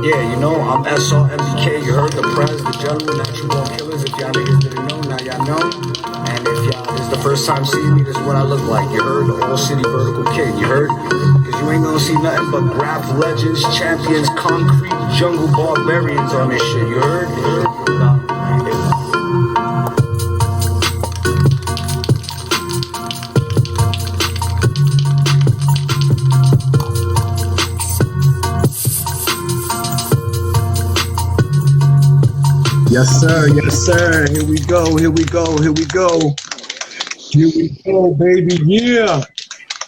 Yeah, you know, I'm SR NBK, you heard the prez, the general, natural born killers. If y'all niggas didn't know, now y'all know. And if y'all, this is the first time seeing me, this is what I look like. You heard, the all city vertical kid, you heard? Cause you ain't gonna see nothing but Graff legends, champions, concrete, jungle barbarians on this shit, you heard? You heard? Yes, sir. Yes, sir. Here we go. Here we go. Here we go. Here we go, baby. Yeah.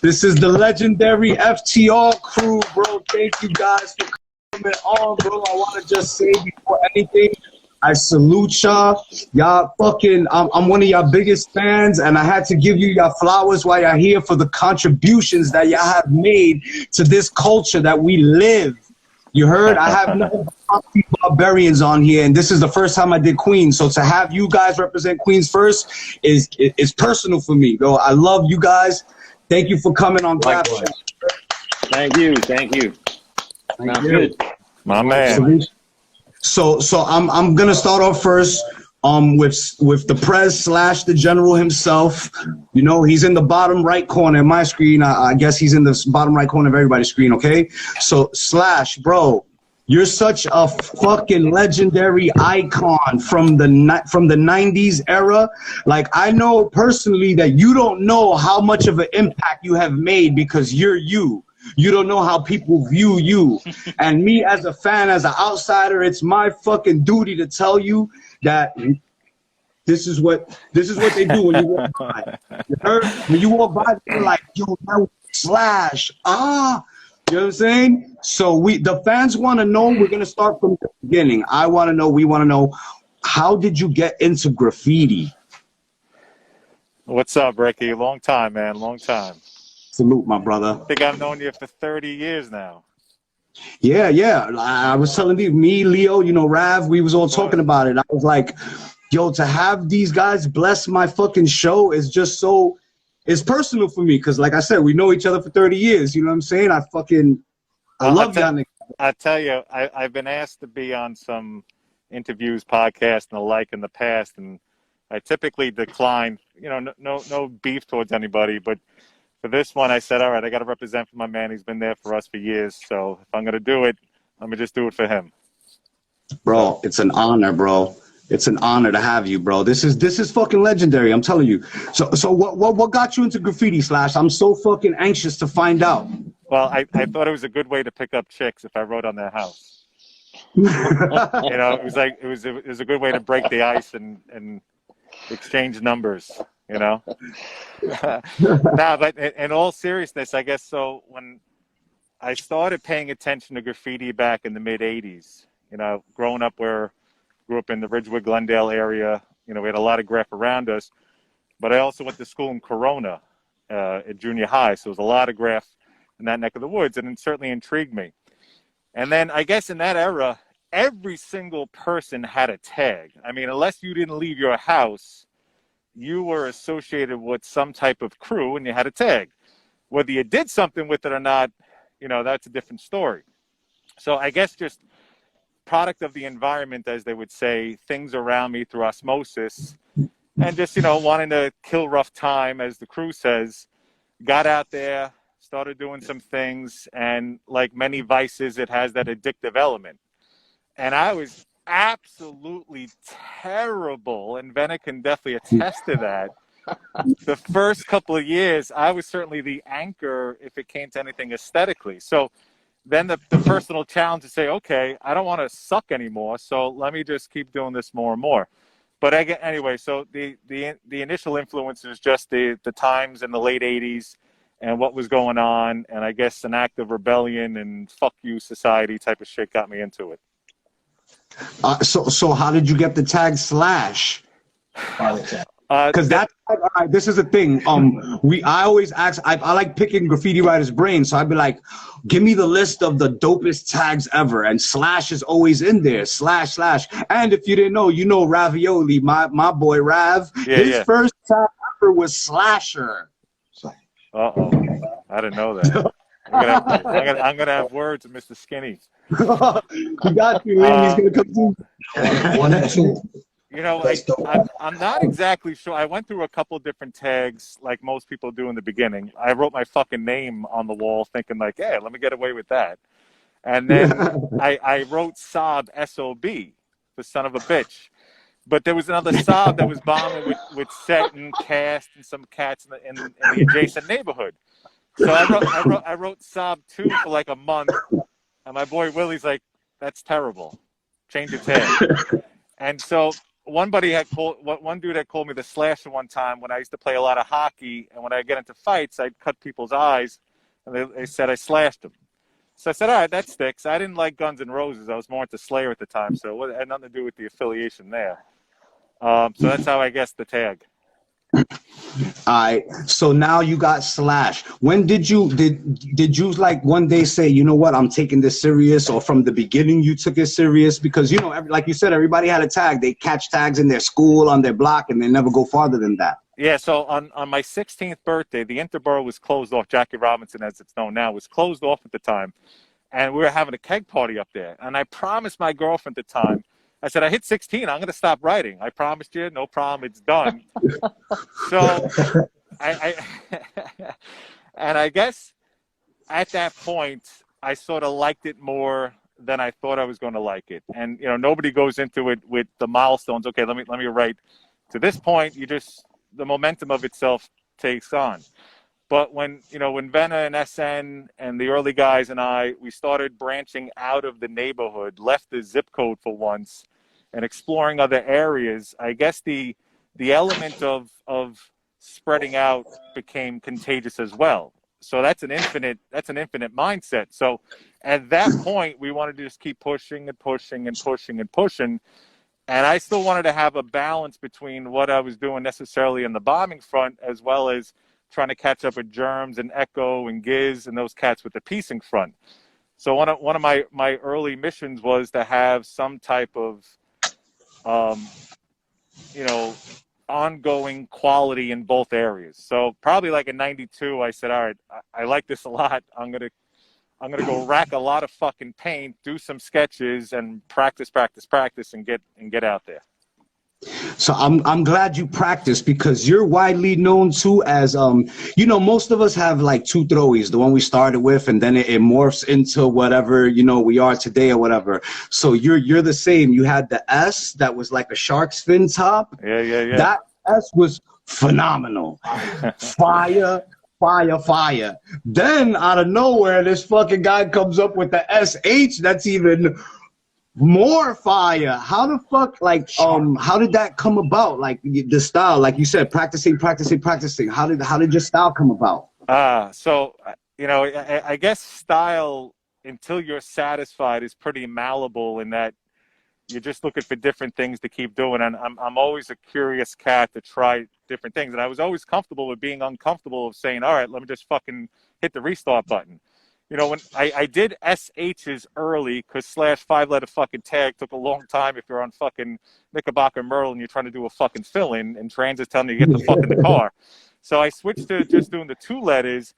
This is the legendary FTR crew, bro. Thank you guys for coming on, bro. I want to just say before anything, I salute y'all. Y'all fucking, I'm one of y'all biggest fans, and I had to give you y'all flowers while y'all here for the contributions that y'all have made to this culture that we live. You heard? I have no barbarians on here, and this is the first time I did Queens. So to have you guys represent Queens first is personal for me, bro. I love you guys. Thank you for coming on Graff Champs. Thank you. Thank you. Thank you. Good. My man. So I'm gonna start off first with the prez / the general himself. You know, he's in the bottom right corner of my screen. I guess he's in the bottom right corner of everybody's screen, okay? So Slash, bro, you're such a fucking legendary icon from the 90s era. Like, I know personally that you don't know how much of an impact you have made because you're you. You don't know how people view you. And me as a fan, as an outsider, it's my fucking duty to tell you that this is what they do when you walk by. You heard? When you walk by, they're like, yo, that was Slash. You know what I'm saying? So the fans want to know. We're gonna start from the beginning. I want to know. We want to know. How did you get into graffiti? What's up, Ricky? Long time, man. Long time. Salute, my brother. I think I've known you for 30 years now. Yeah, yeah. I was telling you, me, Leo, you know, Rav, we was all talking about it. I was like, yo, to have these guys bless my fucking show is just so, it's personal for me. Because like I said, we know each other for 30 years. You know what I'm saying? I love y'all niggas. I tell you, I've been asked to be on some interviews, podcasts, and the like in the past. And I typically decline, you know, no beef towards anybody. But for this one, I said, all right, I got to represent for my man. He's been there for us for years. So if I'm going to do it, let me just do it for him. Bro, it's an honor, bro. It's an honor to have you, bro. This is fucking legendary. I'm telling you. So what got you into graffiti, Slash? I'm so fucking anxious to find out. Well, I thought it was a good way to pick up chicks if I wrote on their house. You know, it was a good way to break the ice and exchange numbers. You know. Nah, but in all seriousness, I guess so. When I started paying attention to graffiti back in the mid '80s, you know, grew up in the Ridgewood, Glendale area. You know, we had a lot of graff around us, but I also went to school in Corona at junior high, so there was a lot of graff in that neck of the woods, and it certainly intrigued me. And then I guess in that era, every single person had a tag. I mean, unless you didn't leave your house, you were associated with some type of crew and you had a tag. Whether you did something with it or not, you know, that's a different story. So I guess just product of the environment, as they would say, things around me through osmosis, and just, you know, wanting to kill rough time, as the crew says, got out there, started doing some things, and like many vices, it has that addictive element. And I was absolutely terrible, and Vena can definitely attest to that. The first couple of years, I was certainly the anchor if it came to anything aesthetically. So then the personal challenge to say, okay, I don't want to suck anymore, so let me just keep doing this more and more. But anyway, so the initial influence is just the times in the late 80s and what was going on, and I guess an act of rebellion and fuck you society type of shit got me into it. So how did you get the tag Slash? Because this is the thing. I always ask. I like picking graffiti writers' brains, so I'd be like, give me the list of the dopest tags ever, and Slash is always in there. Slash. And if you didn't know, you know Ravioli, my boy Rav. His first tag ever was Slasher. I didn't know that. I'm gonna have words with Mr. Skinny. We got you, man. He's gonna come through. One and two. You know, I'm not exactly sure. I went through a couple of different tags, like most people do in the beginning. I wrote my fucking name on the wall, thinking like, "Hey, let me get away with that." And then I wrote Sob, S-O-B, the son of a bitch. But there was another Sob that was bombing with Set and Cast and some cats in the adjacent neighborhood. So I wrote Sob 2 for like a month, and my boy Willie's like, "That's terrible. Change your tag." And so one dude had called me the Slasher one time when I used to play a lot of hockey, and when I get into fights, I'd cut people's eyes, and they said I slashed them. So I said, all right, that sticks. I didn't like Guns N' Roses. I was more into Slayer at the time, so it had nothing to do with the affiliation there. So that's how I guessed the tag. All right. So now you got Slash. When did you like one day say, you know what, I'm taking this serious, or from the beginning you took it serious? Because, you know, like you said, everybody had a tag. They catch tags in their school, on their block, and they never go farther than that. Yeah, so on my 16th birthday, the Interborough was closed off. Jackie Robinson, as it's known now, was closed off at the time. And we were having a keg party up there. And I promised my girlfriend at the time, I said, I hit 16, I'm going to stop writing. I promised you, no problem, it's done. So and I guess at that point, I sort of liked it more than I thought I was going to like it. And, you know, nobody goes into it with the milestones. Okay, let me write to this point. The momentum of itself takes on. But when Vena and SN and the early guys and we started branching out of the neighborhood, left the zip code for once, and exploring other areas, I guess the element of spreading out became contagious as well. So that's an infinite mindset. So at that point, we wanted to just keep pushing and pushing and pushing and pushing. And I still wanted to have a balance between what I was doing necessarily in the bombing front, as well as trying to catch up with Jerms and Echo and Giz and those cats with the piecing front. So one of my early missions was to have some type of, ongoing quality in both areas. So probably like in '92, I said, all right, I like this a lot. I'm gonna go rack a lot of fucking paint, do some sketches, and practice, and get out there. So I'm glad you practiced, because you're widely known too as most of us have like two throwies, the one we started with, and then it morphs into whatever we are today or whatever. So you're the same. You had the S that was like a shark's fin top. Yeah. That S was phenomenal. Fire. Then out of nowhere, this fucking guy comes up with the SH that's even more fire. How the fuck, how did that come about? Like the style, like you said, practicing. How did your style come about? So I guess style, until you're satisfied, is pretty malleable in that you're just looking for different things to keep doing. And I'm always a curious cat to try different things. And I was always comfortable with being uncomfortable, of saying, all right, let me just fucking hit the restart button. When I did SHs early, because / 5-letter fucking tag took a long time if you're on fucking Knickerbocker Merle and you're trying to do a fucking fill-in, and Transit's telling you to get the fuck in the car. So I switched to just doing the 2 letters,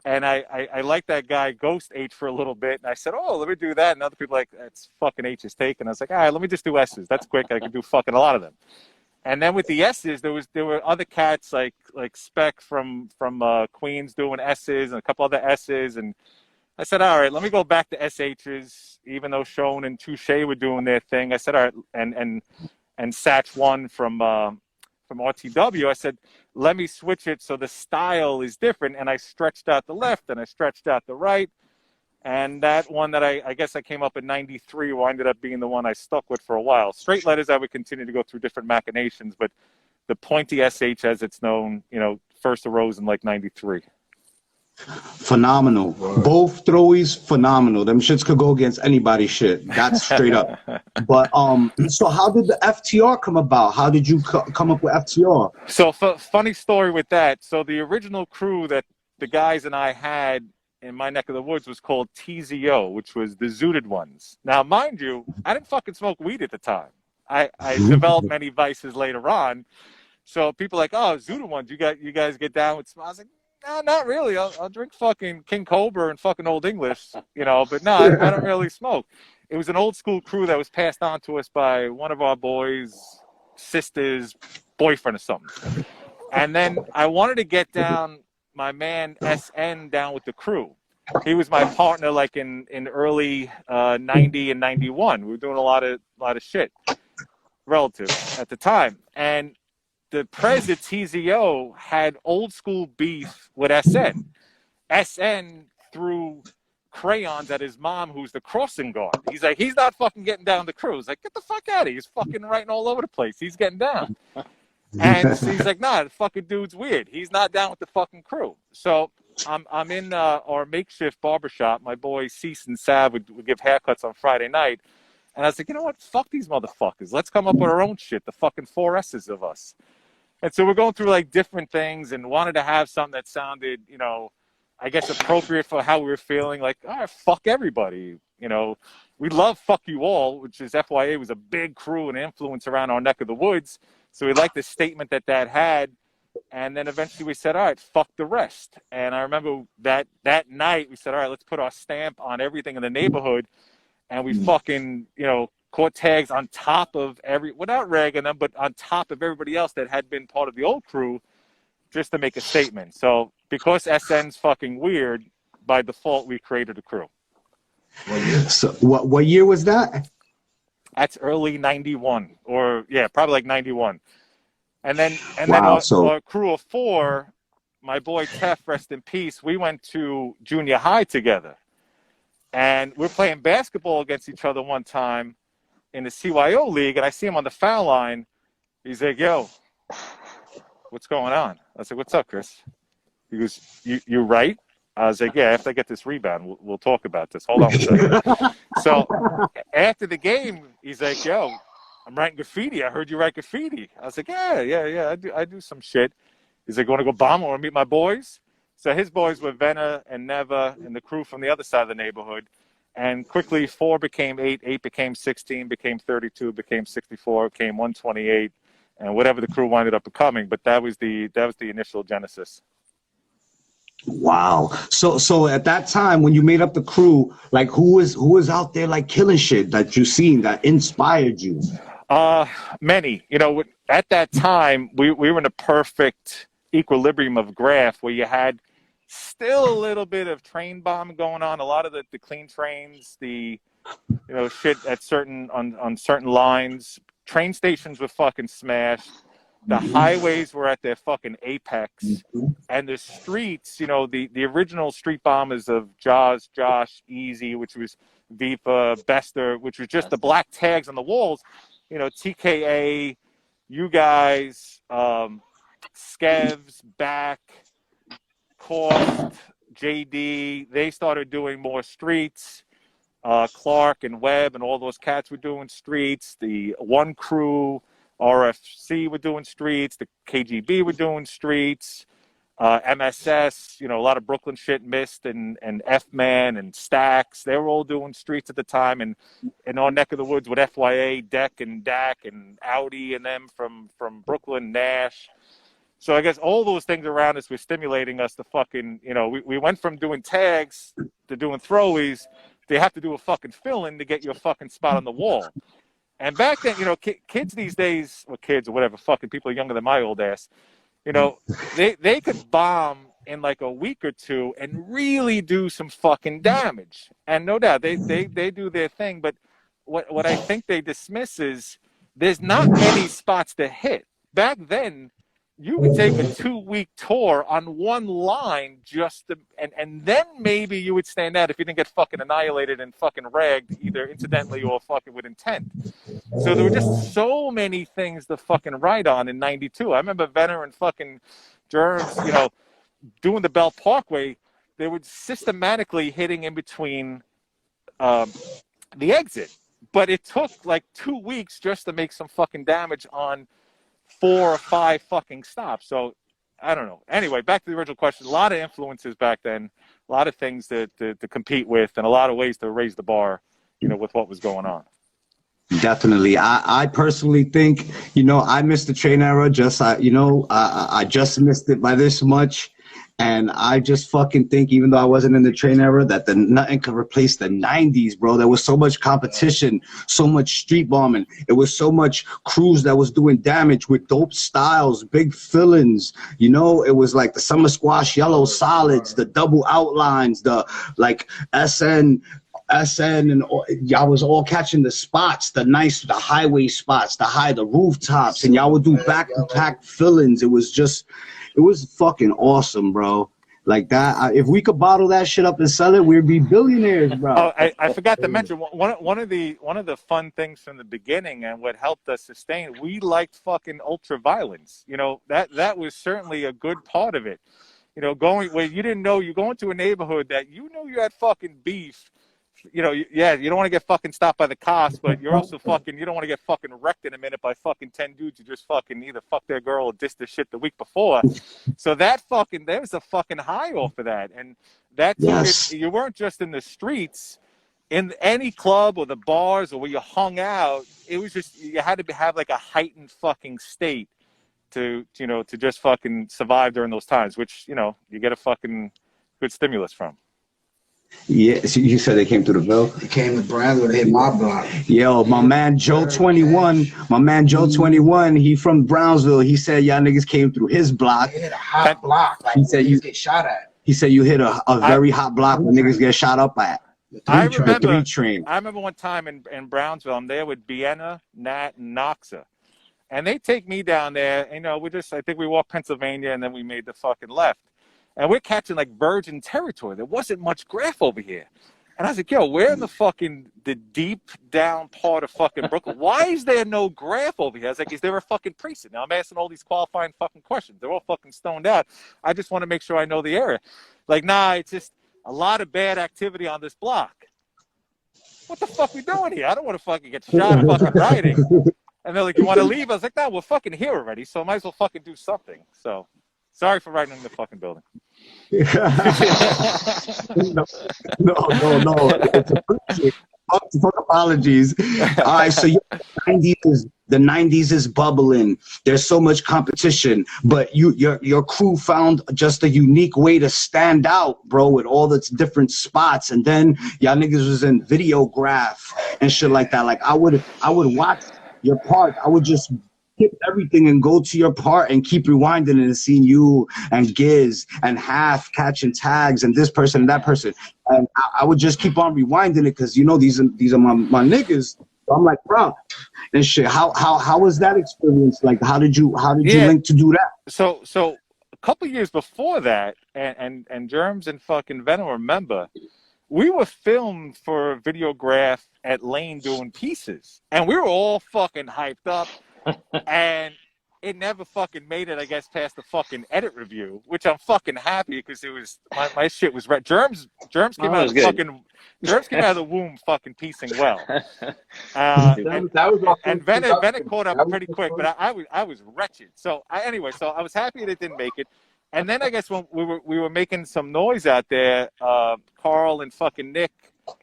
and I liked that guy Ghost H for a little bit, and I said, oh, let me do that. And other people like, that's fucking H is taken. I was like, all right, let me just do S's. That's quick. I can do fucking a lot of them. And then with the S's, there were other cats like Spec from Queens doing S's, and a couple other S's, and I said, all right, let me go back to SHs, even though Shone and Touche were doing their thing. I said, all right, and Satch 1 from RTW, I said, let me switch it so the style is different. And I stretched out the left and I stretched out the right. And that one that I guess I came up in '93 ended up being the one I stuck with for a while. Straight letters, I would continue to go through different machinations, but the pointy SH, as it's known, first arose in like '93. Phenomenal. Both throwies, phenomenal. Them shits could go against anybody's shit. That's straight up. But so how did the FTR come about? How did you come up with FTR? So funny story with that. So the original crew that the guys and I had in my neck of the woods was called TZO, which was the Zooted Ones. Now, mind you, I didn't fucking smoke weed at the time. I developed many vices later on. So people are like, oh, Zooted Ones, you guys get down with smoke. I was like, No, not really. I'll drink fucking King Cobra and fucking Old English, you know, but no, I don't really smoke. It was an old school crew that was passed on to us by one of our boys' sister's boyfriend or something. And then I wanted to get down my man SN down with the crew. He was my partner like in early 90 and 91. We were doing a lot of shit relative at the time. And the Prez at TZO had old school beef with SN. SN threw crayons at his mom, who's the crossing guard. He's like, he's not fucking getting down the crew. He's like, get the fuck out of here. He's fucking writing all over the place. He's getting down. And so he's like, nah, the fucking dude's weird. He's not down with the fucking crew. So I'm in our makeshift barbershop. My boy Cease and Sav would give haircuts on Friday night. And I was like, you know what? Fuck these motherfuckers. Let's come up with our own shit. The fucking 4 S's of us. And so we're going through like different things and wanted to have something that sounded, you know, I guess appropriate for how we were feeling. Like, all right, fuck everybody. You know, we love Fuck You All, which is FYA was a big crew and influence around our neck of the woods. So we liked the statement that had. And then eventually we said, all right, fuck the rest. And I remember that night we said, all right, let's put our stamp on everything in the neighborhood. And we fucking, you know, caught tags on top of without ragging them, but on top of everybody else that had been part of the old crew just to make a statement. So because SN's fucking weird, by default, we created a crew. So what year was that? That's early 91 or yeah, probably like 91. And then our crew of 4, my boy Tef, rest in peace, we went to junior high together. And we're playing basketball against each other one time in the CYO league, and I see him on the foul line. He's like, yo, what's going on? I was like, what's up, Chris? He goes, you right? I was like, yeah, after I get this rebound, we'll talk about this. Hold on a second. So after the game, he's like, yo, I'm writing graffiti. I heard you write graffiti. I was like, yeah, I do some shit. He's like, want to go bomb or meet my boys? So his boys were Vena and Neva and the crew from the other side of the neighborhood. And quickly 4 became 8, 8 became 16, became 32, became 64, became 128, and whatever the crew winded up becoming. But that was the initial genesis. Wow. So at that time when you made up the crew, like who was out there like killing shit that you seen that inspired you? Many. You know, at that time we were in a perfect equilibrium of Graff where you had still a little bit of train bomb going on. A lot of the clean trains, the shit at on certain lines. Train stations were fucking smashed. The highways were at their fucking apex, and the streets. You know, the original street bombers of Jaws, Josh, Easy, which was Vipa, Bester, which was just the black tags on the walls. You know, TKA, you guys, Skevs, Back, Cost, JD, they started doing more streets. Clark and Webb and all those cats were doing streets. The One Crew, RFC were doing streets. The KGB were doing streets. MSS, you know, a lot of Brooklyn shit, Mist and F-Man and Stacks. They were all doing streets at the time. And in our neck of the woods with FYA, Deck and Dak and Audi and them from Brooklyn, Nash. So I guess all those things around us were stimulating us to fucking, you know, we went from doing tags to doing throwies. They have to do a fucking fill-in to get your fucking spot on the wall. And back then, you know, kids these days, or kids or whatever, fucking people younger than my old ass, you know, they could bomb in like a week or two and really do some fucking damage. And no doubt, they do their thing. But what I think they dismiss is there's not many spots to hit. Back then, you would take a 2-week tour on one line and then maybe you would stand out if you didn't get fucking annihilated and fucking ragged either incidentally or fucking with intent. So there were just so many things to fucking write on in 92. I remember Vena and fucking Jerms, you know, doing the Bell Parkway. They were systematically hitting in between the exit. But it took like 2 weeks just to make some fucking damage on 4 or 5 fucking stops. So I don't know. Anyway, back to the original question. A lot of influences back then, a lot of things to compete with, and a lot of ways to raise the bar, you know, with what was going on. Definitely. I personally think, you know, I missed the train era. I just missed it by this much. And I just fucking think, even though I wasn't in the train era, that nothing could replace the 90s, bro. There was so much competition, so much street bombing. It was so much crews that was doing damage with dope styles, big fillings. You know, it was like the summer squash yellow solids, the double outlines, the like SN, and y'all was all catching the spots, the highway spots, the rooftops, and y'all would do back-to-back fillings. It was fucking awesome, bro. Like that, if we could bottle that shit up and sell it, we'd be billionaires, bro. Oh, I forgot to mention one of the fun things from the beginning and what helped us sustain. We liked fucking ultra violence. You know, that was certainly a good part of it. You know, going where you didn't know, you go into a neighborhood that you knew you had fucking beef. You know, yeah, you don't want to get fucking stopped by the cops, but you're also fucking, you don't want to get fucking wrecked in a minute by fucking 10 dudes who just fucking either fuck their girl or diss their shit the week before. So that fucking, there was a fucking high off of that. And that's, yes. You weren't just in the streets, in any club or the bars or where you hung out. It was just, you had to have like a heightened fucking state to, you know, to just fucking survive during those times, which, you know, you get a fucking good stimulus from. Yeah, so you said they came through the Ville. They came to Brownsville, they hit my block. Yo, my man Joe 21, he from Brownsville. He said y'all niggas came through his block. They hit a hot block. Like, he said you get shot at. He said you hit a very hot block where niggas get shot up at. I remember 3 train. I remember one time in Brownsville, I'm there with Vena, Nat, and Noxa. And they take me down there, you know, I think we walked Pennsylvania and then we made the fucking left. And we're catching like virgin territory. There wasn't much Graff over here. And I was like, yo, we're in the deep down part of fucking Brooklyn. Why is there no Graff over here? I was like, is there a fucking precinct? Now I'm asking all these qualifying fucking questions. They're all fucking stoned out. I just want to make sure I know the area. Like, nah, it's just a lot of bad activity on this block. What the fuck we doing here? I don't want to fucking get shot fucking riding. And they're like, you want to leave? I was like, no, we're fucking here already, so I might as well fucking do something. So, sorry for riding in the fucking building. no. It's appreciated. Fuck apologies. All right, so the 90s is bubbling. There's so much competition, but your crew found just a unique way to stand out, bro, with all the different spots. And then y'all niggas was in Videograph and shit like that. Like I would watch your part. I would just skip everything and go to your part and keep rewinding and seeing you and Giz and Half catching tags and this person and that person. And I would just keep on rewinding it because, you know, these are my niggas. So I'm like, bro, and shit. How was that experience? Like, how did you link to do that? So a couple years before that, and Jerms and fucking Vena remember, we were filmed for Videograph at Lane doing pieces, and we were all fucking hyped up, and it never fucking made it, I guess, past the fucking edit review, which I'm fucking happy because it was my shit was right. Germs came out of the fucking Germs came out of the womb fucking piecing well. And Vena caught up pretty quick, but I was wretched. So anyway, I was happy that it didn't make it. And then I guess when we were making some noise out there, Carl and fucking Nick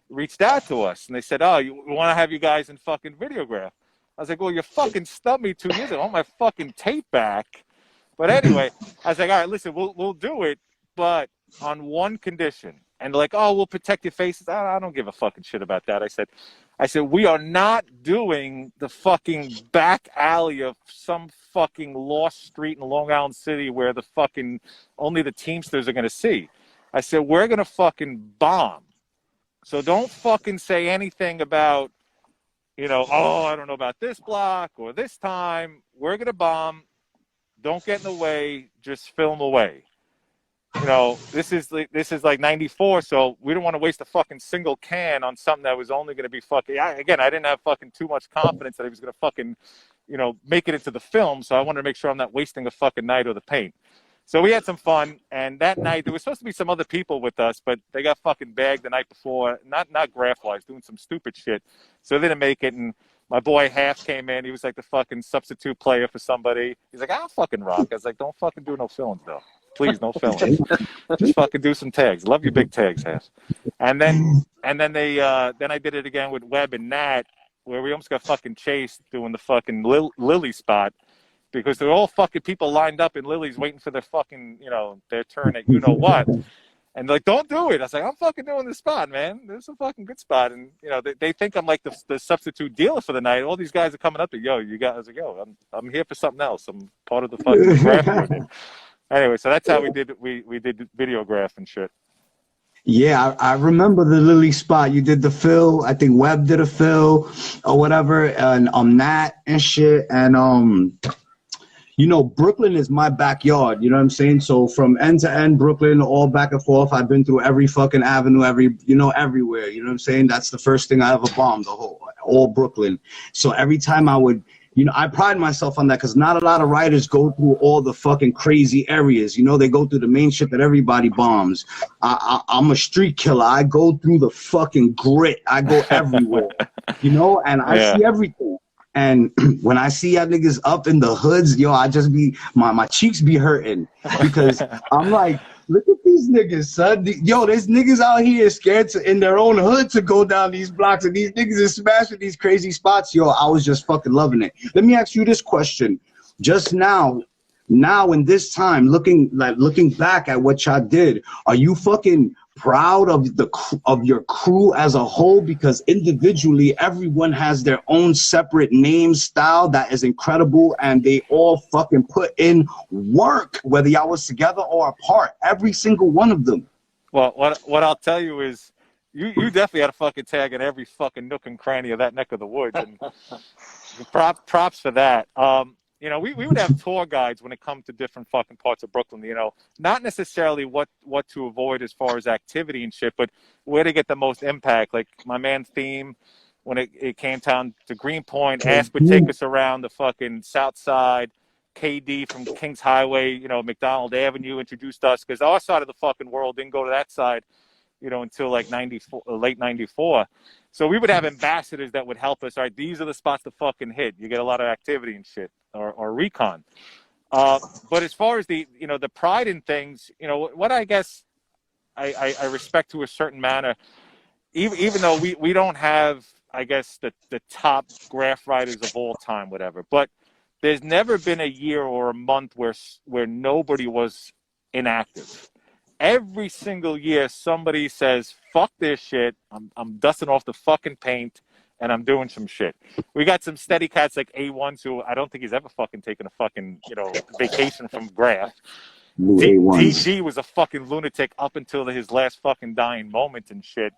reached out to us and they said, "Oh, we want to have you guys in fucking Videograph." I was like, "Well, you fucking stubbed me 2 years ago. I want my fucking tape back." But anyway, I was like, "All right, listen, we'll do it, but on one condition." And they're like, "Oh, we'll protect your faces." I don't give a fucking shit about that. I said, we are not doing the fucking back alley of some fucking lost street in Long Island City where the fucking only the Teamsters are gonna see. I said, we're gonna fucking bomb. So don't fucking say anything about, you know, oh, I don't know about this block or this time. We're gonna bomb. Don't get in the way. Just film away. You know, this is like 94, so we don't want to waste a fucking single can on something that was only going to be fucking. I didn't have fucking too much confidence that he was going to fucking, you know, make it into the film. So I wanted to make sure I'm not wasting a fucking night or the paint. So we had some fun, and that night there was supposed to be some other people with us, but they got fucking bagged the night before. Not Graff-wise, doing some stupid shit. So they didn't make it, and my boy Half came in. He was like the fucking substitute player for somebody. He's like, I'll fucking rock. I was like, don't fucking do no films though. Please, no filming. Just fucking do some tags. Love your big tags, Half. And then I did it again with Webb and Nat, where we almost got fucking chased doing the fucking Lily spot. because they're all fucking people lined up in Lily's waiting for their fucking, you know, their turn at you know what. And they're like, don't do it. I was like, I'm fucking doing this spot, man. This is a fucking good spot. And, you know, they think I'm like the substitute dealer for the night. All these guys are coming up to, yo, you guys. I was like, yo, I'm here for something else. I'm part of the fucking Graff unit. Anyway, so that's how we did videograph and shit. Yeah, I remember the Lily spot. You did the fill. I think Webb did a fill or whatever, and Nat and shit. And you know, Brooklyn is my backyard. You know what I'm saying? So from end to end, Brooklyn, all back and forth. I've been through every fucking avenue, everywhere. You know what I'm saying? That's the first thing I ever bombed, all Brooklyn. So every time I would, you know, I pride myself on that because not a lot of writers go through all the fucking crazy areas. You know, they go through the main shit that everybody bombs. I'm a street killer. I go through the fucking grit. I go everywhere, you know, and I see everything. And when I see y'all niggas up in the hoods, yo, I just be, my cheeks be hurting because I'm like, look at these niggas, son. Yo, there's niggas out here scared in their own hood to go down these blocks, and these niggas are smashing these crazy spots. Yo, I was just fucking loving it. Let me ask you this question. Just now in this time, looking back at what y'all did, are you fucking proud of your crew as a whole? Because individually everyone has their own separate name style that is incredible, and they all fucking put in work, whether y'all was together or apart, every single one of them. Well, what I'll tell you is you definitely had a fucking tag in every fucking nook and cranny of that neck of the woods, and props for that. You know, we would have tour guides when it comes to different fucking parts of Brooklyn, you know, not necessarily what to avoid as far as activity and shit, but where to get the most impact. Like my man Theme, when it came down to Greenpoint, Ash would take us around the fucking South Side. KD from Kings Highway, you know, McDonald Avenue introduced us because our side of the fucking world didn't go to that side, you know, until like late 94. So we would have ambassadors that would help us. All right, these are the spots to fucking hit. You get a lot of activity and shit, or recon. But as far as the, you know, the pride in things, you know, what I guess I respect to a certain manner, even though we don't have, I guess, the top graph writers of all time, whatever. But there's never been a year or a month where nobody was inactive. Every single year, somebody says, fuck this shit. I'm dusting off the fucking paint, and I'm doing some shit. We got some steady cats like A1s who I don't think he's ever fucking taken a fucking, you know, vacation from Graff. DG was a fucking lunatic up until his last fucking dying moment and shit.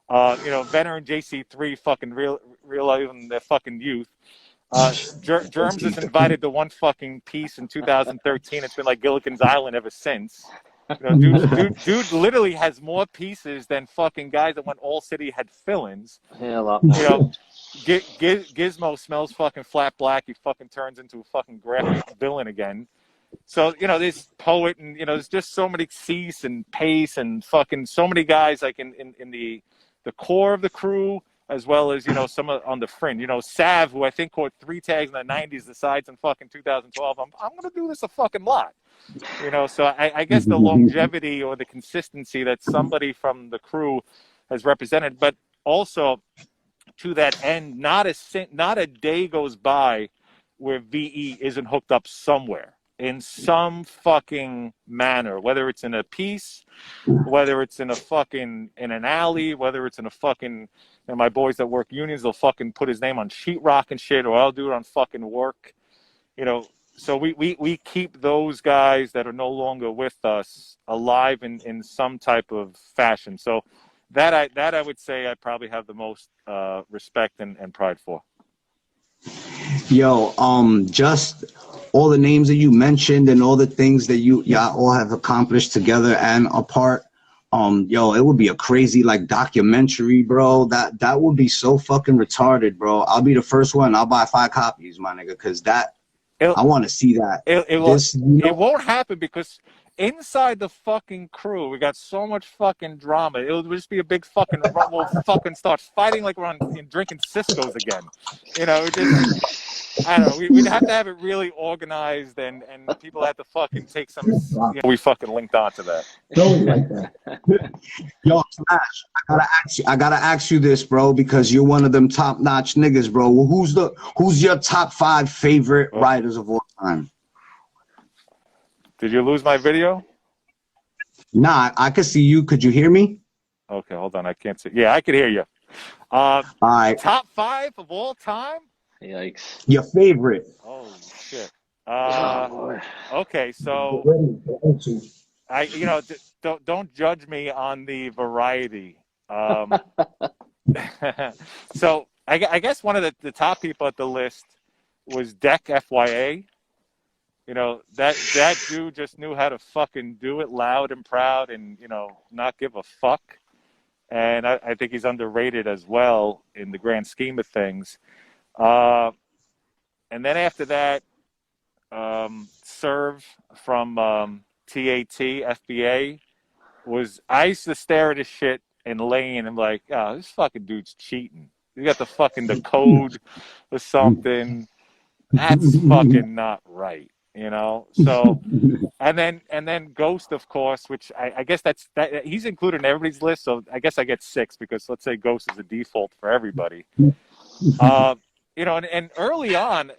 You know, Vena and JC3 fucking realizing their fucking youth. Jerms has invited to one fucking piece in 2013. It's been like Gilligan's Island ever since. You know, dude literally has more pieces than fucking guys that went all city had fill-ins. Hell up. You know, Gizmo smells fucking flat black. He fucking turns into a fucking graphic villain again. So, you know, this poet and, you know, there's just so many Cease and Pace and fucking so many guys like in the core of the crew, as well as, you know, some on the fringe. You know, Sav, who I think caught 3 tags in the 90s, decides in fucking 2012, I'm going to do this a fucking lot. You know, so I guess the longevity or the consistency that somebody from the crew has represented, but also to that end, not a day goes by where VE isn't hooked up somewhere in some fucking manner, whether it's in a piece, whether it's in an alley, whether it's in a fucking, you know, my boys that work unions, they'll fucking put his name on sheetrock and shit, or I'll do it on fucking work, you know. So we keep those guys that are no longer with us alive in some type of fashion. So that I would say I probably have the most respect and pride for. Yo, just all the names that you mentioned and all the things that y'all all have accomplished together and apart. Yo, it would be a crazy like documentary, bro. That would be so fucking retarded, bro. I'll be the first one. I'll buy 5 copies, my nigga, because I want to see that. It won't happen because inside the fucking crew, we got so much fucking drama. It'll just be a big fucking we'll fucking start fighting like we're drinking Cisco's again. You know, I don't know. We'd have to have it really organized, and people have to fucking take some. We fucking linked onto that. Don't like that. Yo, Smash, I gotta ask you this, bro, because you're one of them top-notch niggas, bro. Well, who's your top 5 favorite riders of all time? Did you lose my video? Nah, I can see you. Could you hear me? Okay, hold on. I can't see. Yeah, I could hear you. All right. Top 5 of all time? Yikes. Your favorite. Holy shit. Oh, Okay, so don't judge me on the variety. So I guess one of the top people at the list was Deck FYA. You know, that dude just knew how to fucking do it loud and proud and, not give a fuck. And I think he's underrated as well in the grand scheme of things. And then after that, Serve from TAT, FBA, I used to stare at his shit in lane and be like, oh, this fucking dude's cheating. You got the code or something. That's fucking not right. So and then Ghost, of course, which I guess that he's included in everybody's list, so I guess I get 6 because let's say Ghost is a default for everybody. And early on,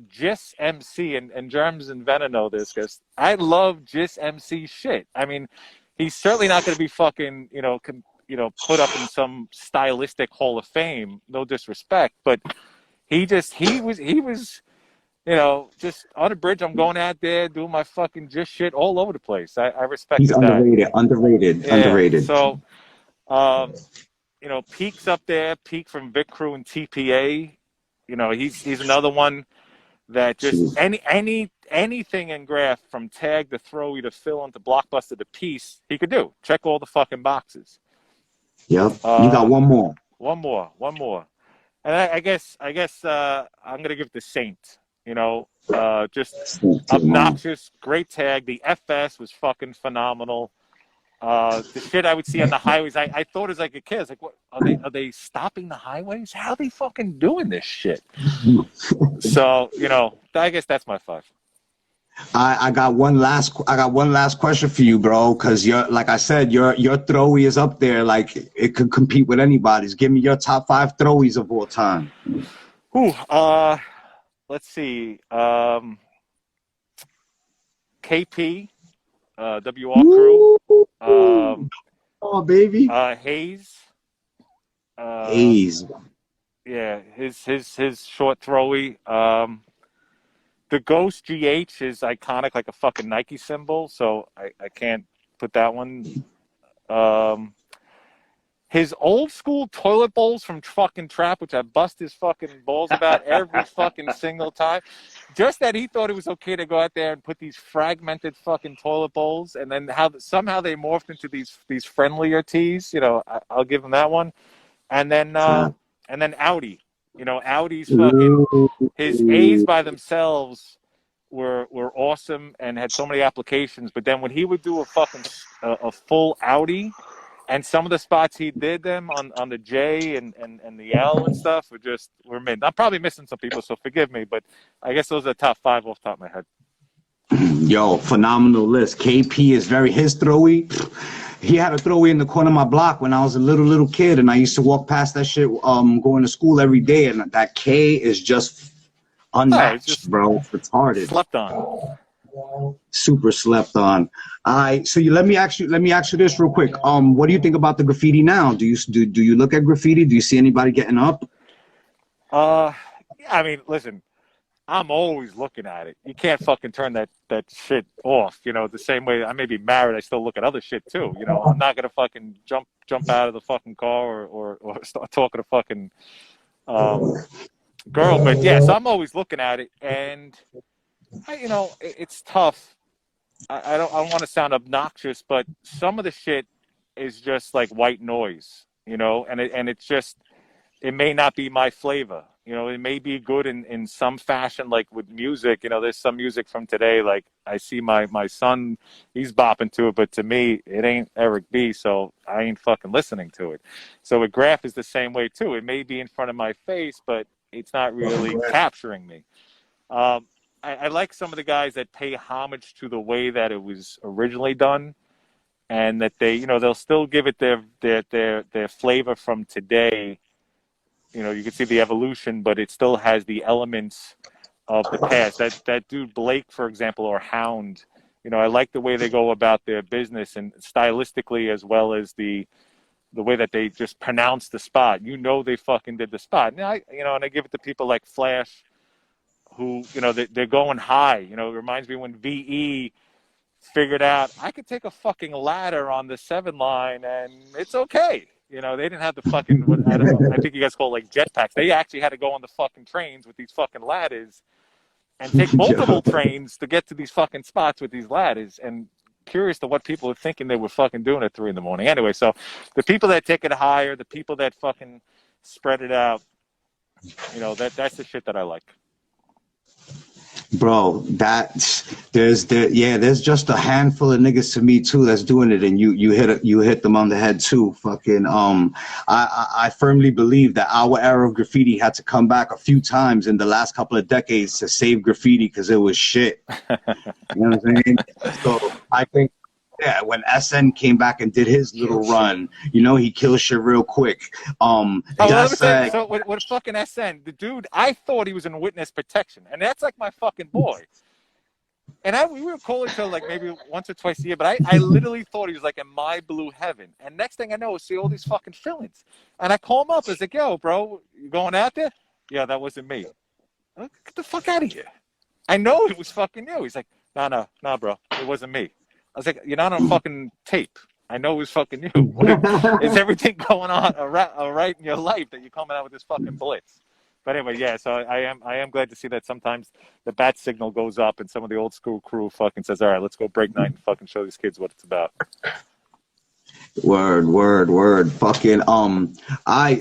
Giz MC and Jerms and Vena know this because I love Giz MC shit. I mean, he's certainly not going to be fucking put up in some stylistic Hall of Fame, no disrespect, but he was just on a bridge. I'm going out there doing my fucking just shit all over the place. I respect that. He's underrated. So, Peak's up there. Peak from Vic Crew and TPA. He's another one that just anything in Graff from tag to throwy to fill into blockbuster to piece he could do. Check all the fucking boxes. Yep. You got one more. One more. And I guess I'm gonna give the Saint. Just obnoxious, great tag. The FS was fucking phenomenal. The shit I would see on the highways, I thought as like a kid, I was like, what are they stopping the highways? How are they fucking doing this shit? So, I guess that's my 5. I got one last question for you, bro, because like I said, your throwy is up there, like it could compete with anybody's. Give me your top 5 throwies of all time. Ooh, let's see. KP, WR Crew. Oh, baby. Hayes. Hayes. Yeah, his short throwy. The Ghost GH is iconic, like a fucking Nike symbol, so I can't put that one. His old school toilet bowls from fucking Trap, which I bust his fucking balls about every fucking single time. Just that he thought it was okay to go out there and put these fragmented fucking toilet bowls, and then somehow they morphed into these friendlier tees. I'll give him that one. And then Audi. Audi's fucking his A's by themselves were awesome and had so many applications. But then when he would do a fucking a full Audi, and some of the spots he did them on the J and the L and stuff were mid. I'm probably missing some people, so forgive me. But I guess those are the top 5 off the top of my head. Yo, phenomenal list. KP is his throwy. He had a throwy in the corner of my block when I was a little kid, and I used to walk past that shit going to school every day, and that K is just unmatched, bro. It's retarded. Slept on. Super slept on. All right, so let me ask you this real quick. What do you think about the graffiti now? Do you look at graffiti? Do you see anybody getting up? I mean, listen, I'm always looking at it. You can't fucking turn that shit off. The same way I may be married, I still look at other shit too. I'm not gonna fucking jump out of the fucking car or start talking to fucking girl. But yes, I'm always looking at it, and it's tough. I don't want to sound obnoxious, but some of the shit is just like white noise, and it's just, it may not be my flavor. It may be good in some fashion, like with music. There's some music from today, like I see my son, he's bopping to it, but to me, it ain't Eric B, so I ain't fucking listening to it. So with Graff is the same way too. It may be in front of my face, but it's not really capturing me. I like some of the guys that pay homage to the way that it was originally done, and that they, they'll still give it their flavor from today. You can see the evolution, but it still has the elements of the past. That dude Blake, for example, or Hound, I like the way they go about their business, and stylistically, as well as the way that they just pronounce the spot. They fucking did the spot. And I give it to people like Flash, who, they're going high. It reminds me when VE figured out I could take a fucking ladder on the 7 line and it's okay. They didn't have the fucking, I think you guys call it like jetpacks. They actually had to go on the fucking trains with these fucking ladders and take multiple trains to get to these fucking spots with these ladders. And curious to what people are thinking they were fucking doing at 3 a.m. Anyway, so the people that take it higher, the people that fucking spread it out, that's the shit that I like. Bro, there's just a handful of niggas to me too that's doing it, and you hit them on the head too. Fucking I firmly believe that our era of graffiti had to come back a few times in the last couple of decades to save graffiti because it was shit. You know what I'm saying? So I think, yeah, when SN came back and did his little run, he killed shit real quick. So with fucking SN, the dude, I thought he was in witness protection, and that's like my fucking boy. And we were cool until like maybe once or twice a year, but I literally thought he was like in my blue heaven. And next thing I know, I see all these fucking fillings. And I call him up. I was like, yo, bro, you going out there? Yeah, that wasn't me. I'm like, get the fuck out of here. I know it was fucking you. He's like, no, bro, it wasn't me. I was like, you're not on fucking tape. I know it was fucking you. Is everything going on all right in your life that you're coming out with this fucking blitz? But anyway, yeah, so I am glad to see that sometimes the bat signal goes up and some of the old school crew fucking says, all right, let's go break night and fucking show these kids what it's about. Word. Fucking I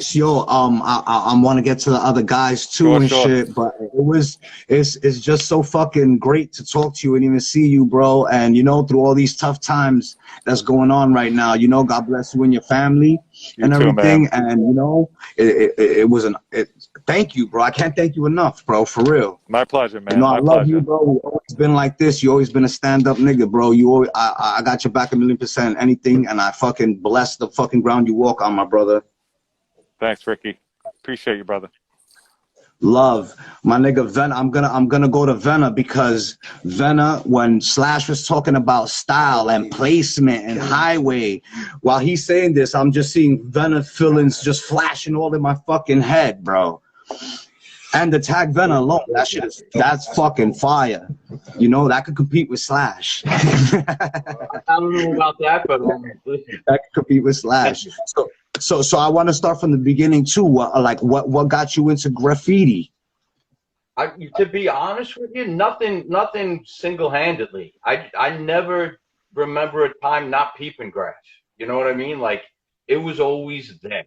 want to get to the other guys too and shit, but it's just so fucking great to talk to you and even see you, bro. And through all these tough times that's going on right now, God bless you and your family and everything. Man. And it was thank you, bro. I can't thank you enough, bro, for real. My pleasure, man. I love you, bro. You've always been like this. You always been a stand-up nigga, bro. I got your back 1,000,000% anything, and I fucking bless the fucking ground you walk on, my brother. Thanks, Ricky. Appreciate you, brother. Love, my nigga Vena. I'm gonna go to Vena because Vena, when Slash was talking about style and placement and highway, while he's saying this, I'm just seeing Vena fillings just flashing all in my fucking head, bro. And the tag Vena alone, that's fucking fire. That could compete with Slash. I don't know about that, but listen. That could compete with Slash. So I want to start from the beginning too. What got you into graffiti? To be honest with you, nothing single-handedly. I never remember a time not peeping grass. You know what I mean? Like, it was always there.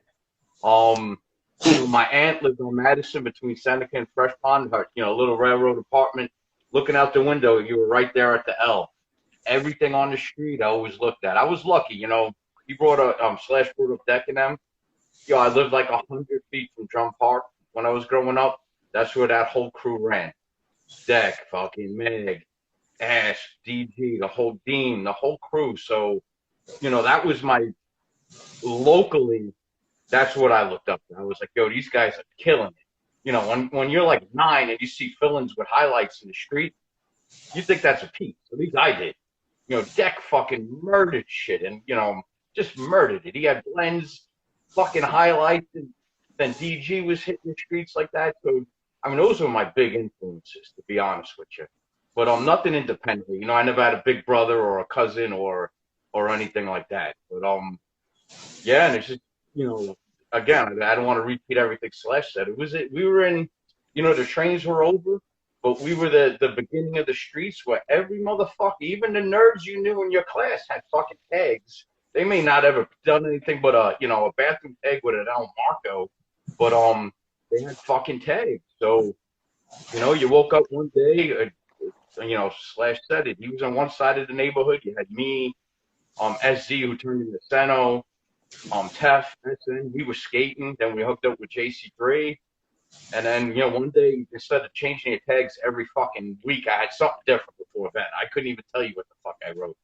My aunt lived on Madison between Seneca and Fresh Pond, her, little railroad apartment. Looking out the window, you were right there at the L. Everything on the street I always looked at. I was lucky, He brought Slash brought up Deck and them. I lived like 100 feet from Drum Park when I was growing up. That's where that whole crew ran. Deck, fucking Meg, Ash, DG, the whole Dean, the whole crew. So, that was locally, that's what I looked up to. I was like, yo, these guys are killing it. When you're like 9 and you see fillings with highlights in the street, you think that's a piece. At least I did. Deck fucking murdered shit and, just murdered it. He had blends, fucking highlights, and then DG was hitting the streets like that. So, those were my big influences, to be honest with you. But nothing independently. I never had a big brother or a cousin or anything like that. But yeah, and it's just, again, I don't want to repeat everything Slash said. We were in, the trains were over, but we were the beginning of the streets where every motherfucker, even the nerds you knew in your class, had fucking tags. They may not ever done anything but a bathroom tag with an El Marco, but they had fucking tags. So, you woke up one day, Slash said it. He was on one side of the neighborhood. You had me, SZ, who turned into Seno, Tef, we were skating. Then we hooked up with JC3. And then, one day, instead of changing your tags every fucking week, I had something different before then. I couldn't even tell you what the fuck I wrote.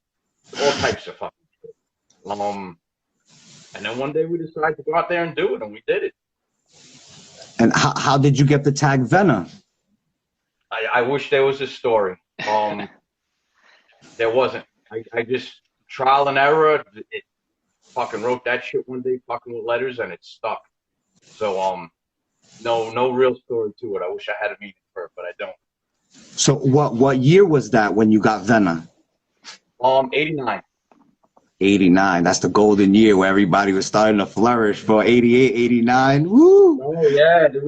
All types of fucking shit. And then one day we decided to go out there and do it, and we did it. And how did you get the tag Vena? I wish there was a story. There wasn't. I just, trial and error, it fucking wrote that shit one day, fucking with letters, and it stuck. So, no real story to it. I wish I had a meaning for it, but I don't. So what year was that when you got Vena? 89. 89. That's the golden year where everybody was starting to flourish for 88, 89. Woo! Oh yeah, it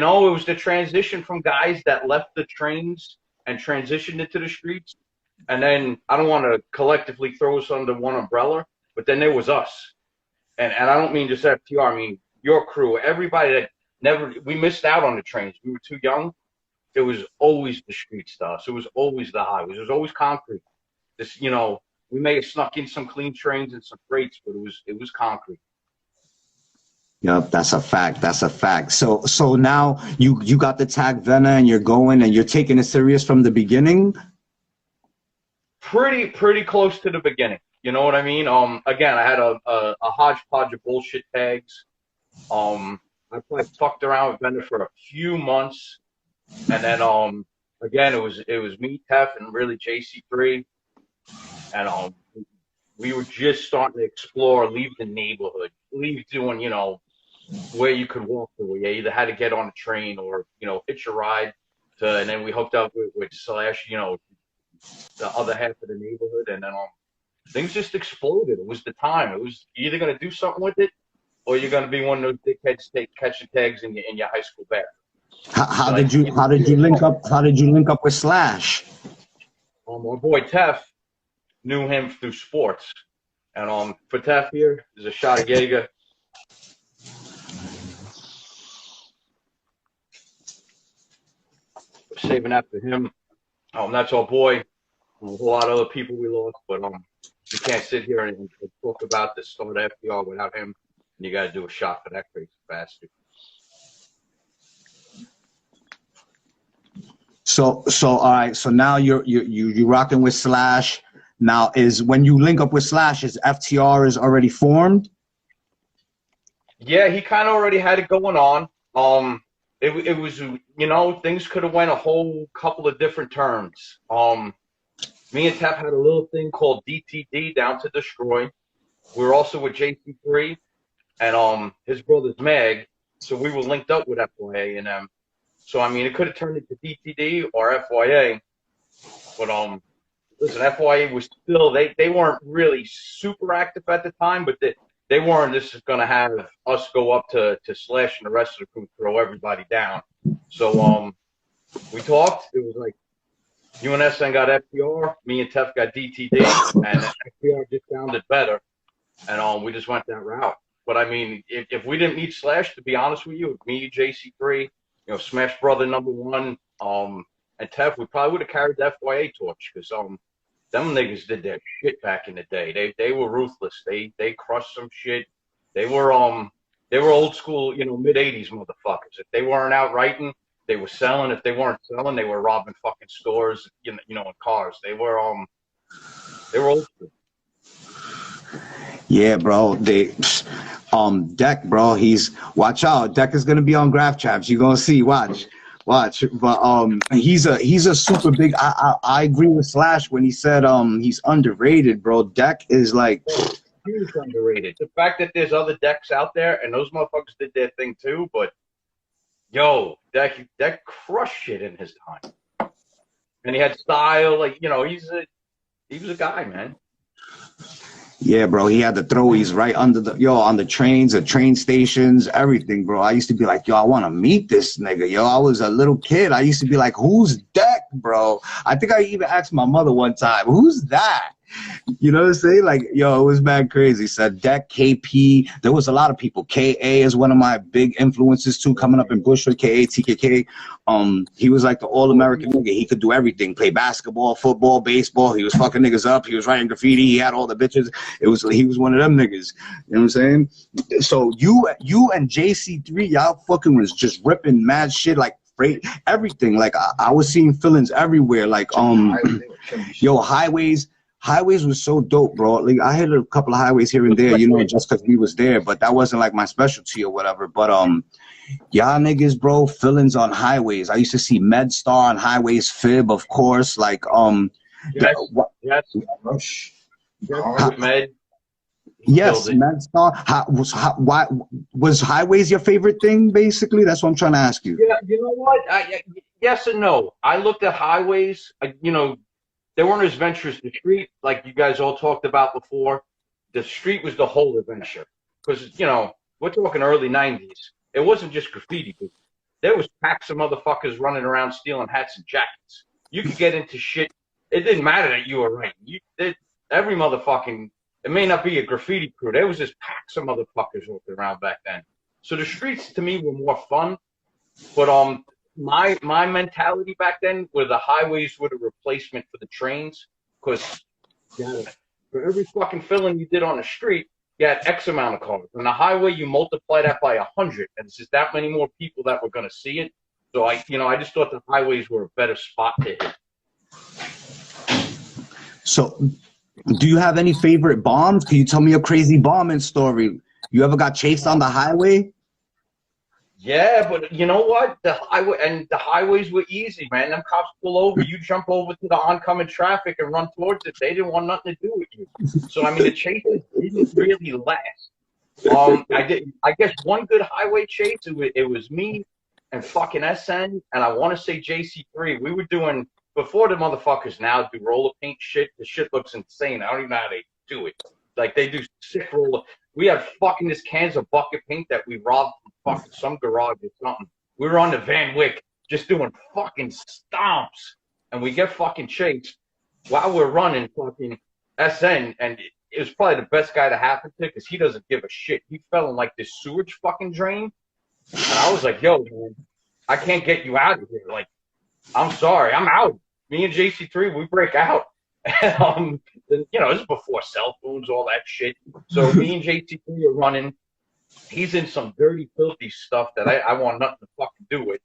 was the transition from guys that left the trains and transitioned into the streets. And then I don't want to collectively throw us under one umbrella, but then there was us. And I don't mean just FTR, I mean your crew, everybody that we missed out on the trains. We were too young. It was always the street stuff. It was always the highways. It was always concrete. This, we may have snuck in some clean trains and some freights, but it was concrete. Yep, that's a fact. That's a fact. So now you got the tag Vena and you're going and you're taking it serious from the beginning? Pretty close to the beginning. You know what I mean? Again, I had a hodgepodge of bullshit tags. I probably fucked around with Vena for a few months, and then again it was me, Tef, and really JC3, and we were just starting to explore, leave the neighborhood, leave doing where you could walk through. You either had to get on a train or hitch a ride to, and then we hooked up with Slash, the other half of the neighborhood, and then things just exploded. It was the time. It was either gonna do something with it, or you're gonna be one of those dickheads catching tags in your high school bathroom. How did you link up? How did you link up with Slash? My boy Tef knew him through sports, and for Tef here is a shot of Jaeger. Saving that for him. That's our boy. A whole lot of other people we lost, but you can't sit here and talk about the start of FDR without him. And you got to do a shot for that crazy bastard. So all right. So now you're rocking with Slash. Now when you link up with Slash, is FTR is already formed? Yeah, he kind of already had it going on. It was things could have went a whole couple of different turns. Me and Tef had a little thing called DTD, Down to Destroy. We were also with JC3 and his brother's Meg, so we were linked up with FYA and them. So I mean, it could have turned into DTD or FYA, but listen, FYA was still they weren't really super active at the time, but they weren't just going to have us go up to Slash and the rest of the crew throw everybody down. So we talked. It was like UNSN got FTR, me and Tef got DTD, and FTR just sounded better, and we just went that route. But I mean, if we didn't need Slash, to be honest with you, me, JC3, Smash Brother #1, and Tef, we probably would have carried the FYA torch because them niggas did their shit back in the day. They were ruthless. They crushed some shit. They were old school, mid-80s motherfuckers. If they weren't out writing, they were selling. If they weren't selling, they were robbing fucking stores, in cars. They were old school. Yeah, bro. Deck, bro. Watch out. Deck is gonna be on Graff Champs. You're gonna see. Watch. But he's a super big. I agree with Slash when he said he's underrated, bro. Deck is like huge underrated. The fact that there's other decks out there and those motherfuckers did their thing too, but Deck crushed shit in his time, and he had style. Like he was a guy, man. Yeah, bro. He had the throwies right under on the trains, the train stations, everything, bro. I used to be like, I want to meet this nigga, I was a little kid. I used to be like, who's Deck, bro? I think I even asked my mother one time, who's that? You know what I'm saying? Like, yo, it was mad crazy. Said Deck, KP. There was a lot of people. KA is one of my big influences too, coming up in Bushwick. KA, TKK. He was like the all-American nigga. He could do everything. Play basketball, football, baseball. He was fucking niggas up. He was writing graffiti. He had all the bitches. He was one of them niggas. You know what I'm saying? So you and JC3, y'all fucking was just ripping mad shit like freight, everything. Like I was seeing feelings everywhere. Like yo, Highways was so dope, bro. Like I hit a couple of highways here and there, you know, just because we was there, but that wasn't like my specialty or whatever. But y'all niggas, bro, feelings on highways. I used to see MedStar on highways, Fib, of course. Like Med. Yes, MedStar. Why was highways your favorite thing? Basically, that's what I'm trying to ask you. Yeah, you know what? Yes and no. I looked at highways. You know, they weren't as adventurous. The street, like you guys all talked about before, the street was the whole adventure. Because, you know, we're talking early 90s. It wasn't just graffiti. There was packs of motherfuckers running around stealing hats and jackets. You could get into shit. It didn't matter that you were right. Every motherfucking, it may not be a graffiti crew. There was just packs of motherfuckers walking around back then. So the streets, to me, were more fun. But my mentality back then were the highways were the replacement for the trains, because for every fucking filling you did on the street, you had X amount of cars. On the highway, you multiply that by 100, and it's just that many more people that were going to see it. So I just thought the highways were a better spot to hit. So, do you have any favorite bombs? Can you tell me a crazy bombing story? You ever got chased on the highway? Yeah, but you know what? The highways were easy, man. Them cops pull over, you jump over to the oncoming traffic and run towards it. They didn't want nothing to do with you. So I mean, the chases didn't really last. I guess one good highway chase. It was me and fucking SN, and I want to say JC3. We were doing before the motherfuckers now do roller paint shit. The shit looks insane. I don't even know how they do it. Like they do sick roller. We had fucking this cans of bucket paint that we robbed from fucking some garage or something. We were on the Van Wyck just doing fucking stomps, and we get fucking chased while we're running fucking SN, and it was probably the best guy to happen to because he doesn't give a shit. He fell in like this sewage fucking drain, and I was like, yo, man, I can't get you out of here. Like, I'm sorry, I'm out. Me and JC3, we break out. You know, this is before cell phones, all that shit. So me and JC3 are running. He's in some dirty, filthy stuff that I want nothing to fucking do with.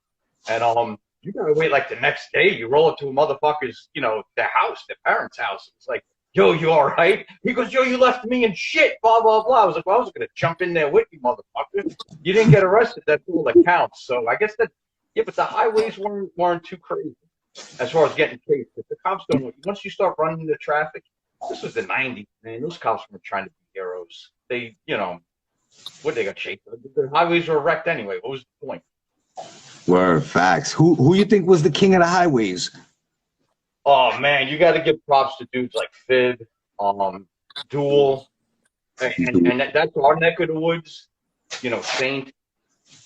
And you gotta wait like the next day. You roll up to a motherfucker's, you know, their house, their parents' house. It's like, yo, you all right? He goes, yo, you left me in shit, blah, blah, blah. I was like, well, I was gonna jump in there with you, motherfucker. You didn't get arrested. That's all that counts. So I guess that, yeah, but the highways weren't too crazy as far as getting chased. If the cops don't, once you start running into traffic, this was the 90s, man. Those cops were trying to be heroes. They, you know, what they got chased? The highways were wrecked anyway. What was the point? Word, facts. Who you think was the king of the highways? Oh man, you got to give props to dudes like Fib, Duel, and that's our neck of the woods. You know, Saint.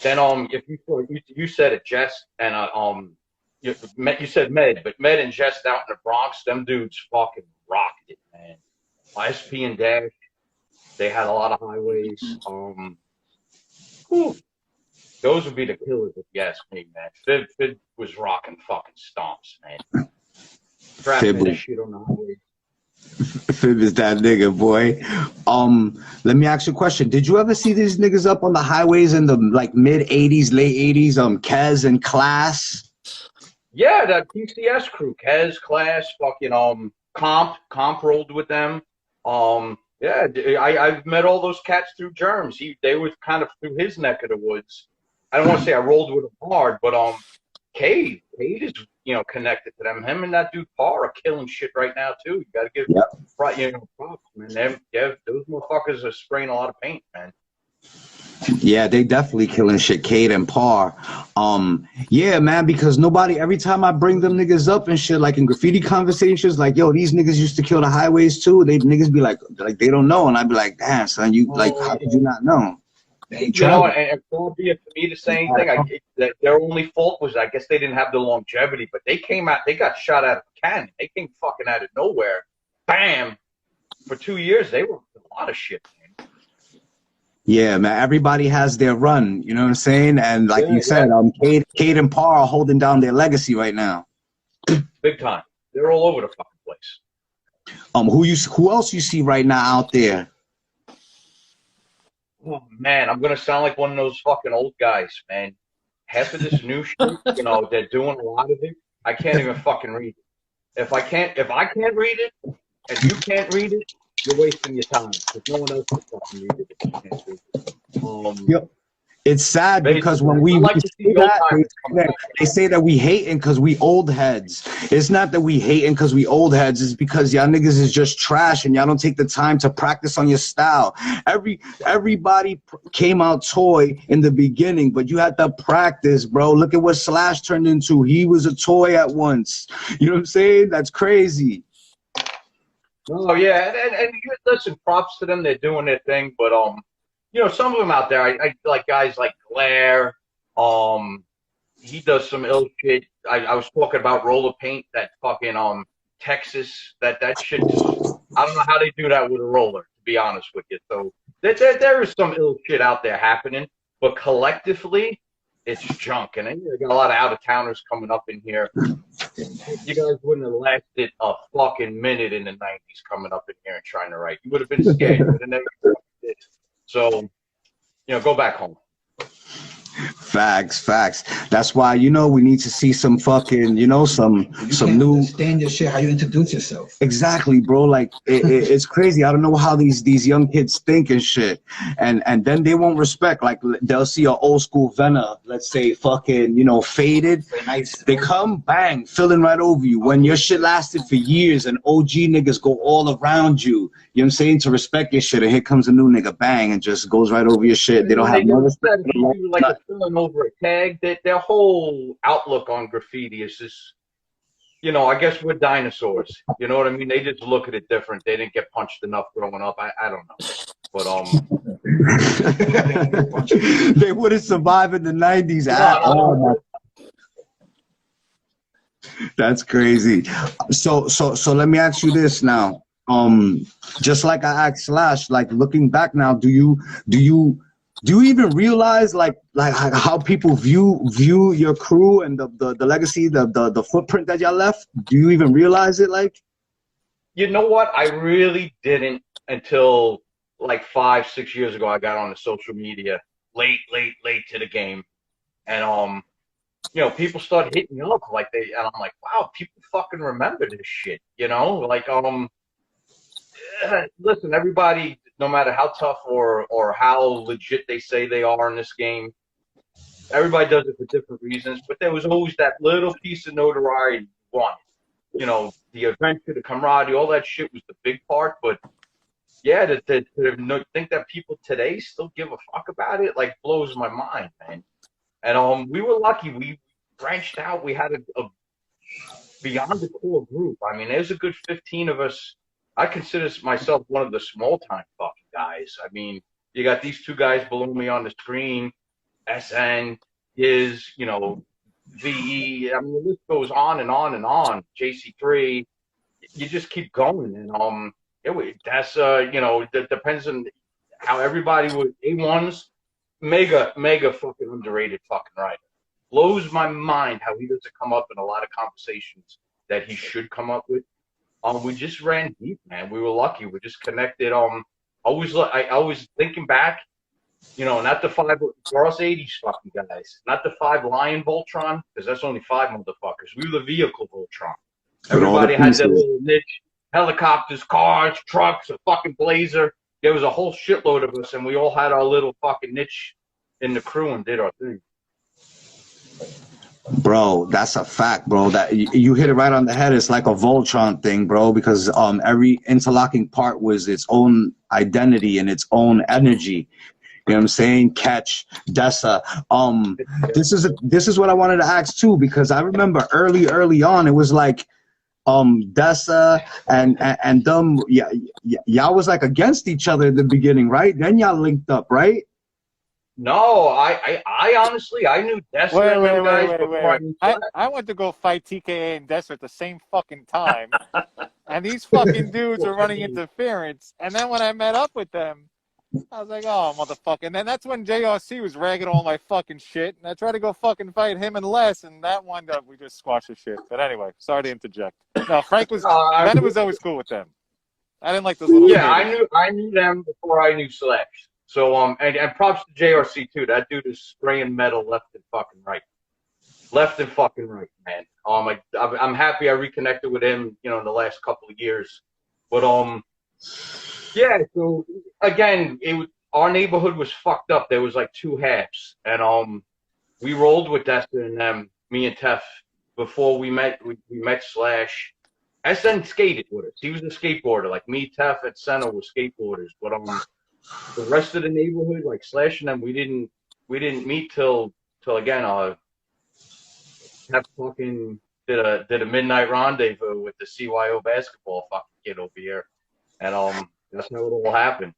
Then if you said it, Jess, and you said Med, but Med and Jess out in the Bronx, them dudes fucking rocked it, man. SP and Dash, they had a lot of highways. Those would be the killers if you ask me, man. Fib was rocking fucking stomps, man. Trapping this shit on the highway. Fib is that nigga, boy. Let me ask you a question. Did you ever see these niggas up on the highways in the like mid 80s, late 80s? Kez and Class. Yeah, that PCS crew, Kez, Class, fucking Comp rolled with them. Yeah, I've met all those cats through Jerms. They were kind of through his neck of the woods. I don't want to say I rolled with him hard, but Cade is, you know, connected to them. Him and that dude Paul are killing shit right now too. You gotta give you know, props, man. Those motherfuckers are spraying a lot of paint, man. Yeah, they definitely killing shit, Cade and Par. Yeah, man, because every time I bring them niggas up and shit, like in graffiti conversations, like, yo, these niggas used to kill the highways too. Niggas be like they don't know, and I'd be like, damn, son, how did you not know? You know, and far be it for me to say anything. Their only fault was, I guess, they didn't have the longevity, but they came out, they got shot out of a cannon. They came fucking out of nowhere, bam, for 2 years, they were a lot of shit, man. Yeah, man. Everybody has their run. You know what I'm saying? And like you said, Yeah. Cade and Parr are holding down their legacy right now. Big time. They're all over the fucking place. Who else you see right now out there? Oh man, I'm gonna sound like one of those fucking old guys, man. Half of this new shit, you know, they're doing a lot of it. I can't even fucking read it. If I can't read it, and you can't read it, you're wasting your time. Because no one else can fucking read it if you can't read it. Yep. It's sad because when we say that, they say that we hating because we old heads. It's not that we hating because we old heads. It's because y'all niggas is just trash and y'all don't take the time to practice on your style. Everybody came out toy in the beginning, but you had to practice, bro. Look at what Slash turned into. He was a toy at once. You know what I'm saying? That's crazy. Oh yeah, and listen, props to them. They're doing their thing, but you know, some of them out there, I like guys like Glare. He does some ill shit. I was talking about roller paint, that fucking Texas, that shit. I don't know how they do that with a roller, to be honest with you. So there is some ill shit out there happening, but collectively, it's junk. And you got a lot of out of towners coming up in here. You guys wouldn't have lasted a fucking minute in the '90s coming up in here and trying to write. You would have been scared. You would have never did. So, you know, go back home. Facts. That's why, you know, we need to see some fucking, you know, some new. Understand your shit. How you introduce yourself. Exactly, bro. Like it's crazy. I don't know how these young kids think and shit, and then they won't respect. Like they'll see an old school Vena, let's say, fucking, you know, faded. They come bang, filling right over you. When your shit lasted for years, and OG niggas go all around you. You know what I'm saying, to respect your shit, and here comes a new nigga, bang, and just goes right over your shit. They don't have no respect. Like a filling over a tag. Their whole outlook on graffiti is just, you know, I guess we're dinosaurs. You know what I mean? They just look at it different. They didn't get punched enough growing up. I don't know. But they wouldn't survive in the 90s at all. That's crazy. So let me ask you this now. Just like I asked Slash, like looking back now, do you even realize like how people view your crew and the legacy, the footprint that y'all left? Do you even realize it? Like, you know what? I really didn't until like 5-6 years ago. I got on the social media late to the game, and you know, people started hitting me up like and I'm like, wow, people fucking remember this shit. You know, like listen, everybody, no matter how tough or how legit they say they are in this game, everybody does it for different reasons. But there was always that little piece of notoriety you wanted. You know, the adventure, the camaraderie, all that shit was the big part. But yeah, to think that people today still give a fuck about it, like, blows my mind, man. And we were lucky. We branched out. We had a beyond the core group. I mean, there's a good 15 of us. I consider myself one of the small-time fucking guys. I mean, you got these two guys below me on the screen, SN, Giz, you know, VE. I mean, the list goes on and on and on. JC3, you just keep going. And that's you know, that depends on how everybody would. A1's mega fucking underrated fucking writer. Blows my mind how he doesn't come up in a lot of conversations that he should come up with. We just ran deep, man. We were lucky. We just connected. I was thinking back, you know, not the 5 for us 80s fucking guys, not the 5 Lion Voltron, because that's only 5 motherfuckers. We were the vehicle Voltron. Everybody had their little niche: helicopters, cars, trucks, a fucking Blazer. There was a whole shitload of us, and we all had our little fucking niche in the crew and did our thing. Bro, that's a fact, bro. That you hit it right on the head. It's like a Voltron thing, bro, because every interlocking part was its own identity and its own energy. You know what I'm saying? Catch, Dessa. This is what I wanted to ask too, because I remember early on, it was like Dessa and them. Y'all was like against each other in the beginning, right? Then y'all linked up, right? No, I honestly, I knew Destiny and them guys before I knew Slash. I went to go fight TKA and Desert at the same fucking time, and these fucking dudes were running interference. And then when I met up with them, I was like, oh, motherfucker. And then that's when JRC was ragging all my fucking shit. And I tried to go fucking fight him and Les, and that wound up, we just squashed the shit. But anyway, sorry to interject. No, Frank was, Vena was always cool with them. I didn't like those little Yeah, skaters. I knew them before I knew Slash. So, and props to JRC too. That dude is spraying metal left and fucking right. Left and fucking right, man. I'm happy I reconnected with him, in the last couple of years. But, yeah, so again, our neighborhood was fucked up. There was like two halves, and we rolled with Dustin and them, me and Tef, before we met. We met Slash. SN skated with us. He was a skateboarder. Like me, Tef, and Senna were skateboarders. But the rest of the neighborhood, like Slash and them, we didn't meet till again. Tef fucking did a midnight rendezvous with the CYO basketball fucking kid over here, and that's how it all happened.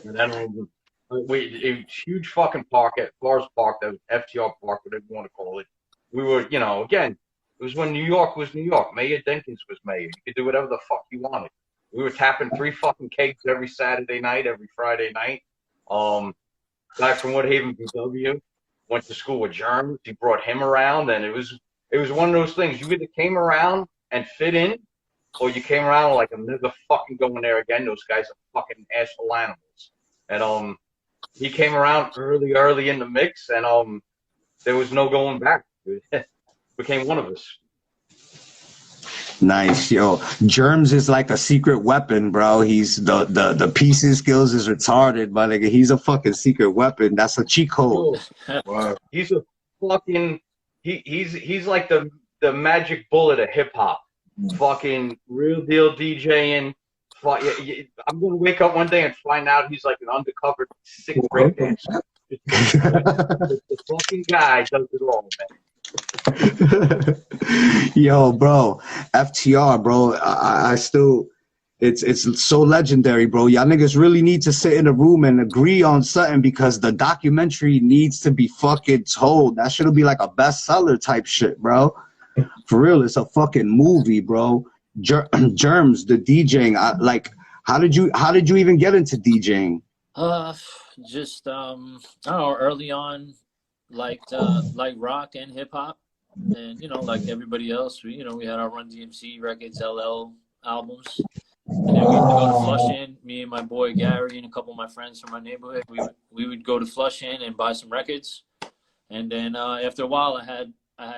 And then a huge fucking park at Forest Park, that was FTR Park, whatever you want to call it. We were, again, it was when New York was New York. Mayor Dinkins was mayor. You could do whatever the fuck you wanted. We were tapping 3 fucking cakes every Saturday night, every Friday night. Guy from Woodhaven, BW, went to school with Jerms. He brought him around, and it was one of those things. You either came around and fit in, or you came around like, I'm never fucking going there again. Those guys are fucking asshole animals. And he came around early in the mix, and there was no going back. Became one of us. Nice, yo. Jerms is like a secret weapon, bro. He's the piecing skills is retarded, but like, he's a fucking secret weapon. That's a cheat code. Wow. He's a fucking he's like the magic bullet of hip hop. Fucking real deal DJing. I'm gonna wake up one day and find out he's like an undercover sick breakdancer. The fucking guy does it all, man. Yo, bro, FTR, bro. I still, it's so legendary, bro. Y'all niggas really need to sit in a room and agree on something, because the documentary needs to be fucking told. That should be like a bestseller type shit, bro. For real, it's a fucking movie, bro. Jerms, the DJing. How did you even get into DJing? Just I don't know, early on, like rock and hip hop, and like everybody else, we had our Run DMC records, LL albums, and then we would go to Flushing. Me and my boy Gary and a couple of my friends from my neighborhood, we would go to Flushing and buy some records, and then after a while, I had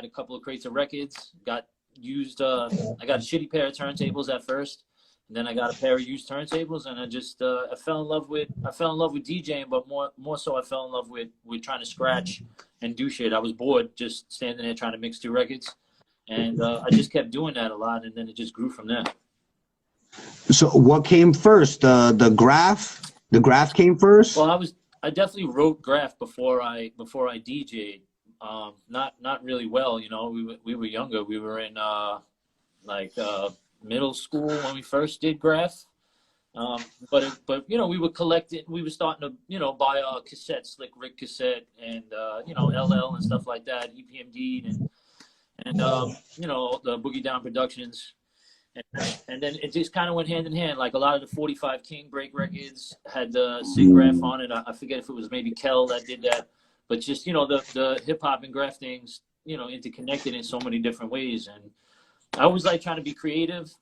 a couple of crates of records. Got used. I got a shitty pair of turntables at first. And then I got a pair of used turntables, and I just I fell in love with DJing, but more so I fell in love with trying to scratch and do shit. I was bored just standing there trying to mix 2 records, and I just kept doing that a lot, and then it just grew from there. So what came first? The Graff? The Graff came first? Well, I definitely wrote Graff before I DJ'd. Not really well, we were younger. We were in middle school when we first did Graff, but we were collecting. We were starting to buy cassettes, Slick Rick cassette, and LL and stuff like that, EPMD and the Boogie Down Productions, and then it just kind of went hand in hand. Like a lot of the 45 King break records had the Sig Graff on it. I forget if it was maybe Kel that did that, but just the hip hop and Graff things interconnected in so many different ways. And I always like trying to be creative,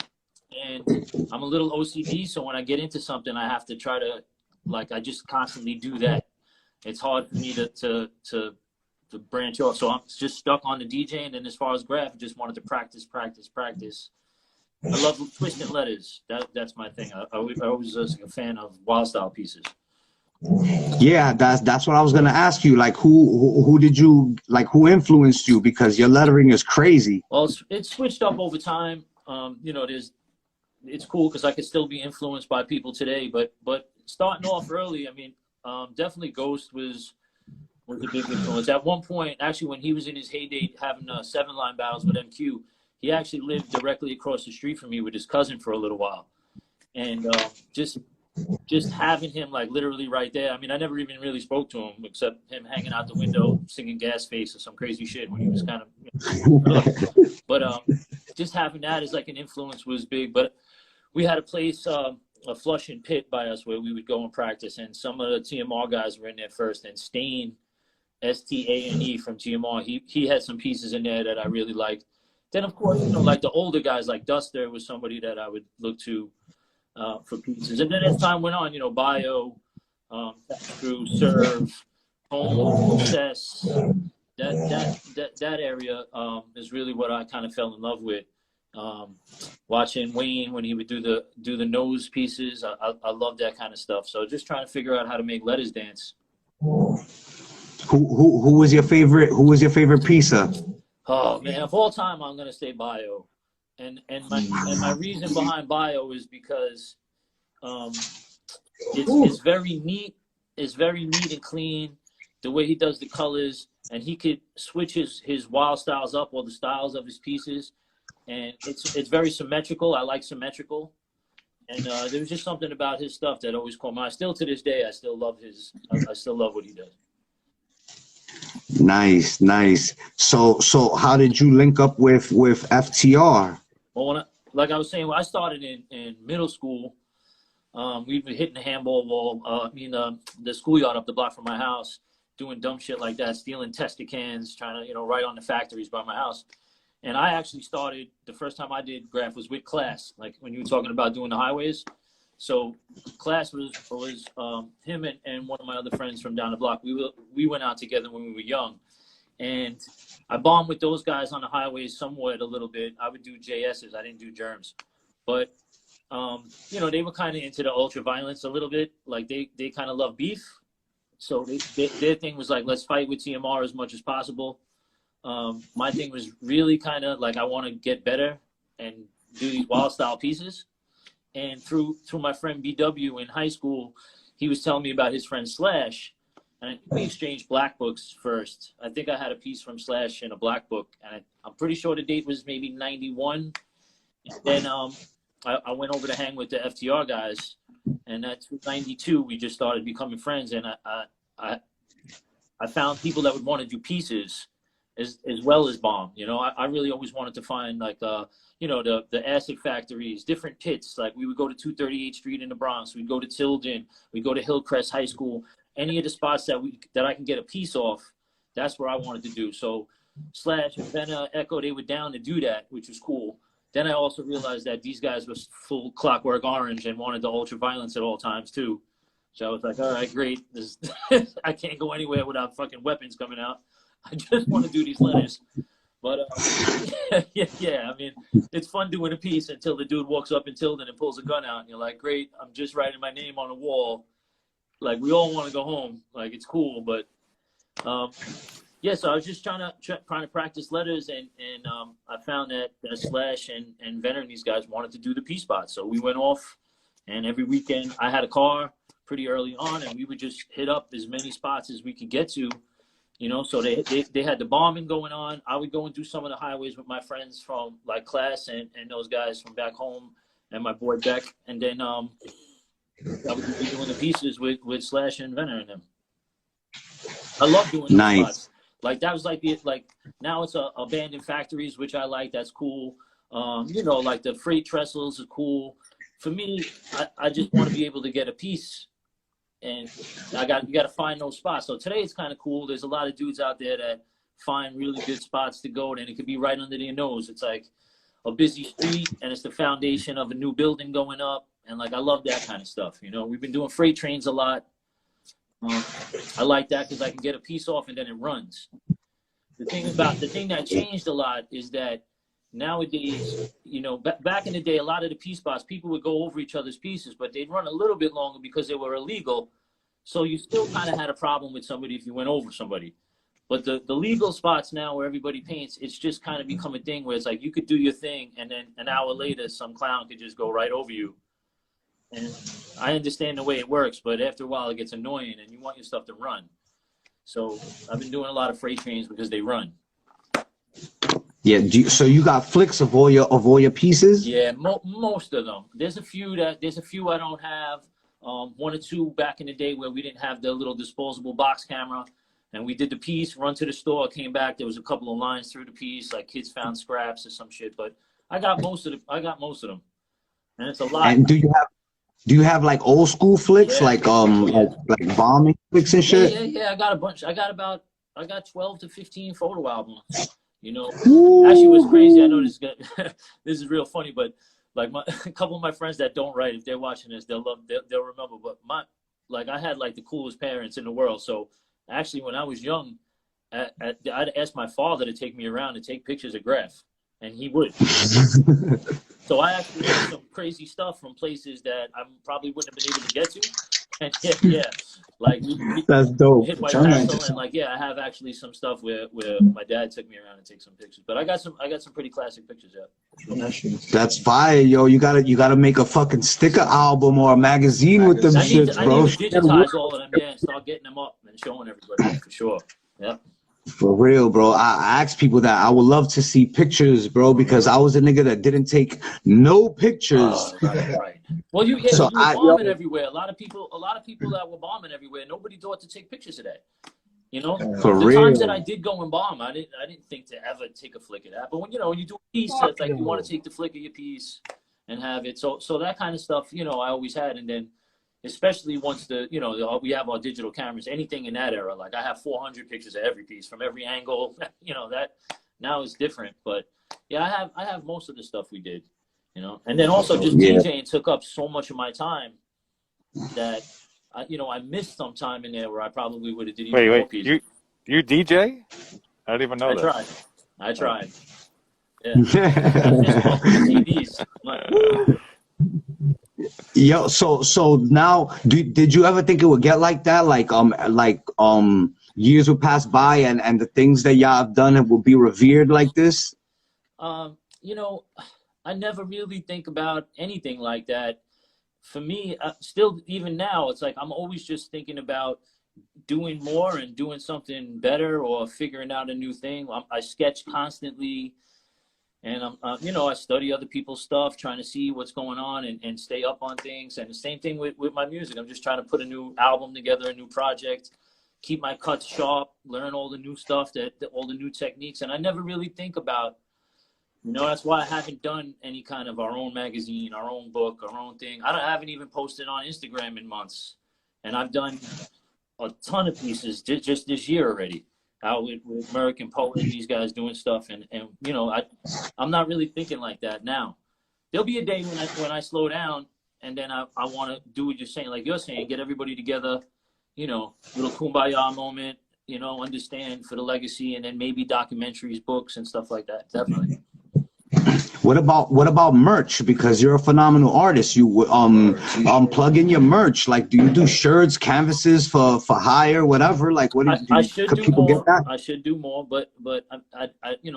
and I'm a little OCD, so when I get into something, I have to try to, I just constantly do that. It's hard for me to branch off, so I'm just stuck on the DJ. And then as far as Graff, I just wanted to practice. I love twisting letters. That's my thing. I always was a fan of wild style pieces. Yeah, that's what I was gonna ask you. Like, who did you like? Who influenced you? Because your lettering is crazy. Well, it's switched up over time. It's cool because I could still be influenced by people today. But starting off early, I mean, definitely Ghost was a big influence. At one point, actually, when he was in his heyday, having 7-line battles with MQ, he actually lived directly across the street from me with his cousin for a little while, and just just having him like literally right there. I mean, I never even really spoke to him except him hanging out the window singing Gas Face or some crazy shit when he was kind of, but just having that as like an influence was big. But we had a place, a Flushing pit by us where we would go and practice, and some of the TMR guys were in there first. And Stain, Stane from TMR, he had some pieces in there that I really liked. Then of course, like the older guys like Duster was somebody that I would look to for pieces. And then as time went on, Bio, Crew, Serve, Home, Success, that area is really what I kind of fell in love with. Watching Wayne when he would do the nose pieces, I love that kind of stuff. So just trying to figure out how to make letters dance. Who was your favorite? Who was your favorite pizza? Oh man, of all time, I'm gonna say Bio, and my reason behind Bio is because it's very neat. It's very neat and clean. The way he does the colors, and he could switch his wild styles up, or the styles of his pieces. And it's very symmetrical. I like symmetrical, and there was just something about his stuff that always caught my eye. Still to this day, I still love what he does. Nice. So how did you link up with FTR? Well, like I was saying, when I started in middle school, we'd been hitting the handball wall. The schoolyard up the block from my house, doing dumb shit like that, stealing Tester cans, trying to right on the factories by my house. And I actually started, the first time I did Graff was with Class, like when you were talking about doing the highways. So Class was him and one of my other friends from down the block. We went out together when we were young. And I bombed with those guys on the highways somewhat a little bit. I would do JSs. I didn't do Jerms. But, they were kind of into the ultra violence a little bit. Like they kind of love beef. So their thing was like, let's fight with TMR as much as possible. My thing was really kind of like I want to get better and do these wild style pieces. And through my friend BW in high school, he was telling me about his friend Slash, and we exchanged black books first. I think I had a piece from Slash in a black book, and I'm pretty sure the date was maybe 91. And then I went over to hang with the FTR guys, and that's 92. We just started becoming friends, and I found people that would want to do pieces as well as bomb. I really always wanted to find like the acid factories, different pits. Like we would go to 238th Street in the Bronx, we'd go to Tilden, we'd go to Hillcrest High School, any of the spots that I can get a piece off. That's where I wanted to do. So Slash, Vena, Echo, they were down to do that, which was cool. Then I also realized that these guys were full Clockwork Orange and wanted the ultra violence at all times too. So I was like, all right, great. I can't go anywhere without fucking weapons coming out. I just want to do these letters. But yeah, I mean, it's fun doing a piece until the dude walks up in Tilden and pulls a gun out, and you're like, great, I'm just writing my name on a wall. Like, we all want to go home. Like, it's cool, but yeah. So I was just trying to practice letters, and I found that Slash and Vena and these guys wanted to do the P spot, so we went off, and every weekend I had a car pretty early on, and we would just hit up as many spots as we could get to. So they had the bombing going on. I would go and do some of the highways with my friends from like Class and those guys from back home, and my boy Beck. And then I would be doing the pieces with Slash and Vena and them. I love doing those spots. Like that was like now it's abandoned factories, which I like. That's cool. Like the freight trestles are cool. For me, I just want to be able to get a piece. And you got to find those spots. So today it's kind of cool. There's a lot of dudes out there that find really good spots to go, and it could be right under their nose. It's like a busy street, and it's the foundation of a new building going up. And like I love that kind of stuff. We've been doing freight trains a lot. I like that because I can get a piece off and then it runs. The thing that changed a lot is that nowadays, back in the day, a lot of the P spots, people would go over each other's pieces, but they'd run a little bit longer because they were illegal. So you still kind of had a problem with somebody if you went over somebody. But the legal spots now where everybody paints, it's just kind of become a thing where it's like you could do your thing, and then an hour later, some clown could just go right over you. And I understand the way it works, but after a while, it gets annoying, and you want your stuff to run. So I've been doing a lot of freight trains because they run. Yeah. So you got flicks of all your pieces? Yeah, most of them. There's a few I don't have. one or two back in the day where we didn't have the little disposable box camera. And we did the piece, run to the store, came back. There was a couple of lines through the piece, like kids found scraps or some shit. But I got most of them, and it's a lot. And do you have like old school flicks, Yeah. like like bombing flicks and shit? Yeah. I got a bunch. I got 12 to 15 photo albums. You know, actually, what's crazy? I know this this is real funny, but like a couple of my friends that don't write, if they're watching this, they'll remember. But I had like the coolest parents in the world, so. Actually, when I was young, I'd ask my father to take me around and take pictures of Graff, and he would. So I actually had some crazy stuff from places that I probably wouldn't have been able to get to. And yeah, like that's dope. Hit White Castle, and I have actually some stuff where my dad took me around and take some pictures. But I got some pretty classic pictures. Yeah. That's fire, yo. You gotta make a fucking sticker album or a magazine with them shits, bro. I need to digitize all of them, and start getting them up and showing everybody for sure. Yeah. For real, bro. I ask people that. I would love to see pictures, bro, because I was a nigga that didn't take no pictures. Right. Well, you were bombing everywhere. A lot of people that were bombing everywhere. Nobody thought to take pictures of that. You know, for the real. times that I did go and bomb, I didn't think to ever take a flick of that. But when you do a piece, that's like you want to take the flick of your piece and have it. So that kind of stuff, I always had. And then, especially once we have our digital cameras, anything in that era, like I have 400 pictures of every piece from every angle. That now is different. But yeah, I have most of the stuff we did. And then also just DJing took up so much of my time that I missed some time in there where I probably would have did even more pieces. You DJ? I didn't even know that. I tried. Yeah. CDs. Yo, so now, did you ever think it would get like that? Like years would pass by and the things that y'all have done will be revered like this? I never really think about anything like that. For me, still, even now, it's like I'm always just thinking about doing more and doing something better or figuring out a new thing. I sketch constantly, and I study other people's stuff, trying to see what's going on and stay up on things. And the same thing with my music. I'm just trying to put a new album together, a new project, keep my cuts sharp, learn all the new stuff, all the new techniques. And I never really think about, that's why I haven't done any kind of our own magazine, our own book, our own thing. I haven't even posted on Instagram in months. And I've done a ton of pieces just this year already, out with American Poet and these guys doing stuff. And I'm not really thinking like that now. There'll be a day when I slow down and then I want to do what you're saying, like you're saying, get everybody together, little kumbaya moment, understand for the legacy, and then maybe documentaries, books and stuff like that. Definitely. What about merch? Because you're a phenomenal artist. You plug in your merch. Like, do you do shirts, canvases for hire, whatever? Like, what do you do? I should do people more. Get that? I should do more, but I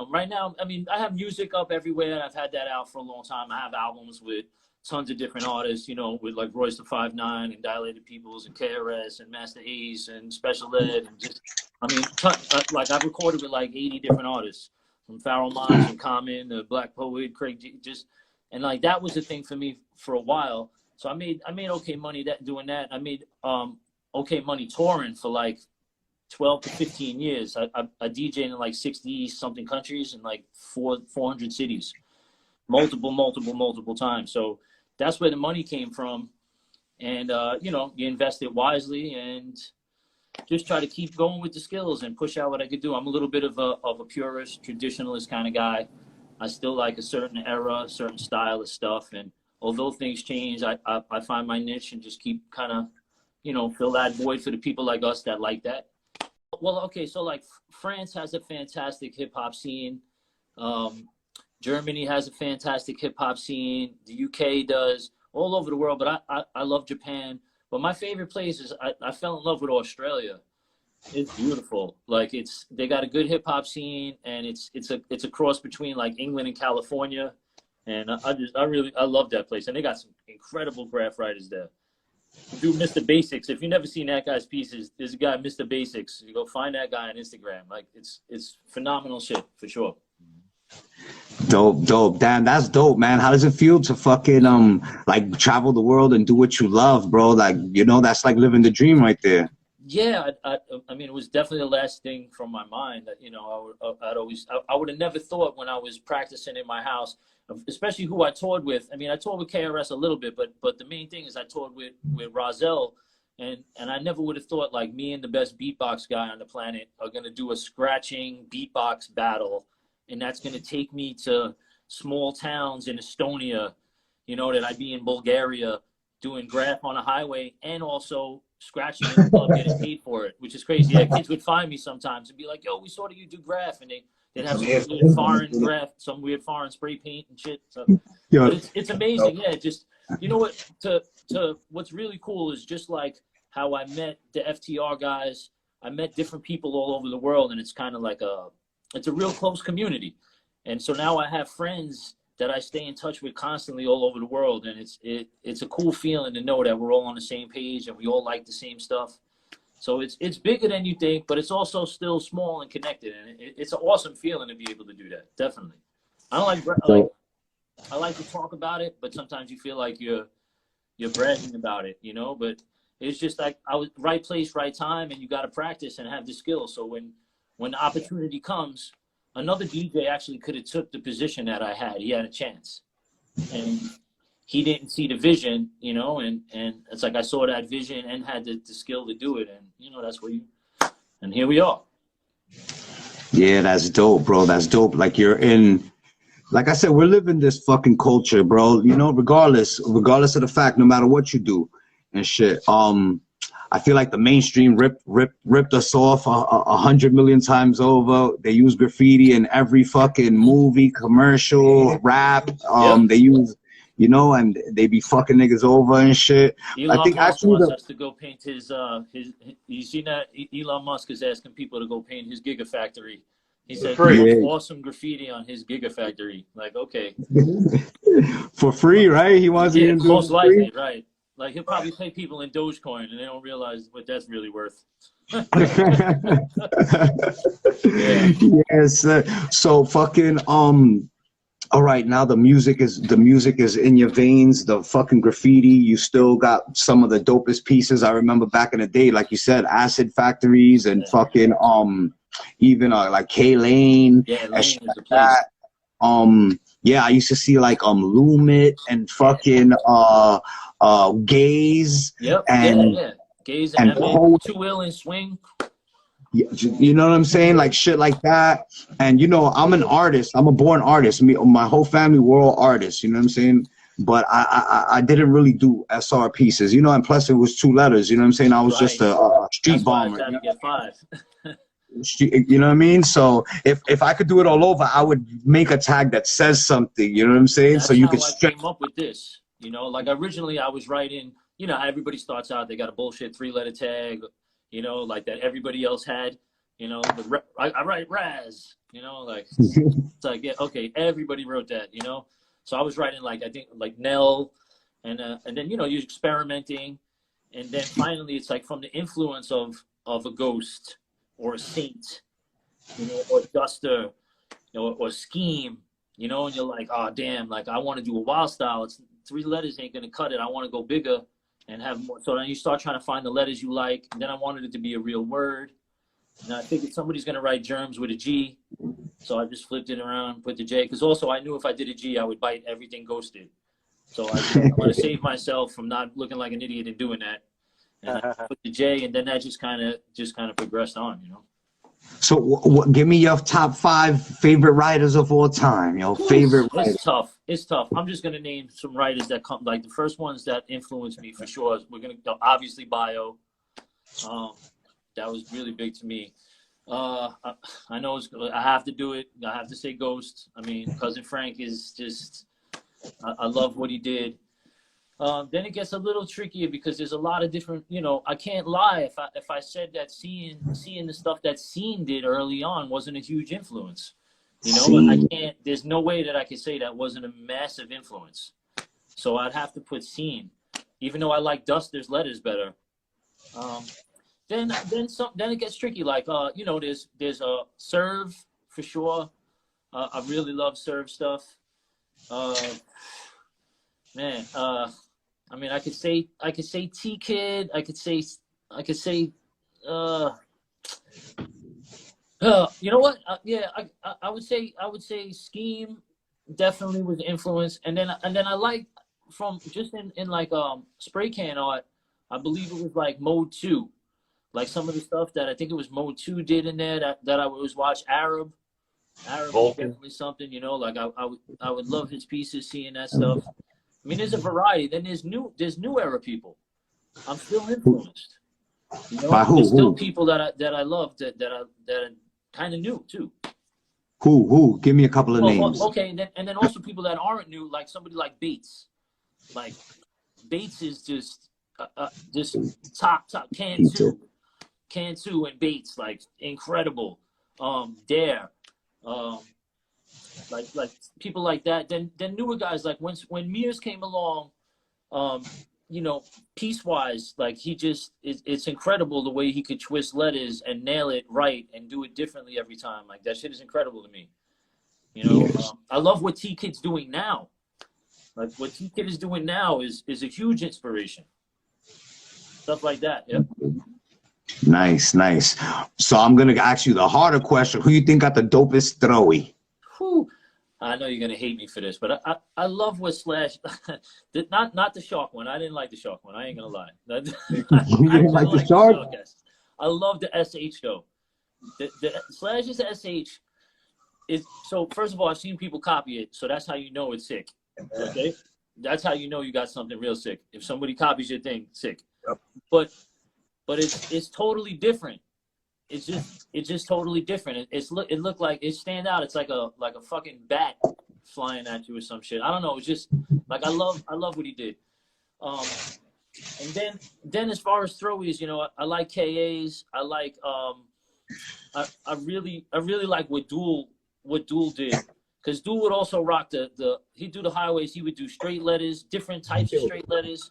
right now, I have music up everywhere. I've had that out for a long time. I have albums with tons of different artists, with like Royce the 5'9" and Dilated Peoples and KRS and Master Ace and Special Ed and just, like I've recorded with like 80 different artists. From Pharoah Monch and Common, the Black Poet, Craig G, and like that was the thing for me for a while. So I made okay money doing that. I made okay money touring for like 12 to 15 years. I DJed in like 60 something countries in like 400 cities, multiple times. So that's where the money came from, and you invest it wisely and just try to keep going with the skills and push out what I could do. I'm a little bit of a purist, traditionalist kind of guy. I still like a certain era, certain style of stuff. And although things change, I find my niche and just keep kind of, fill that void for the people like us that like that. Well, okay, so like France has a fantastic hip hop scene. Germany has a fantastic hip hop scene. The UK does, all over the world. But I love Japan. But my favorite place is I fell in love with Australia. It's beautiful. Like they got a good hip hop scene, and it's a cross between like England and California, and I love that place. And they got some incredible graph writers there. Do Mr. Basics. If you've never seen that guy's pieces, there's a guy, Mr. Basics. You go find that guy on Instagram. Like it's phenomenal shit for sure. Dope. Damn, that's dope, man. How does it feel to fucking like travel the world and do what you love, bro? Like, you know, that's like living the dream right there. Yeah, I mean, it was definitely the last thing from my mind that, you know, I would have never thought when I was practicing in my house, especially who I toured with. I mean, I toured with KRS a little bit, but the main thing is I toured with Rozelle, and I never would have thought like me and the best beatbox guy on the planet are going to do a scratching beatbox battle, and that's going to take me to small towns in Estonia, you know, that I'd be in Bulgaria doing Graff on a highway and also scratching in the club, getting paid for it, which is crazy. Yeah, kids would find me sometimes and be like, "Yo, we saw that you do Graff," and they'd have some weird foreign Graff, some weird foreign spray paint and shit. So, but it's amazing. Yeah, just you know what? To what's really cool is just like how I met the FTR guys. I met different people all over the world, and it's kind of like it's a real close community. And so now I have friends that I stay in touch with constantly all over the world, and it's a cool feeling to know that we're all on the same page and we all like the same stuff. So it's bigger than you think, but it's also still small and connected, and it's an awesome feeling to be able to do that. Definitely, I like to talk about it, but sometimes you feel like you're bragging about it, you know. But it's just like I was right place, right time, and you got to practice and have the skills. So when the opportunity comes, another DJ actually could have took the position that I had. He had a chance, and he didn't see the vision, you know, and it's like I saw that vision and had the skill to do it. And, you know, that's where and here we are. Yeah, that's dope, bro. That's dope. Like like I said, we're living this fucking culture, bro, you know, regardless of the fact, no matter what you do and shit. I feel like the mainstream ripped us off 100 million times over. They use graffiti in every fucking movie, commercial, rap. They use, you know, and they be fucking niggas over and shit. Elon I think Musk actually wants us to go paint his. You seen that? Elon Musk is asking people to go paint his Gigafactory. He said, awesome graffiti on his Gigafactory. Like, okay. For free, right? He wants to do most likely, right. Like, he'll probably pay people in Dogecoin, and they don't realize what that's really worth. Yes. So fucking all right, now the music is in your veins. The fucking graffiti, you still got some of the dopest pieces. I remember back in the day, like you said, Acid Factories and fucking even like K-Lane. Yeah, Lane is the place. Yeah, I used to see like Lumit and fucking Gaze. Yep. And Gaze and Too Ill and Swing. You know what I'm saying? Like shit like that. And you know, I'm an artist. I'm a born artist. My whole family, we're all artists. You know what I'm saying? But I didn't really do SR pieces. You know, and plus it was 2 letters. You know what I'm saying? I was just a street bomber. That's why I tried to get 5. You know what I mean? So if I could do it all over, I would make a tag that says something. You know what I'm saying? That's so you how could I came up with this. You know, like originally I was writing. You know, everybody starts out, they got a bullshit 3-letter tag. You know, like that everybody else had. You know, I write Raz. You know, like it's like, yeah, okay, everybody wrote that. You know, so I was writing like I think like Nell, and then you know you're experimenting, and then finally it's like from the influence of a Ghost or a Saint, you know, or Duster, you know, or Scheme, you know, and you're like, oh damn, like I want to do a wild style. It's 3 letters ain't gonna cut it. I want to go bigger and have more. So then you start trying to find the letters you like. And then I wanted it to be a real word. And I figured somebody's gonna write Jerms with a G, so I just flipped it around, put the J, because also I knew if I did a G, I would bite everything Ghosted. So I want to save myself from not looking like an idiot and doing that. And I put the J, and then that just kind of progressed on, you know. So give me your top 5 favorite writers of all time. Your favorite writers. It's tough. I'm just gonna name some writers that come, like the first ones that influenced me for sure. We're gonna obviously Bio. That was really big to me. I know I have to do it. I have to say Ghost. I mean, Cousin Frank is just, I love what he did. Then it gets a little trickier because there's a lot of different, you know, I can't lie if I said that seeing the stuff that Scene did early on wasn't a huge influence. You know, but I can't, there's no way that I could say that wasn't a massive influence. So I'd have to put Scene, even though I like Duster's letters better. Then it gets tricky. Like, you know, there's a Serve for sure. I really love Serve stuff. Man, I mean, I could say T Kid. I could say, you know what? Yeah, I would say Scheme definitely was influence, and then I like from just in like spray can art. I believe it was like Mode 2, like some of the stuff that I think it was Mode 2 did in there that I would always watch. Arab was definitely something, you know. Like I would love his pieces, seeing that stuff. I mean, there's a variety. Then there's new era people. I'm still influenced. You know, By who? there's still people that I love that are kind of new too. Who? Give me a couple of names. Okay, and then also people that aren't new, like somebody like Bates. Like Bates is just top can two and Bates, like incredible. Dare, like people like that. Then newer guys, like when Mears came along, you know, piece-wise, like it's incredible the way he could twist letters and nail it right and do it differently every time. Like that shit is incredible to me. You know, I love what T Kid's doing now. Like what T Kid is doing now is a huge inspiration. Stuff like that. Yep. Nice. So I'm gonna ask you the harder question. Who you think got the dopest throwy? Whew. I know you're gonna hate me for this, but I love what Slash. Not the Shark one. I didn't like the Shark one. I ain't gonna lie. You didn't like the Shark? I love the SH though. The Slash's SH is so. First of all, I've seen people copy it, so that's how you know it's sick. Okay, that's how you know you got something real sick. If somebody copies your thing, sick. Yep. But it's totally different. It's just totally different. It looked like it stand out. It's like a fucking bat flying at you or some shit. I don't know. It's just like I love what he did. And then as far as throwies, you know, I like KAs. I like I really like what Duel did, because Duel would also rock he'd do the highways. He would do straight letters, different types of straight letters.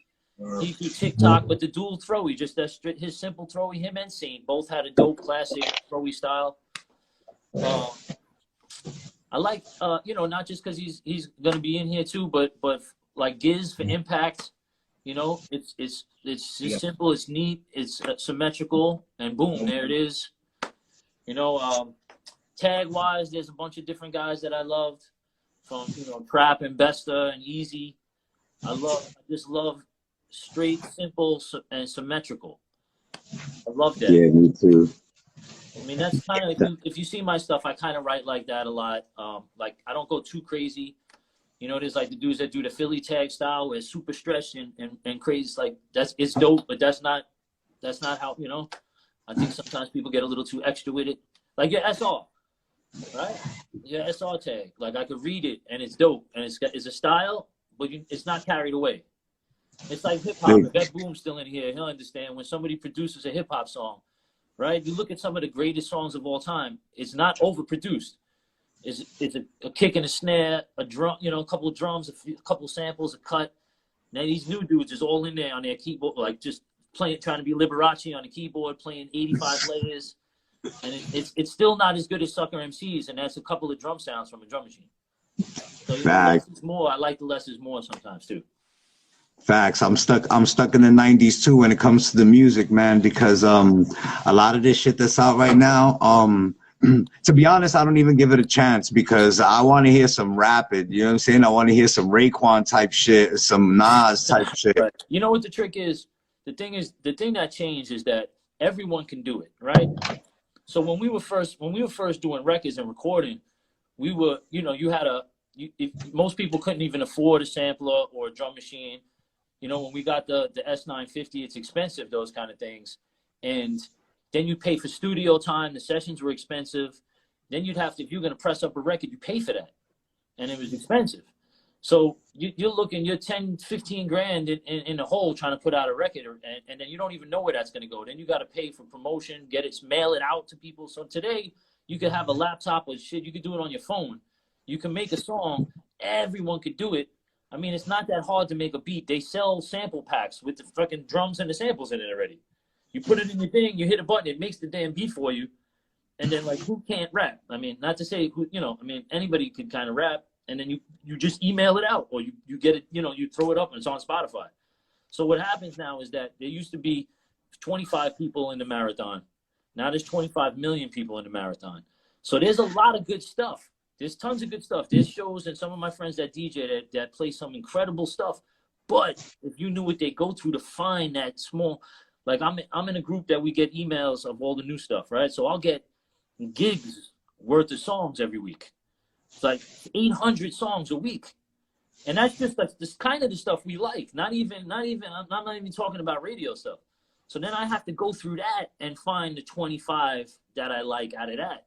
He'd do TikTok, but the Duel throwy, just his simple throwy, him and Scene both had a dope classic throwy style. I like you know, not just because he's gonna be in here too, but like Giz for Impact. You know, it's just simple, it's neat, it's symmetrical, and boom, there it is. You know, tag wise, there's a bunch of different guys that I loved, from, you know, Trap and Besta and Easy. I just love straight, simple, and symmetrical. I love that. Yeah, me too. I mean, that's kind of, if you see my stuff, I kind of write like that a lot. Like I don't go too crazy. You know, there's like the dudes that do the Philly tag style where it's super stretched and crazy. Like it's dope, but that's not how, you know. I think sometimes people get a little too extra with it. Like your SR, right? Your SR tag. Like I could read it and it's dope and it's a style, but it's not carried away. It's like hip hop. If Ed Boom's still in here, he'll understand when somebody produces a hip hop song, right? You look at some of the greatest songs of all time. It's not overproduced. It's a kick and a snare, a drum, you know, a couple of drums, a couple of samples, a cut. Now these new dudes is all in there on their keyboard, like just trying to be Liberace on the keyboard, playing 85 layers, and it's still not as good as Sucker MCs, and that's a couple of drum sounds from a drum machine. So you know, less is more. I like the less is more sometimes too. Facts. I'm stuck in the 90s too when it comes to the music, man, because a lot of this shit that's out right now, to be honest, I don't even give it a chance, because I want to hear some rapid, you know what I'm saying? I want to hear some Raekwon type shit, some Nas type shit. Right. You know what the trick is? The thing that changed is that everyone can do it, right? So when we were first doing records and recording, we were, you know, most people couldn't even afford a sampler or a drum machine. You know, when we got the S950, it's expensive, those kind of things. And then you pay for studio time. The sessions were expensive. Then you'd have to, if you're going to press up a record, you pay for that. And it was expensive. So you're 10, 15 grand in the hole trying to put out a record. And then you don't even know where that's going to go. Then you got to pay for promotion, mail it out to people. So today you could have a laptop or shit. You could do it on your phone. You can make a song. Everyone could do it. I mean, it's not that hard to make a beat. They sell sample packs with the fucking drums and the samples in it already. You put it in your thing, you hit a button, it makes the damn beat for you. And then like, who can't rap? I mean, not to say who, you know, I mean, anybody could kind of rap, and then you just email it out, or you get it, you know, you throw it up and it's on Spotify. So what happens now is that there used to be 25 people in the marathon. Now there's 25 million people in the marathon. So there's a lot of good stuff. There's tons of good stuff. There's shows and some of my friends that DJ that play some incredible stuff. But if you knew what they go through to find that small, like I'm in a group that we get emails of all the new stuff, right? So I'll get gigs worth of songs every week. It's like 800 songs a week. And that's just this kind of the stuff we like. I'm not even talking about radio stuff. So then I have to go through that and find the 25 that I like out of that.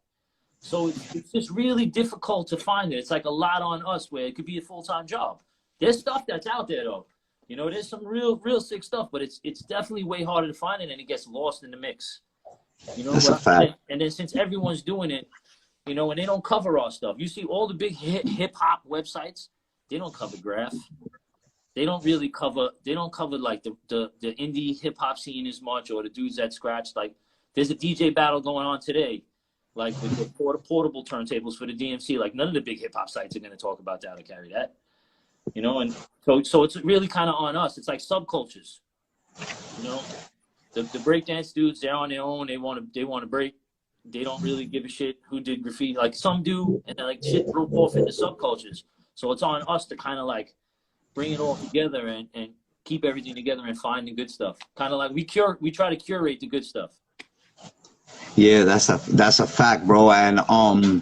So it's just really difficult to find it. It's like a lot on us where it could be a full-time job. There's stuff that's out there though. You know, there's some real sick stuff, but it's definitely way harder to find it, and it gets lost in the mix. You know, that's a fact. And then since everyone's doing it, you know, and they don't cover our stuff. You see all the big hip hop websites, they don't cover Graff. They don't really cover. They don't cover like the indie hip hop scene as much, or the dudes that scratch. Like there's a DJ battle going on today, like with the portable turntables for the DMC. Like none of the big hip hop sites are going to talk about that or carry that. You know, and so it's really kind of on us. It's like subcultures. You know, the breakdance dudes, they're on their own. They want to break. They don't really give a shit who did graffiti. Like some do, and then like shit broke off into subcultures. So it's on us to kind of like bring it all together and keep everything together and find the good stuff. Kind of like we try to curate the good stuff. Yeah, that's a fact, bro. And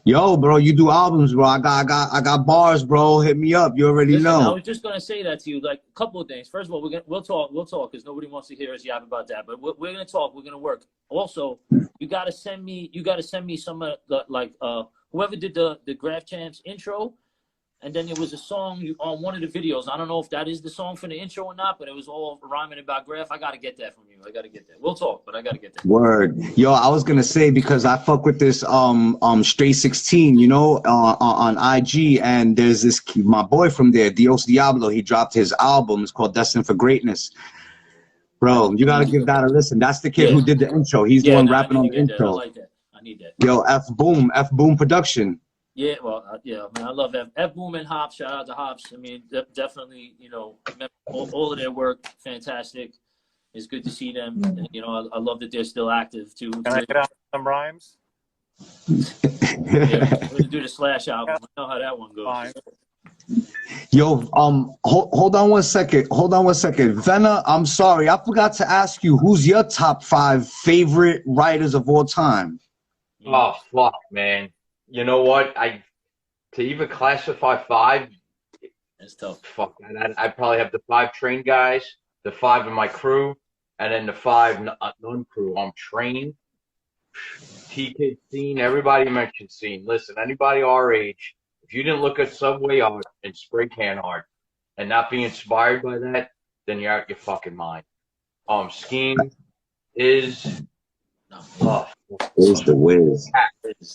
yo, bro, you do albums, bro. I got bars, bro. Hit me up. You already know. I was just gonna say that to you. Like a couple of things. First of all, we'll talk because nobody wants to hear us yap about that. But we're gonna talk. We're gonna work. Also, you gotta send me some of the like whoever did the Graff Champs intro. And then there was a song on one of the videos. I don't know if that is the song for the intro or not, but it was all rhyming about Graff. I got to get that from you. I got to get that. We'll talk, but I got to get that. Word. Yo, I was going to say, because I fuck with this Straight 16, you know, on IG. And there's this, my boy from there, Dios Diablo, he dropped his album. It's called Destined for Greatness. Bro, you got to give that a listen. That's the kid who did the intro. He's the one rapping on the intro. I like that. I need that. Yo, F Boom Production. Yeah, well, yeah, man, I love F Boom and Hops. Shout out to Hops. I mean, definitely, you know, all of their work, fantastic. It's good to see them. And, you know, I love that they're still active too. Can I get on some rhymes? Yeah, we're gonna do the Slash album. I know how that one goes. Fine. Yo, hold on one second. Vena, I'm sorry, I forgot to ask you, who's your top 5 favorite writers of all time? Oh fuck, man. You know what? To even classify 5, It's tough. fuck that. I probably have the 5 train guys, the 5 in my crew, and then the 5 non-crew. I'm trained. T-Kid scene, everybody mentioned scene. Listen, anybody our age, if you didn't look at Subway art and spray can art and not be inspired by that, then you're out your fucking mind. Scheme is Is the Wiz.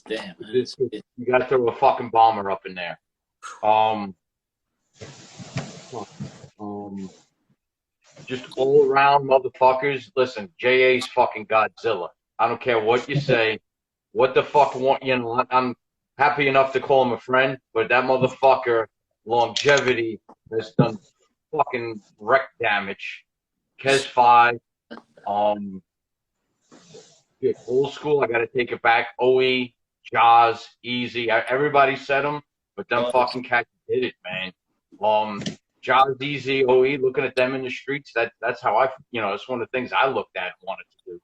Damn. You gotta throw a fucking bomber up in there. Just all around motherfuckers. Listen, JA's fucking Godzilla. I don't care what you say. What the fuck you know, I'm happy enough to call him a friend, but that motherfucker longevity has done fucking wreck damage. Kes 5. Old school, I gotta take it back. OE, Jaws, Easy. Everybody said them, but them fucking cats did it, man. Jaws, Easy, OE, looking at them in the streets, that's how that's one of the things I looked at and wanted to do.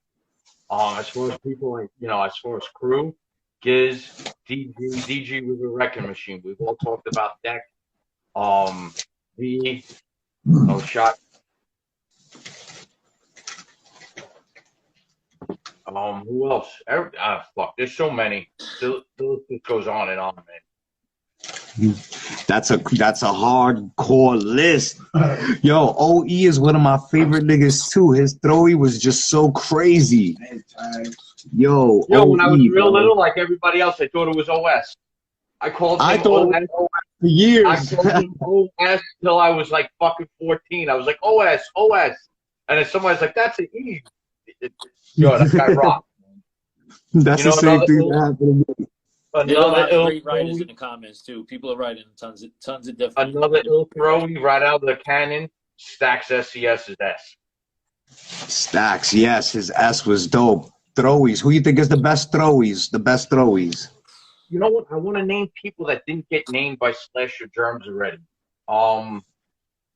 As far as people like, as far as crew, Giz, DG was a wrecking machine. We've all talked about Deck. No shot. Who else? Fuck, there's so many. Still it goes on and on, man. That's a hardcore list. Yo, OE is one of my favorite niggas too. His throwy was just so crazy. Yo, when I was real little, like everybody else, I thought it was OS. I called him OS for years. I called him OS till I was like fucking 14. I was like, OS. And then somebody's like, that's an E. Yo, that guy rocked. That's You the know, same thing that happened to me. There are a another lot of ill great writers in throwy, the comments too. People are writing tons of different. another ill throwy right out of the cannon. Stacks SCS's S. Stacks, yes, his S was dope. Throwies. Who you think is the best throwies? The best throwies. You know what? I want to name people that didn't get named by Slash or Germs already.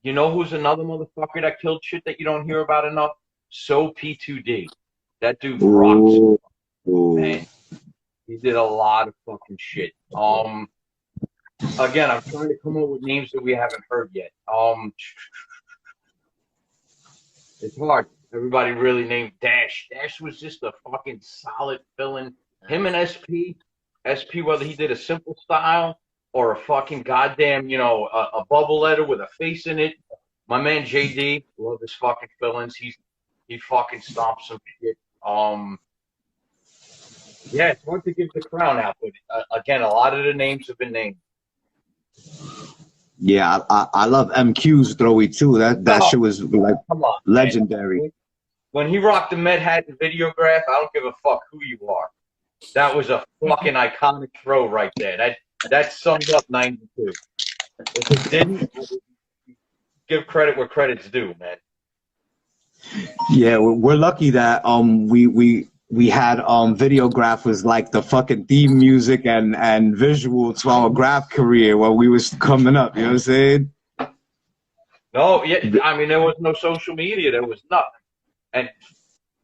You know who's another motherfucker that killed shit that you don't hear about enough? So P2D. That dude rocks, Ooh. Ooh. man. He did a lot of fucking shit. Again, I'm trying to come up with names that we haven't heard yet. It's hard. Everybody really named Dash. Dash was just a fucking solid fill-in. Him and SP, whether he did a simple style or a fucking goddamn, you know, a bubble letter with a face in it. My man JD, love his fucking fill-ins. He fucking stomps some shit. Yeah, it's hard to give the crown out, but again, a lot of the names have been named. Yeah, I love MQ's throwy too. That shit was like Come on, legendary. man. When he rocked the Med hat and Videograph, I don't give a fuck who you are. That was a fucking iconic throw right there. That summed up 92. If it didn't, give credit where credit's due, man. Yeah, we're lucky that we had Videograph was like the fucking theme music and visual to our graph career while we was coming up. You know what I'm saying? No, yeah, I mean there was no social media. There was nothing, and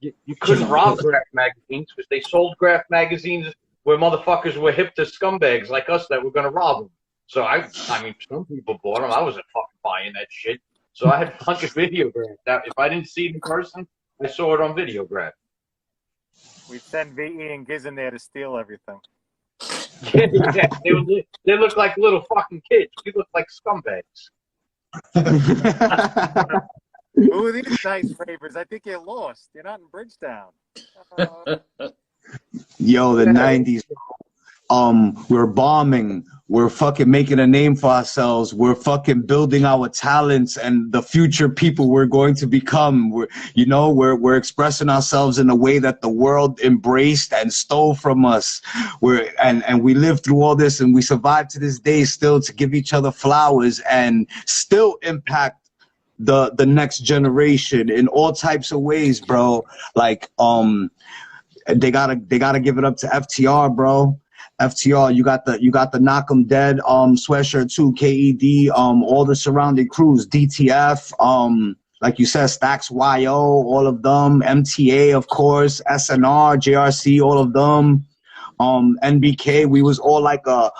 you couldn't rob Graff magazines because they sold Graff magazines where motherfuckers were hip to scumbags like us that were gonna rob them. So I mean, some people bought them. I wasn't fucking buying that shit. So I had fucking Videograph. That if I didn't see it in person, I saw it on Videograph. We'd send VE and Giz in there to steal everything. Yeah, they look like little fucking kids. We look like scumbags. Who are these nice favors? I think you're lost. You're not in Bridgetown. Yo, the 90s. We're bombing. We're fucking making a name for ourselves. We're fucking building our talents and the future people we're going to become. We're expressing ourselves in a way that the world embraced and stole from us. And we lived through all this and we survived to this day still to give each other flowers and still impact the next generation in all types of ways, bro. Like, they gotta give it up to FTR, bro. FTR, you got the Knock 'em Dead sweatshirt too, KED, all the surrounding crews, DTF, like you said, Stacks YO, all of them, MTA, of course, SNR, JRC, all of them, NBK. We was all like a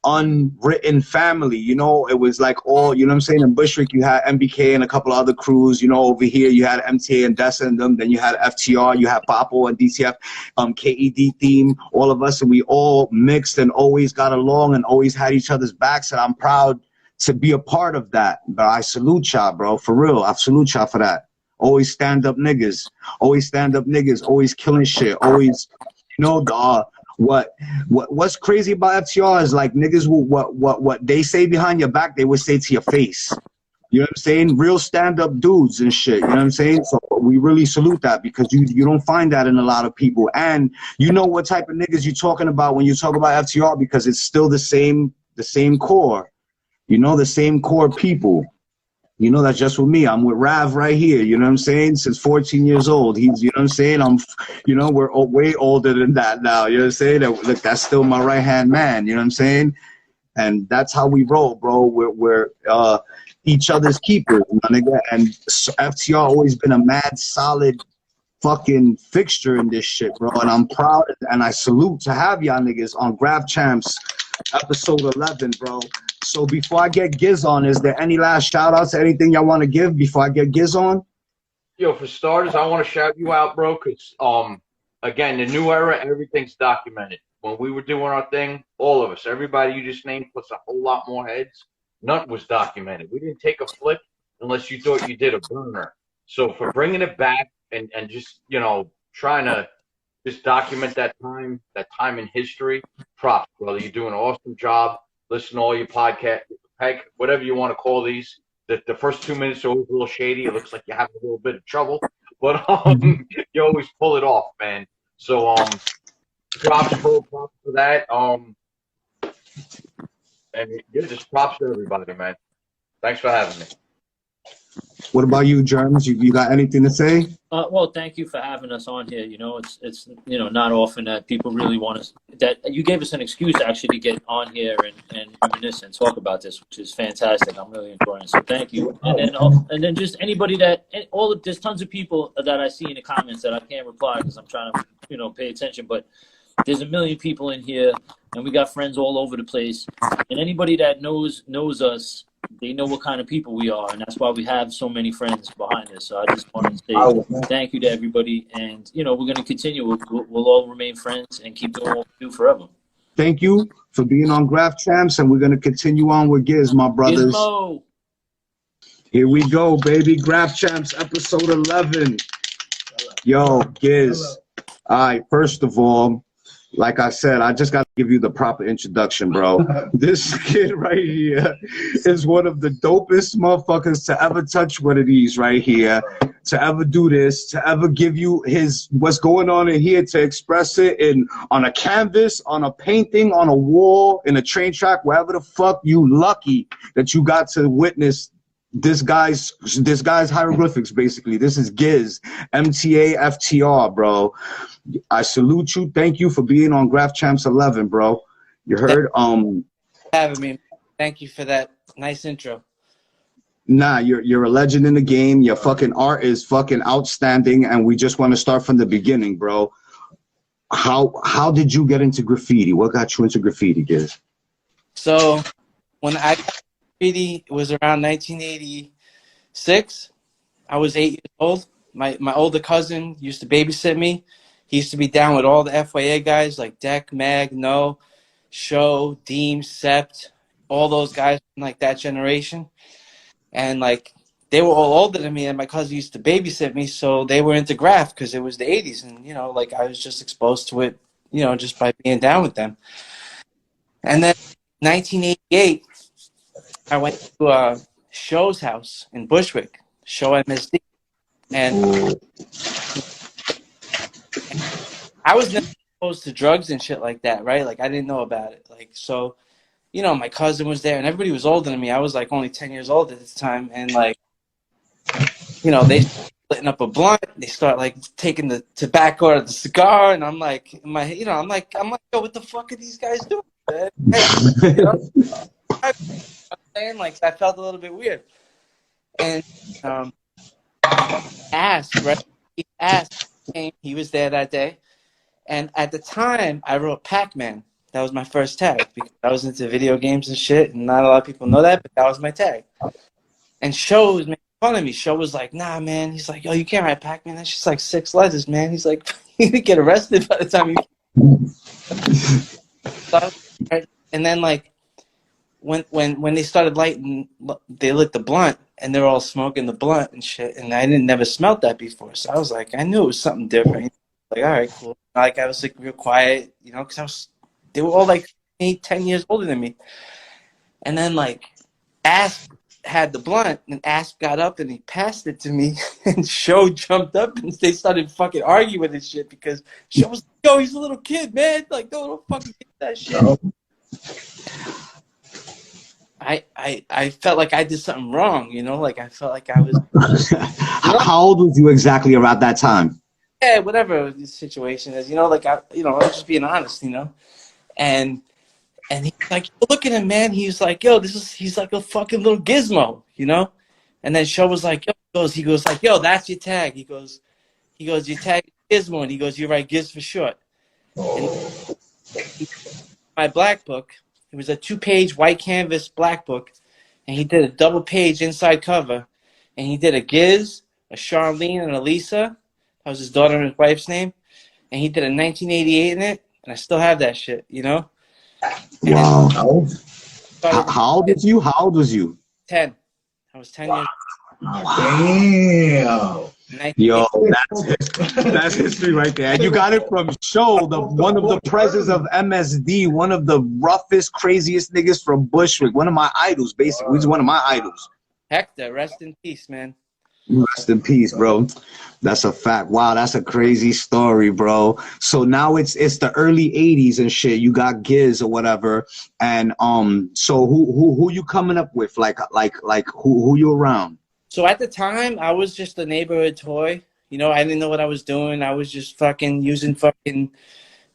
unwritten family, you know. It was like all, you know what I'm saying? In Bushwick, you had MBK and a couple other crews, you know. Over here, you had MTA and Dessa and them. Then you had FTR, you had Papo and DCF, KED theme, all of us, and we all mixed and always got along and always had each other's backs. And I'm proud to be a part of that. But I salute y'all, bro, for real. I salute y'all for that. Always stand up niggas. Always stand up niggas. Always killing shit. Always, you know, what's crazy about FTR is like niggas will what they say behind your back, they would say to your face. You know what I'm saying? Real stand-up dudes and shit. You know what I'm saying? So we really salute that because you don't find that in a lot of people. And you know what type of niggas you're talking about when you talk about FTR because it's still the same core. You know, the same core people. You know, that's just with me. I'm with Rav right here. You know what I'm saying? Since 14 years old. He's, you know what I'm saying? We're way older than that now. You know what I'm saying? Look, that's still my right-hand man. You know what I'm saying? And that's how we roll, bro. We're each other's keepers, my nigga. And FTR always been a mad, solid fucking fixture in this shit, bro. And I'm proud and I salute to have y'all niggas on Graff Champs episode 11, bro. So before I get Giz on, is there any last shout outs, anything y'all want to give before I get Giz on? Yo, for starters, I want to shout you out, bro, because, again, the new era, everything's documented. When we were doing our thing, all of us, everybody you just named plus a whole lot more heads, nothing was documented. We didn't take a flip unless you thought you did a burner. So for bringing it back and just, you know, trying to just document that time in history, props, brother. You're doing an awesome job. Listen to all your podcasts, heck, whatever you want to call these. The first 2 minutes are always a little shady. It looks like you have a little bit of trouble, but you always pull it off, man. So props for that. And yeah, just props to everybody, man. Thanks for having me. What about you, Jerms? You got anything to say? Well, thank you for having us on here. You know, it's not often that people really want us. That you gave us an excuse actually to get on here and reminisce and talk about this, which is fantastic. I'm really enjoying it. So thank you. And then just anybody there's tons of people that I see in the comments that I can't reply because I'm trying to pay attention. But there's a million people in here, and we got friends all over the place. And anybody that knows us, they know what kind of people we are, and that's why we have so many friends behind us. So I just want to say thank you to everybody, and we're going to continue. We'll all remain friends and keep doing what we do forever. Thank you for being on Graff Champs, and we're going to continue on with Giz, my brothers. Gizmo. Here we go, baby. Graff Champs, episode 11. Yo, Giz. All right, first of all, like I said, I just got to give you the proper introduction, bro. This kid right here is one of the dopest motherfuckers to ever touch one of these right here, to ever do this, to ever give you what's going on in here, to express it on a canvas, on a painting, on a wall, in a train track, wherever the fuck you lucky that you got to witness this guy's hieroglyphics, basically. This is Giz, MTAFTR, bro. I salute you. Thank you for being on Graff Champs 11, bro. You heard? Having me. Thank you for that nice intro. Nah, you're a legend in the game. Your fucking art is fucking outstanding, and we just want to start from the beginning, bro. How did you get into graffiti? What got you into graffiti, Giz? So when I got graffiti, it was around 1986. I was 8 years old. My older cousin used to babysit me. He used to be down with all the FYA guys like Deck, Mag, No, Show, Deem, Sept, all those guys from like that generation. And like they were all older than me, and my cousin used to babysit me, so they were into Graff because it was the 80s, and like I was just exposed to it, just by being down with them. And then 1988, I went to Show's house in Bushwick, Show MSD, and I was never exposed to drugs and shit like that, right? Like I didn't know about it. Like so, my cousin was there, and everybody was older than me. I was like only 10 years old at this time, and like, they splitting up a blunt. They start like taking the tobacco out of the cigar, and I'm like, I'm like, yo, what the fuck are these guys doing? I'm like, I felt a little bit weird, and he was there that day. And at the time, I wrote Pac-Man. That was my first tag because I was into video games and shit, and not a lot of people know that, but that was my tag. And Show was making fun of me. Show was like, nah, man. He's like, yo, you can't write Pac-Man. That's just like 6 letters, man. He's like, you could get arrested by the time you... And then, like, when they started lighting, they lit the blunt, and they're all smoking the blunt and shit, and I never smelled that before. So I was like, I knew it was something different. Like, all right, cool. Like, I was like real quiet, because they were all like 8, 10 years older than me. And then like Asp had the blunt, and Asp got up and he passed it to me, and Show jumped up and they started fucking arguing and shit because Show was like, yo, he's a little kid, man. Like, don't fucking get that shit. No. I felt like I did something wrong, like I felt like I was. How old was you exactly around that time? Yeah, whatever the situation is, like I was just being honest, and he's like, look at him, man. He's like, yo, he's like a fucking little gizmo, And then Show was like, yo, he goes like, yo, that's your tag. He goes, your tag is Gizmo, and he goes, you write Giz for short. And my black book, it was a 2-page white canvas black book, and he did a double page inside cover, and he did a Giz, a Charlene, and a Lisa. That was his daughter and his wife's name. And he did a 1988 in it, and I still have that shit, Wow. How old was you? 10. I was 10 years old. Damn. Yo, that's history right there. And you got it from Show, one of the presidents of MSD, one of the roughest, craziest niggas from Bushwick. One of my idols, basically. He's one of my idols. Hector, rest in peace, man. Rest in peace, bro. That's a fact. Wow, that's a crazy story, bro. So now it's the early '80s and shit. You got Giz or whatever, and so who you coming up with? Like who you around? So at the time, I was just a neighborhood toy. You know, I didn't know what I was doing. I was just fucking using fucking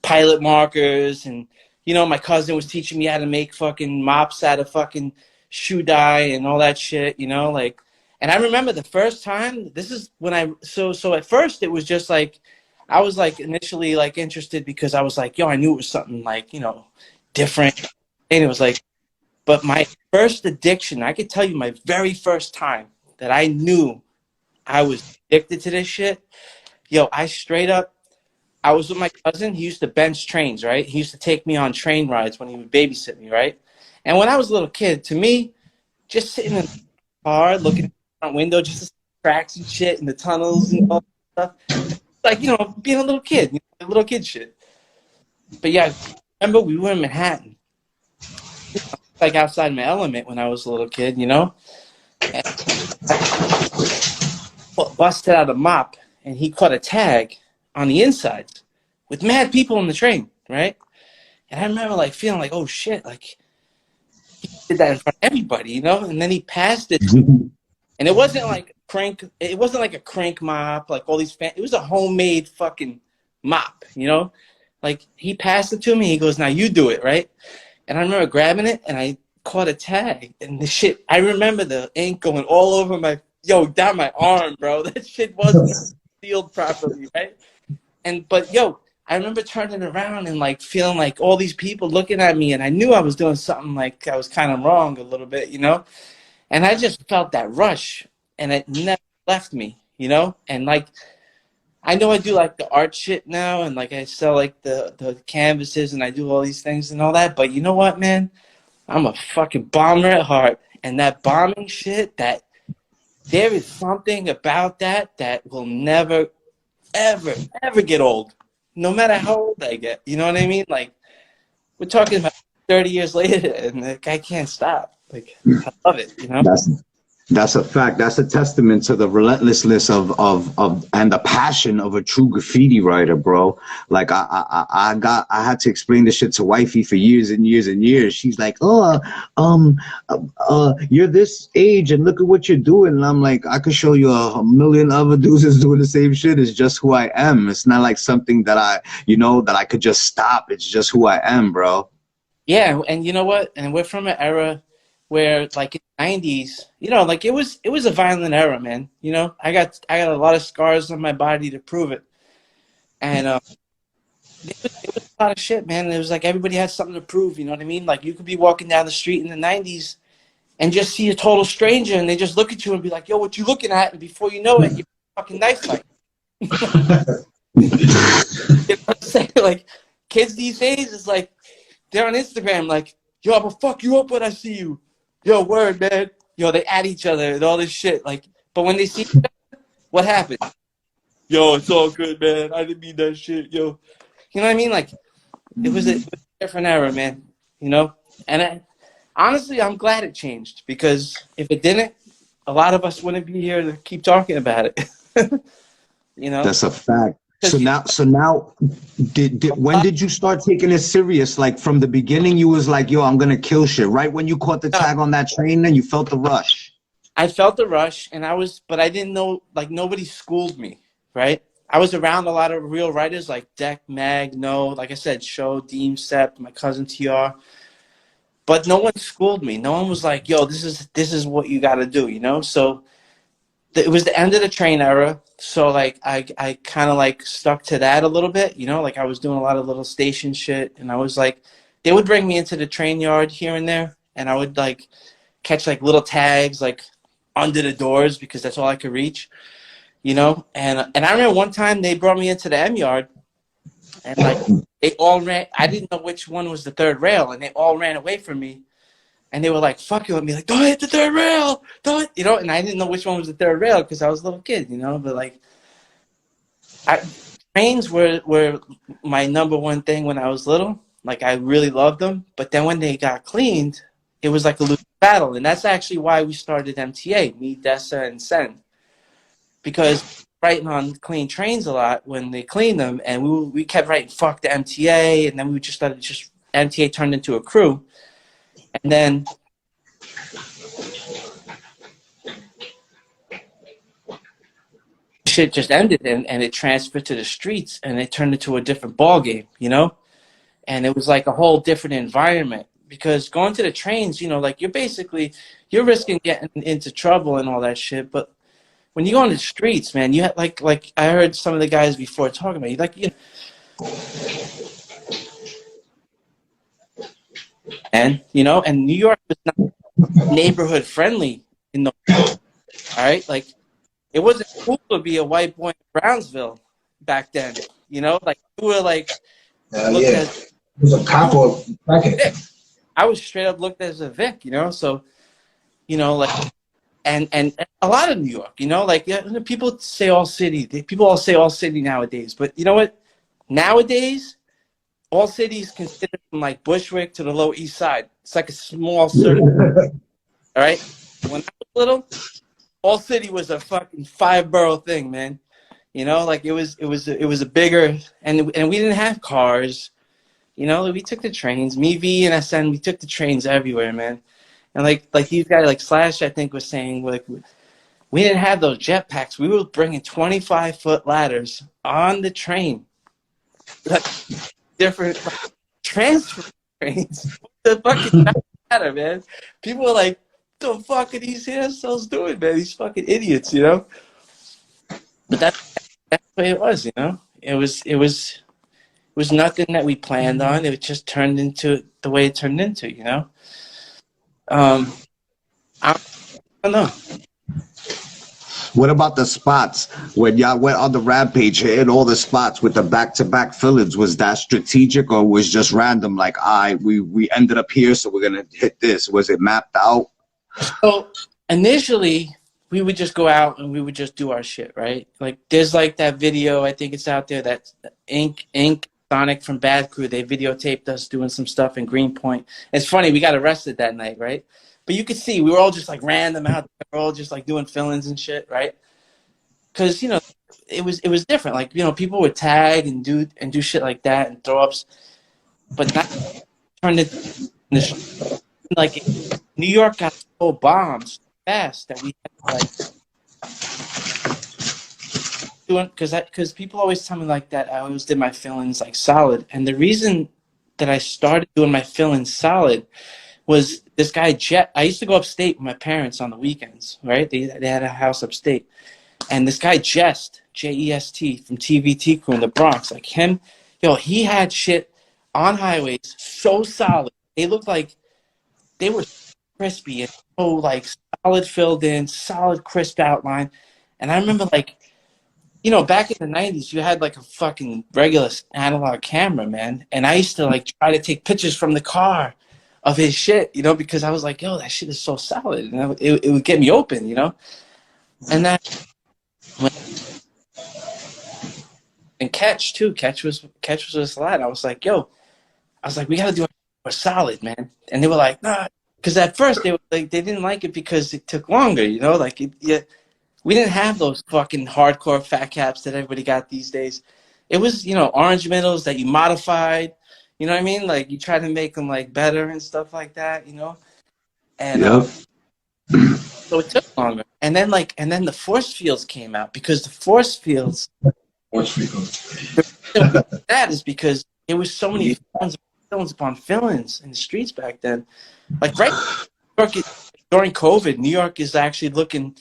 pilot markers, and you know, my cousin was teaching me how to make fucking mops out of fucking shoe dye and all that shit. You know, like. And I remember the first time, this is when so at first it was just like, I was like initially like interested because I was like, yo, I knew it was something like, you know, different. And it was like, but my first addiction, I could tell you my very first time that I knew I was addicted to this shit. Yo, I straight up, I was with my cousin. He used to bench trains, right? He used to take me on train rides when he would babysit me, right? And when I was a little kid, to me, just sitting in the car looking front window just to see cracks and shit in the tunnels and all that stuff. Like, you know, being a little kid, you know, little kid shit. But yeah, remember we were in Manhattan. Like outside my element when I was a little kid, you know? And I busted out a mop and he caught a tag on the insides with mad people on the train, right? And I remember like feeling like, oh shit, like he did that in front of everybody, you know? And then he passed it. And it wasn't like a crank mop, like all these it was a homemade fucking mop, you know? Like he passed it to me, he goes, now you do it, right? And I remember grabbing it and I caught a tag and the shit, I remember the ink going all over down my arm, bro. That shit wasn't sealed properly, right? But I remember turning around and like feeling like all these people looking at me and I knew I was doing something like I was kind of wrong a little bit, you know? And I just felt that rush, and it never left me, you know? And, like, I know I do, like, the art shit now, and, like, I sell, like, the canvases, and I do all these things and all that. But you know what, man? I'm a fucking bomber at heart. And that bombing shit, there is something about that will never, ever, ever get old, no matter how old I get. You know what I mean? Like, we're talking about 30 years later, and like, I can't stop. Like, I love it, you know? That's a fact. That's a testament to the relentlessness of and the passion of a true graffiti writer, bro. Like I had to explain this shit to wifey for years and years and years. She's like, you're this age and look at what you're doing. And I'm like, I could show you a million other dudes that's doing the same shit. It's just who I am. It's not like something that I could just stop. It's just who I am, bro. Yeah, and you know what? And we're from an era where, like, in the 90s, you know, like, it was a violent era, man. You know, I got a lot of scars on my body to prove it. And it was a lot of shit, man. It was like everybody had something to prove, you know what I mean? Like, you could be walking down the street in the 90s and just see a total stranger, and they just look at you and be like, yo, what you looking at? And before you know it, you're fucking knife fight. You know what I'm saying? Like, kids these days, it's like, they're on Instagram like, yo, I'm gonna fuck you up when I see you. Yo, word, man. Yo, they at each other and all this shit. Like, but when they see each other, what happens? Yo, it's all good, man. I didn't mean that shit, yo. You know what I mean? Like, it was a different era, man. You know? And honestly, I'm glad it changed, because if it didn't, a lot of us wouldn't be here to keep talking about it. You know? That's a fact. So now, when did you start taking it serious? Like from the beginning, you was like, yo, I'm going to kill shit. Right when you caught the tag on that train, then you felt the rush. I felt the rush, but I didn't know, like, nobody schooled me, right? I was around a lot of real writers like Deck, Mag, like I said, Show, Deem, Sept, my cousin TR. But no one schooled me. No one was like, yo, this is what you got to do, you know? So it was the end of the train era. So, like, I kind of, like, stuck to that a little bit, you know? Like, I was doing a lot of little station shit. And I was, like, they would bring me into the train yard here and there. And I would, like, catch, like, little tags, like, under the doors, because that's all I could reach, you know? And I remember one time they brought me into the M yard. And, like, they all ran. I didn't know which one was the third rail. And they all ran away from me. And they were like, fucking with me, like, don't hit the third rail, don't, you know? And I didn't know which one was the third rail because I was a little kid, you know? But, like, trains were my number one thing when I was little. Like, I really loved them. But then when they got cleaned, it was like a losing battle. And that's actually why we started MTA, me, Dessa, and Sen. because writing on clean trains a lot when they cleaned them, and we kept writing "fuck the MTA," and then we just started MTA turned into a crew, and then shit just ended, and it transferred to the streets, and it turned into a different ball game, you know. And it was like a whole different environment, because going to the trains, you know, like you're risking getting into trouble and all that shit, but when you go on the streets, man, you had like I heard some of the guys before talking about, and New York was not neighborhood friendly all right, like it wasn't cool to be a white boy in Brownsville back then, you know, like you were like looked Yeah. at, It was a cop or crackhead. I was straight up looked at as a Vic, you know, so like and a lot of New York, you know, like people say all city nowadays, but you know what? Nowadays, all cities considered from like Bushwick to the Lower East Side. It's like a small circle. All right. When I was little, all city was a fucking 5-borough thing, man. You know, like it was a bigger, and we didn't have cars. You know, we took the trains. Me, V, and SN, we took the trains everywhere, man. And like these guys, like Slash, I think was saying, like we didn't have those jetpacks. We were bringing 25-foot ladders on the train, like different transfer trains. The fucking ladder, man. People were like, "The fuck are these assholes doing, man? These fucking idiots," you know. But that's the way it was, you know. It was nothing that we planned on. It just turned into the way it turned into, you know. I don't know. What about the spots when y'all went on the rampage, hitting all the spots with the back-to-back fill-ins? Was that strategic or was just random? Like, we ended up here, so we're gonna hit this. Was it mapped out? So initially, we would just go out and we would just do our shit, right? Like, there's like that video, I think it's out there, that Ink Sonic from Bad Crew, they videotaped us doing some stuff in Greenpoint. It's funny, we got arrested that night, right? But you could see we were all just like random out there, we were all just like doing fill-ins and shit, right? Because, you know, it was different. Like, you know, people would tag and do shit like that and throw ups, but not turned it like New York got so bombed so fast that we had to, like, because people always tell me like that I always did my fill-ins like solid, and the reason that I started doing my fill-ins solid was this guy Jet. I used to go upstate with my parents on the weekends, right? They had a house upstate, and this guy Jest, J-E-S-T, from TVT Crew in the Bronx, like him, he had shit on highways so solid. They looked like they were crispy and so like solid filled in, solid crisp outline. And I remember, like, you know, back in the 90s, you had like a fucking regular analog camera, man. And I used to like try to take pictures from the car of his shit, you know, because I was like, yo, that shit is so solid. And it would get me open, you know. And that, and Catch too. Catch was a lot. I was like, we gotta do a solid, man. And they were like, nah, because at first they were like, they didn't like it because it took longer, you know, like we didn't have those fucking hardcore fat caps that everybody got these days. It was, you know, orange middles that you modified, you know what I mean? Like you try to make them like better and stuff like that, you know. And so it took longer. And then the force fields came out, because the force fields. That is because there was so many films upon fill-ins in the streets back then. Like during COVID, New York is actually looking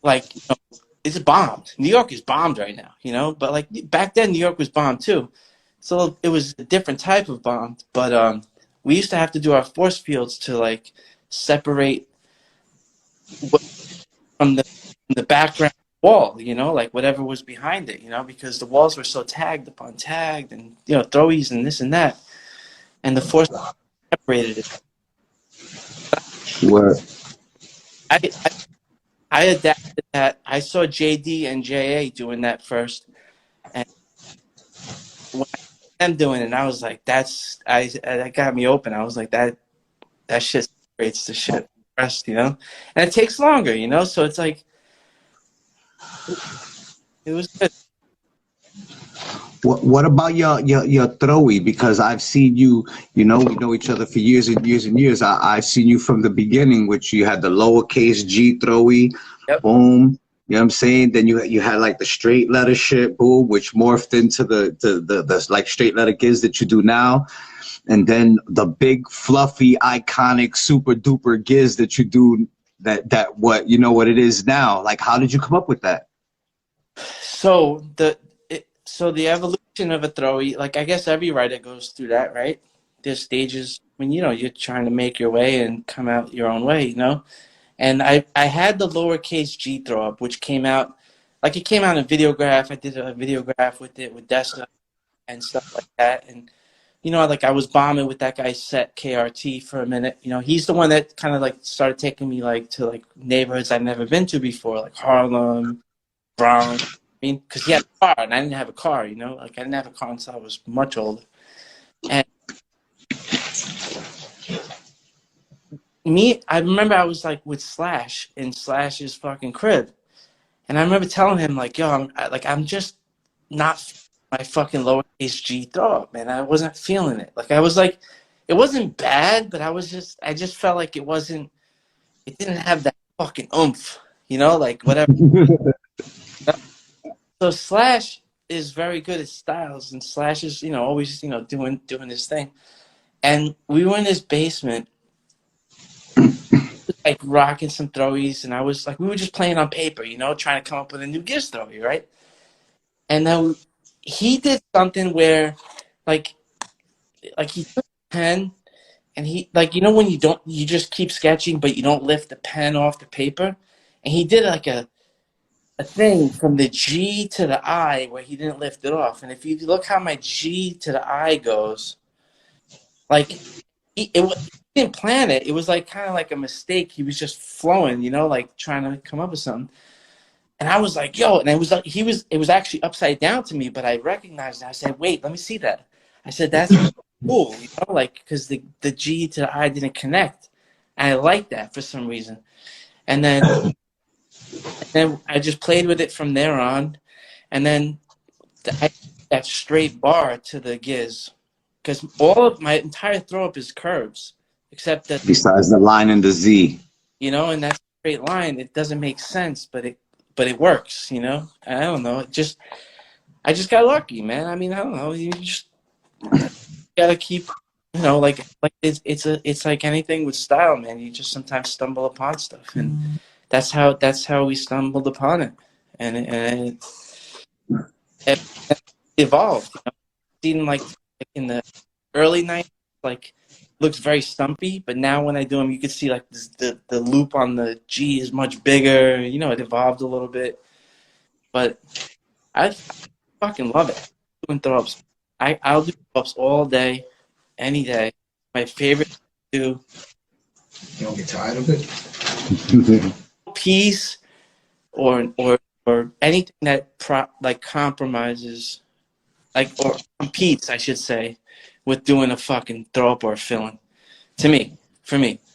like, you know, it's bombed. New York is bombed right now, you know. But like back then, New York was bombed too. So it was a different type of bombed. But we used to have to do our force fields to like separate from the background wall, you know, like whatever was behind it, you know, because the walls were so tagged upon tagged, and, you know, throwies and this and that, and the force separated it. Word. I adapted that. I saw JD and JA doing that first, and when I saw them doing it, I was like, that got me open. I was like, that shit separates the shit from the rest, you know, and it takes longer, you know, so it's like, It was good. What about your throwy? Because I've seen you, you know, we know each other for years and years and years. I've seen you from the beginning, which you had the lowercase G throwy, Yep. boom. You know what I'm saying? Then you had like the straight letter shit, boom, which morphed into the like straight letter giz that you do now. And then the big fluffy iconic super duper giz that you do that what you know what it is now. Like how did you come up with that? So the evolution of a throwy, like I guess every writer goes through that, right? There's stages when you're trying to make your way and come out your own way, you know. And I had the lowercase G throw up, which came out like it came out in Videograph. I did a Videograph with it with Desta and stuff like that. And like I was bombing with that guy Set KRT for a minute. He's the one that kind of like started taking me like to like neighborhoods I'd never been to before, like Harlem, Bronx. I mean, because he had a car and I didn't have a car, like I didn't have a car until I was much older. And I remember I was like with Slash in Slash's fucking crib. And I remember telling him like, yo, I'm just not my fucking lowercase G throw up, man. I wasn't feeling it. Like I was like, it wasn't bad, but I just felt like it didn't have that fucking oomph, like whatever. So Slash is very good at styles, and Slash is, always, doing his thing. And we were in his basement, like rocking some throwies, and I was like, we were just playing on paper, trying to come up with a new giz throwy, right? And then he did something where, like he took a pen, and he, like, when you just keep sketching, but you don't lift the pen off the paper, and he did like a thing from the G to the I where he didn't lift it off. And if you look how my G to the I goes, like he didn't plan it. It was like kind of like a mistake. He was just flowing, like trying to come up with something. And I was like, yo, and it was like it was actually upside down to me, but I recognized it. I said, wait, let me see that. I said, that's cool, like because the G to the I didn't connect. And I liked that for some reason. And then I just played with it from there on. And then that straight bar to the giz. Because all of my entire throw up is curves. Except that besides the line and the Z. And that straight line, it doesn't make sense, but it works, I don't know. I just got lucky, man. I mean, I don't know. You just gotta keep, like it's like anything with style, man. You just sometimes stumble upon stuff, and that's how we stumbled upon it, and it evolved. Seen like in the early 90s, like looks very stumpy, but now when I do them, you can see like the loop on the G is much bigger. It evolved a little bit, but I fucking love it. Doing throw ups, I'll do throw ups all day, any day. My favorite to do. You don't get tired of it? Piece or anything that like compromises, like, or competes, I should say, with doing a fucking throw up or a filling. For me,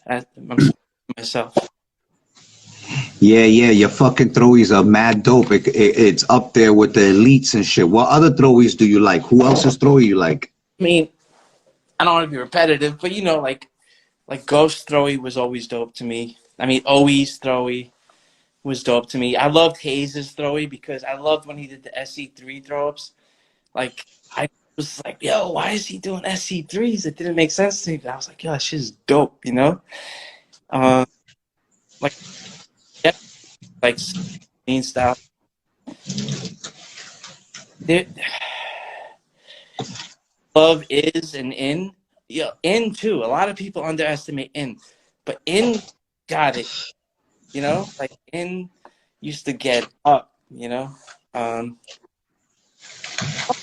I'm myself. Yeah, your fucking throwies are mad dope. It's up there with the elites and shit. What other throwies do you like? Who else's throwy you like? I mean, I don't want to be repetitive, but like Ghost Throwy was always dope to me. I mean, Oe's Throwy was dope to me. I loved Hayes' Throwy because I loved when he did the SE3 throw-ups. Like, I was like, yo, why is he doing SE3s? It didn't make sense to me. But I was like, yo, that shit is dope, Like, yeah, like, clean style. Love is and in. Yeah, in too. A lot of people underestimate in. But in got it. Like in used to get up,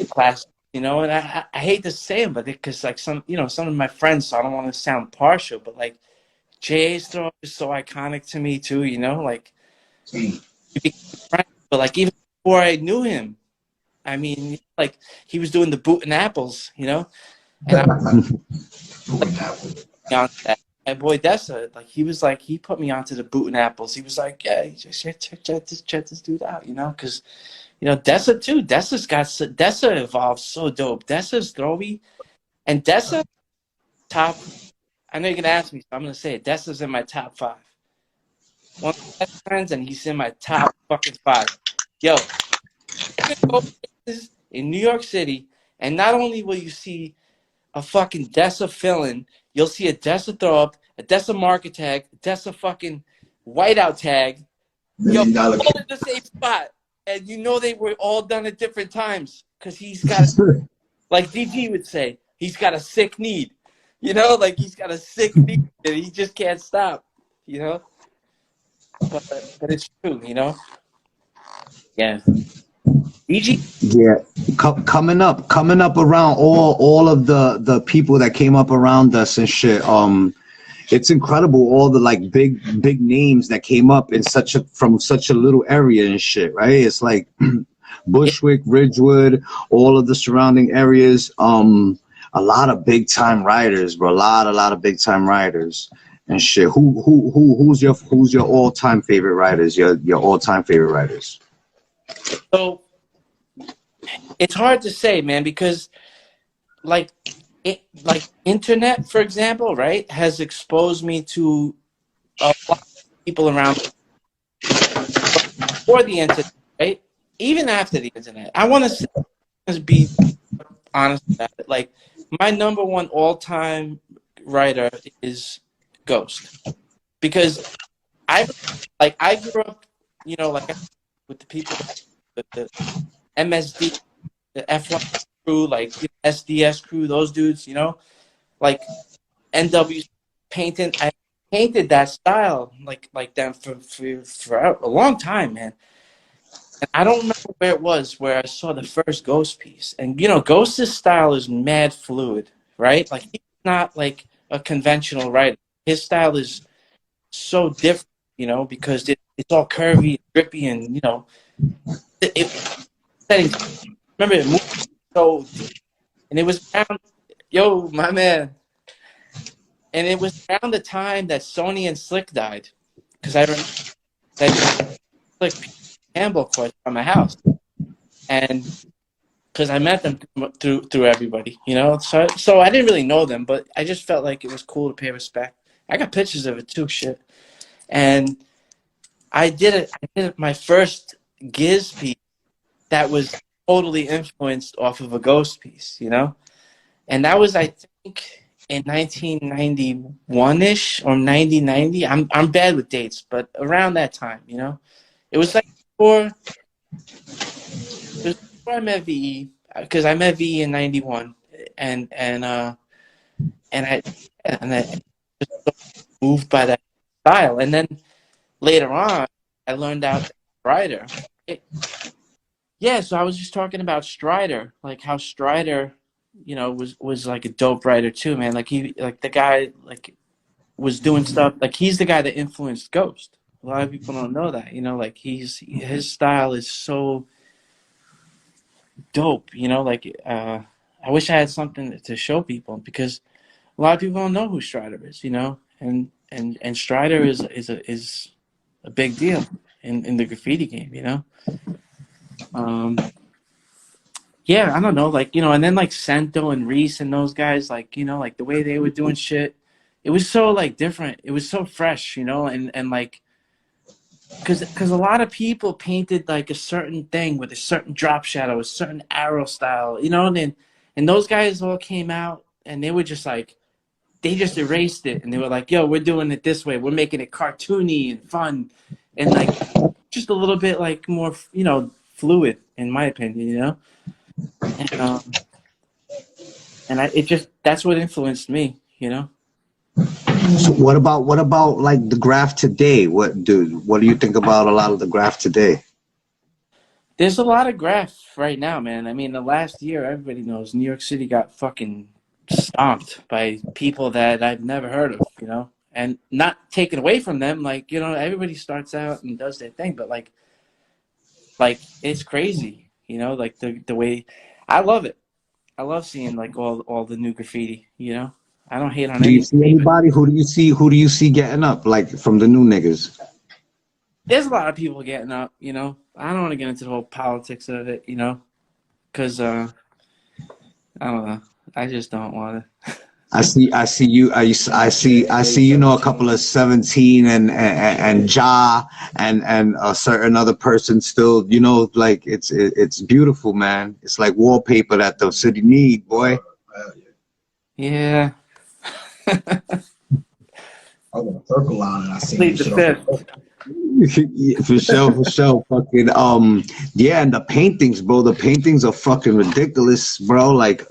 class, and I hate to say them, but because like some of my friends, so I don't want to sound partial, but like Jay's throw up is so iconic to me too, like we became friends, but like even before I knew him, I mean, like he was doing the boot and apples, and I, like, my boy Dessa, like he put me onto the Bootin' Apples. He was like, yeah, just check this dude out, you know, because Dessa too. Dessa evolved so dope. Dessa's throwy and Dessa top. I know you're gonna ask me, so I'm gonna say it. Dessa's in my top 5. One of my best friends, and he's in my top fucking 5. Yo, you can go places in New York City, and not only will you see a fucking Dessa fill-in, you'll see a Dessa throw-up, a Dessa market tag, a Dessa fucking whiteout tag. Yo, all in the same spot. And you know they were all done at different times because he's got, like DG would say, he's got a sick need. You know, like he's got a sick need and he just can't stop, you know? But it's true, you know? Yeah. DG? Yeah, coming up around all of the people that came up around us and shit. It's incredible all the like big names that came up in from such a little area and shit, right? It's like Bushwick, Ridgewood, all of the surrounding areas. A lot of big time riders, bro. A lot of big time riders and shit. Who's your all time favorite riders? Your all time favorite riders? So it's hard to say, man, because like internet, for example, right, has exposed me to a lot of people around before the internet, right? Even after the internet. I want to be honest about it. Like my number one all-time writer is Ghost. Because I grew up, you know, like with the people, the MSD, the F1 crew, like SDS crew, those dudes, you know, like NW painting. I painted that style like them for a long time, man. And I don't remember where it was where I saw the first Ghost piece. And you know, Ghost's style is mad fluid, right? Like he's not like a conventional writer. His style is so different, you know, because it's all curvy, drippy, and you know, remember it moved so deep. And it was around, yo, my man. And it was around the time that Sony and Slick died. Because I remember that Slick handball court from my house. And because I met them through everybody, you know? So I didn't really know them, but I just felt like it was cool to pay respect. I got pictures of it too, shit. And I did my first Giz piece that was totally influenced off of a Ghost piece, you know? And that was, I think, in 1991-ish or 1990. I'm bad with dates, but around that time, you know? It was like before I met VE, because I met VE in 91, and I just moved by that style. And then later on, I learned out Strider. Yeah, so I was just talking about Strider, like how Strider, you know, was like a dope writer too, man. Like the guy like was doing stuff like he's the guy that influenced Ghost. A lot of people don't know that, you know, like his style is so dope, you know, like I wish I had something to show people because a lot of people don't know who Strider is, you know, and Strider is a big deal in the graffiti game, you know. Yeah, I don't know, like, you know, and then like Sento and Reese and those guys, like, you know, like the way they were doing shit, it was so like different. It was so fresh, you know, and like, because a lot of people painted like a certain thing with a certain drop shadow, a certain arrow style, you know, and those guys all came out and they were just like, they just erased it and they were like, yo, we're doing it this way. We're making it cartoony and fun and like just a little bit like more, you know, fluid in my opinion, you know. And that's what influenced me, you know. So what about like the Graff today? What do you think about a lot of the Graff today? There's a lot of Graff right now, man. I mean, the last year, everybody knows New York City got fucking stomped by people that I've never heard of, you know. And not taken away from them, like, you know, everybody starts out and does their thing, but like it's crazy, you know, like the way I love it. I love seeing like all the new graffiti, you know. I don't hate on Do you see anybody, but anybody? Who do you see getting up, like, from the new niggas? there's a lot of people getting up, you know. I don't want to get into the whole politics of it, you know, because I don't know. I just don't want to. I see, you know, a couple of 17 and Ja and a certain other person still, you know, like it's beautiful, man. It's like wallpaper that the city need, boy. Yeah. I was a circle line and I seen Plead this the shit off the fifth. Yeah, for sure. Fucking yeah, and the paintings, bro. The paintings are fucking ridiculous, bro. Like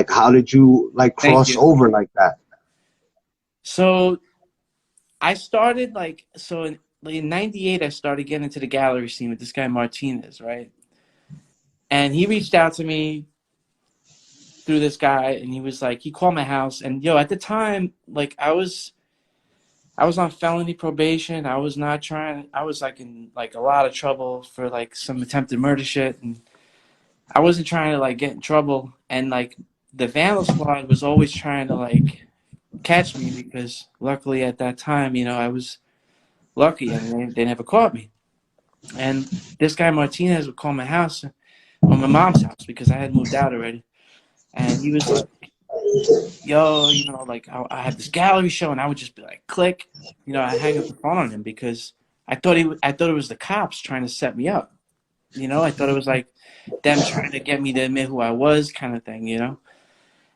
how did you like Thank cross you. over like that? So I started in '98. I started getting into the gallery scene with this guy Martinez, right? And he reached out to me through this guy, and he was like, he called my house, and yo, at the time, like I was on felony probation. I was not trying. I was like in like a lot of trouble for like some attempted murder shit, and I wasn't trying to like get in trouble. And like the Vandal Squad was always trying to like catch me because luckily at that time, you know, I was lucky and they never caught me. And this guy Martinez would call my house, or my mom's house, because I had moved out already. And he was like, yo, you know, like I have this gallery show, and I would just be like, click, you know, I hang up the phone on him because I thought it was the cops trying to set me up. You know, I thought it was like them trying to get me to admit who I was, kind of thing, you know.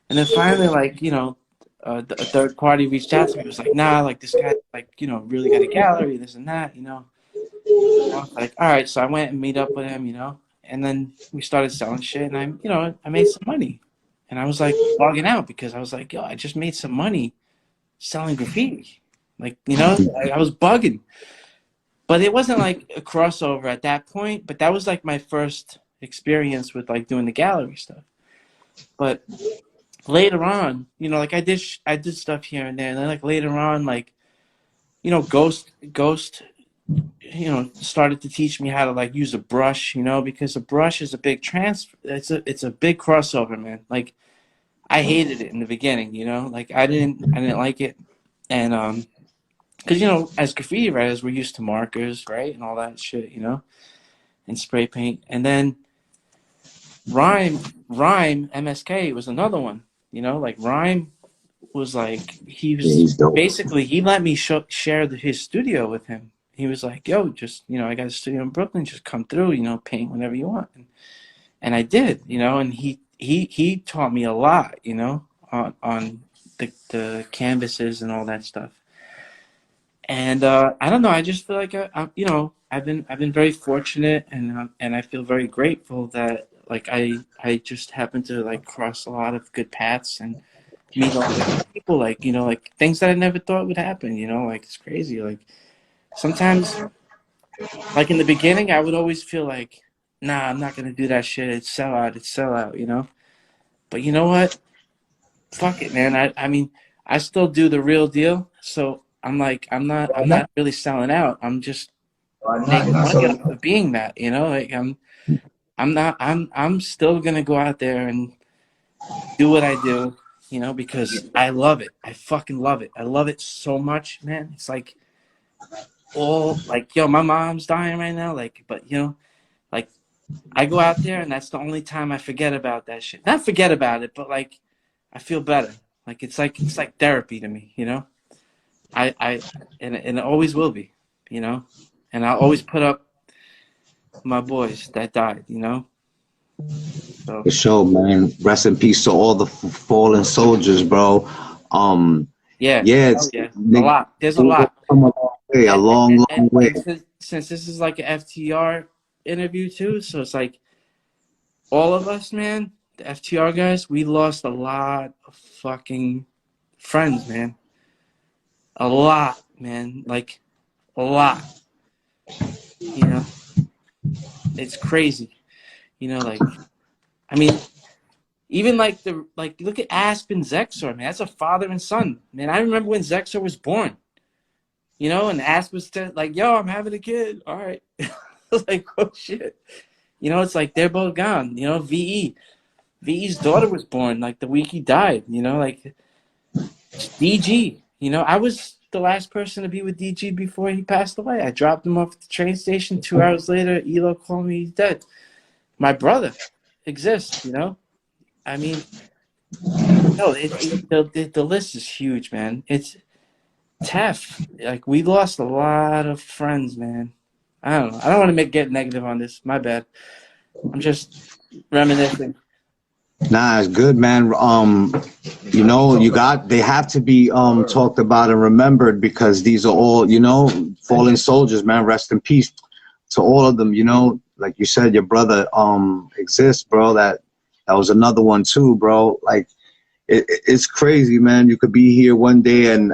And then finally, like, you know, a third party reached out to me. It was like, nah, like this guy, like, you know, really got a gallery, this and that, you know. I was like, all right, so I went and meet up with him, you know, and then we started selling shit, and I made some money, and I was like bugging out because I was like, yo, I just made some money selling graffiti, like, you know, I was bugging, but it wasn't like a crossover at that point, but that was like my first experience with like doing the gallery stuff. But later on, you know, like I did stuff here and there, and then like later on, like, you know, Ghost, you know, started to teach me how to like use a brush, you know, because a brush is a big transfer. It's a big crossover, man. Like I hated it in the beginning, you know, like I didn't like it, and because you know, as graffiti writers, we're used to markers, right, and all that shit, you know, and spray paint, and then Rhyme MSK was another one, you know, like Rhyme was like He's dope. basically he let me share his studio with him. He was like, yo, just, you know, I got a studio in Brooklyn, just come through, you know, paint whenever you want. And I did, you know, and he taught me a lot, you know, on the canvases and all that stuff. And I don't know, I just feel like you know, I've been very fortunate, and I feel very grateful that like I just happen to like cross a lot of good paths and meet all the people, like, you know, like things that I never thought would happen, you know, like it's crazy. Like sometimes, like in the beginning, I would always feel like, nah, I'm not gonna do that shit. It's sellout, you know. But you know what? Fuck it, man. I mean, I still do the real deal. So I'm like, I'm not really selling out. I'm just making money off of being that, you know. Like I'm still gonna go out there and do what I do, you know, because I love it. I fucking love it. I love it so much, man. It's like all like, yo, my mom's dying right now, like, but you know, like I go out there and that's the only time I forget about that shit. Not forget about it, but like I feel better. Like it's like therapy to me, you know. And it always will be, you know. And I'll always put up my boys that died, you know. So For sure, man. Rest in peace to all the fallen soldiers, bro. yeah, It's a lot. There's a lot. Come a long way, a long way. And since this is like an FTR interview too, so it's like all of us, man, the FTR guys, we lost a lot of fucking friends, man. A lot, man. Like a lot. You know, it's crazy. You know, like I mean, even like look at Aspen Zexor, man. That's a father and son, man. I remember when Zexor was born. You know, and Aspen said like, "Yo, I'm having a kid." All right, like, oh shit. You know, it's like they're both gone. You know, VE's daughter was born like the week he died. You know, like DG. You know, I was the last person to be with DG before he passed away. I dropped him off at the train station. 2 hours later, Elo called me, he's dead. My brother exists, you know? I mean, no, the list is huge, man. It's tough. Like, we lost a lot of friends, man. I don't know. I don't want to get negative on this. My bad. I'm just reminiscing. Nah, it's good, man. You know, they have to be talked about and remembered, because these are all, you know, fallen soldiers, man. Rest in peace to all of them. You know, like you said, your brother exists, bro. That was another one too, bro. Like, it's crazy, man. You could be here one day and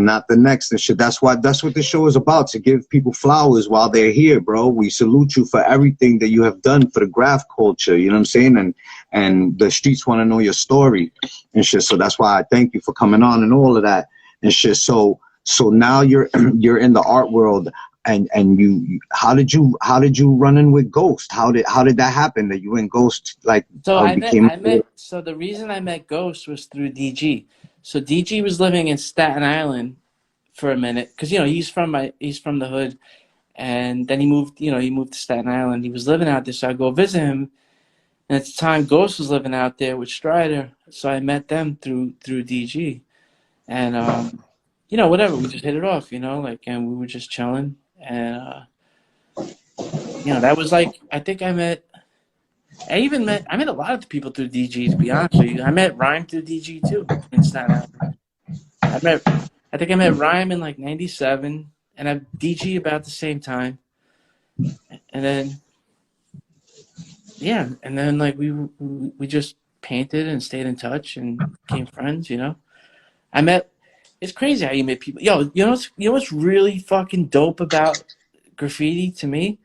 not the next and shit. That's what the show is about, to give people flowers while they're here, bro. We salute you for everything that you have done for the Graff culture, you know what I'm saying? And the streets want to know your story and shit. So that's why I thank you for coming on and all of that and shit. So now you're in the art world. And you, how did you run in with Ghost? How did that happen, that you and Ghost, like, So became? so the reason I met Ghost was through DG. So DG was living in Staten Island for a minute, because, you know, he's from the hood, and then he moved to Staten Island. He was living out there, so I go visit him. And at the time, Ghost was living out there with Strider, so I met them through DG, and you know, whatever, we just hit it off, you know, like, and we were just chilling, and you know, that was like, I think I met a lot of the people through DG, to be honest with you. I met Rhyme through DG too in Staten Island. I think I met Rhyme in like '97, and I DG about the same time, and then. Yeah, and then like we just painted and stayed in touch and became friends, you know. It's crazy how you meet people. Yo, you know what's really fucking dope about graffiti to me?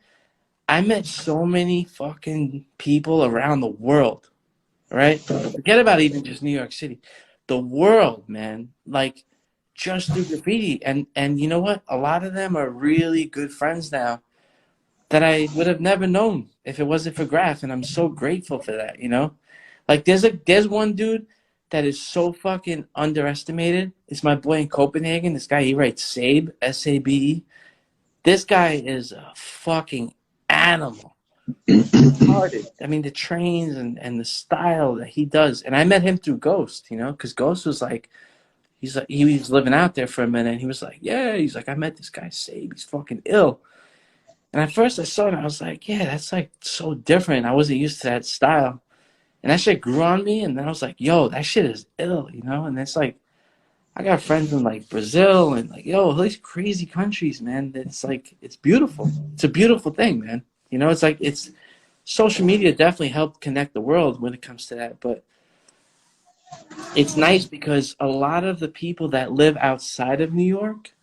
I met so many fucking people around the world, right? Forget about even just New York City. The world, man. Like, just through graffiti. And you know what? A lot of them are really good friends now that I would have never known if it wasn't for Graff, and I'm so grateful for that, you know? Like, there's one dude that is so fucking underestimated. It's my boy in Copenhagen. This guy, he writes Sabe, S-A-B-E. This guy is a fucking animal. Retarded. I mean, the trains and the style that he does. And I met him through Ghost, you know? Because Ghost was like, he was living out there for a minute, and he was like, yeah, he's like, I met this guy Sabe. He's fucking ill. And at first I saw it and I was like, yeah, that's like so different. I wasn't used to that style. And that shit grew on me, and then I was like, yo, that shit is ill, you know? And it's like, I got friends in like Brazil and like, yo, all these crazy countries, man. It's like, it's beautiful. It's a beautiful thing, man. You know, it's like, social media definitely helped connect the world when it comes to that. But it's nice because a lot of the people that live outside of New York,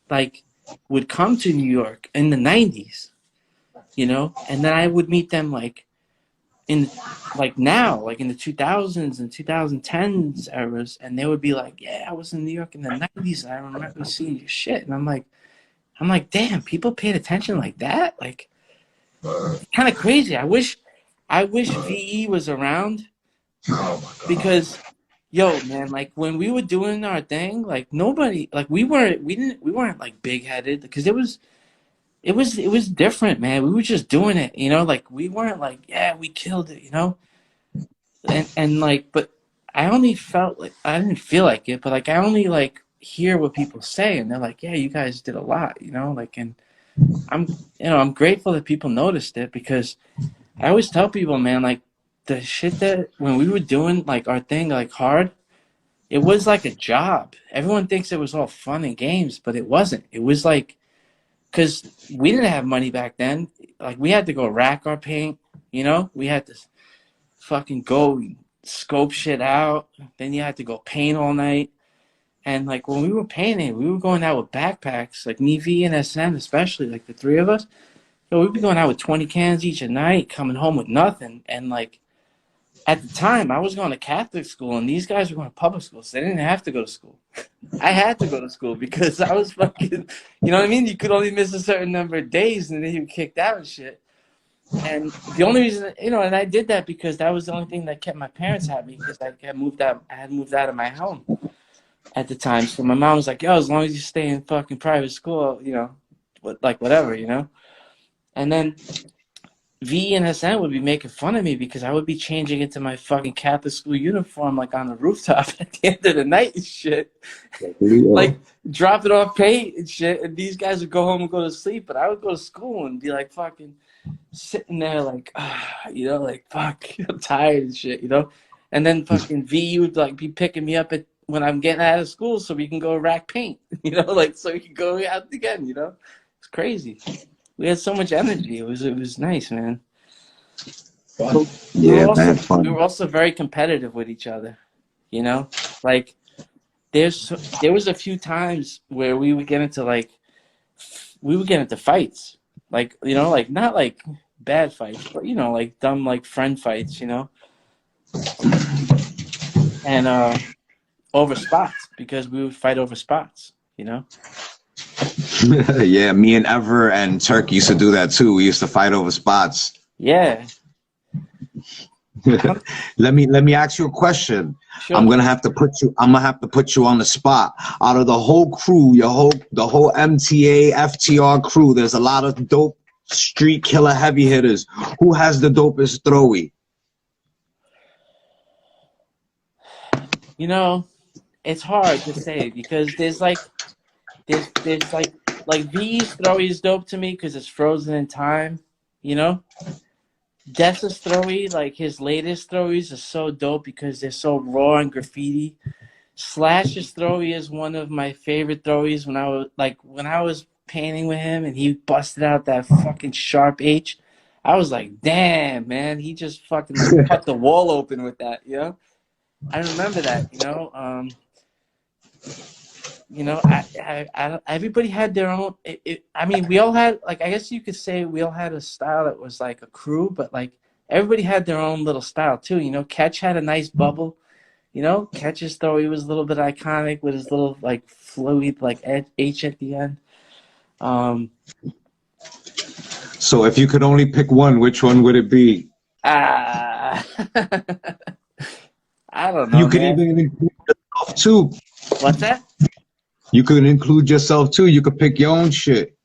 like, would come to New York in the 90s, you know, and then I would meet them like in like now, like in the 2000s and 2010s eras, and they would be like, yeah, I was in New York in the 90s and I remember seeing your shit. And I'm like, damn, people paid attention like that? Like, kind of crazy. I wish VE was around, because yo, man, like when we were doing our thing, like nobody, like we weren't like big headed, because it was different, man. We were just doing it, you know, like we weren't like, yeah, we killed it, you know, and like, but I only felt like, I didn't feel like it, but like I only like hear what people say, and they're like, yeah, you guys did a lot, you know, like, and I'm grateful that people noticed it, because I always tell people, man, like, the shit that when we were doing like our thing, like hard, it was like a job. Everyone thinks it was all fun and games, but it wasn't. It was like, because we didn't have money back then. Like, we had to go rack our paint, you know? We had to fucking go scope shit out. Then you had to go paint all night. And like when we were painting, we were going out with backpacks, like me, V, and SN especially, like the three of us. So we'd be going out with 20 cans each a night, coming home with nothing. And like, at the time, I was going to Catholic school, and these guys were going to public school, so they didn't have to go to school. I had to go to school because I was fucking, you know what I mean? You could only miss a certain number of days, and then you were kicked out and shit. And the only reason, you know, and I did that because that was the only thing that kept my parents happy, because I had moved out of my home. at the time. So my mom was like, yo, as long as you stay in fucking private school, you know, like whatever, you know. And then V and SN would be making fun of me because I would be changing into my fucking Catholic school uniform, like on the rooftop at the end of the night and shit. Like dropping off paint and shit. And these guys would go home and go to sleep, but I would go to school and be like fucking sitting there like, you know, like fuck, I'm tired and shit, you know. And then fucking V would like be picking me up when I'm getting out of school so we can go rack paint, you know, like so we can go out again, you know. It's crazy. We had so much energy. It was nice, man. Fun. Yeah, man, fun. We were also very competitive with each other, you know. Like there was a few times where we would get into fights, like, you know, like not like bad fights, but you know, like dumb like friend fights, you know. And over spots, because we would fight over spots, you know. Yeah, me and Ever and Turk used to do that too. We used to fight over spots. Yeah. Let me ask you a question. Sure. I'm gonna have to put you on the spot. Out of the whole crew, the whole MTA, FTR crew, there's a lot of dope street killer heavy hitters. Who has the dopest throwy? You know, it's hard to say because there's like V's throwy is dope to me because it's frozen in time, you know. Dessa's throwy, like his latest throwies, are so dope because they're so raw and graffiti. Slash's throwy is one of my favorite throwies. When I was painting with him and he busted out that fucking sharp H, I was like, damn, man, he just fucking like, cut the wall open with that, you know. I remember that, you know. You know, everybody had their own. I mean, we all had, like, I guess you could say we all had a style that was like a crew, but like everybody had their own little style too. You know, Catch had a nice bubble. You know, Catch's throw, he was a little bit iconic with his little like flowy like H at the end. So if you could only pick one, which one would it be? I don't know. You could man. even include yourself too. What's that? You could include yourself too. You could pick your own shit.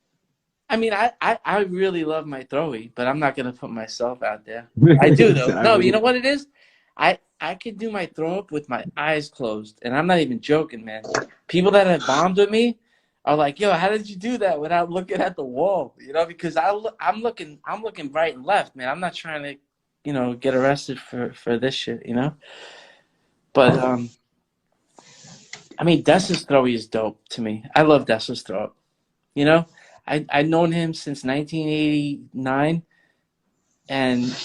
I mean, I really love my throwy, but I'm not gonna put myself out there. I do though. No, you know what it is? I could do my throw up with my eyes closed, and I'm not even joking, man. People that have bombed with me are like, "Yo, how did you do that without looking at the wall?" You know, because I'm looking right and left, man. I'm not trying to, you know, get arrested for this shit, you know. But I mean, Dessa's throwy is dope to me. I love Dessa's throw up. You know, I've known him since 1989, and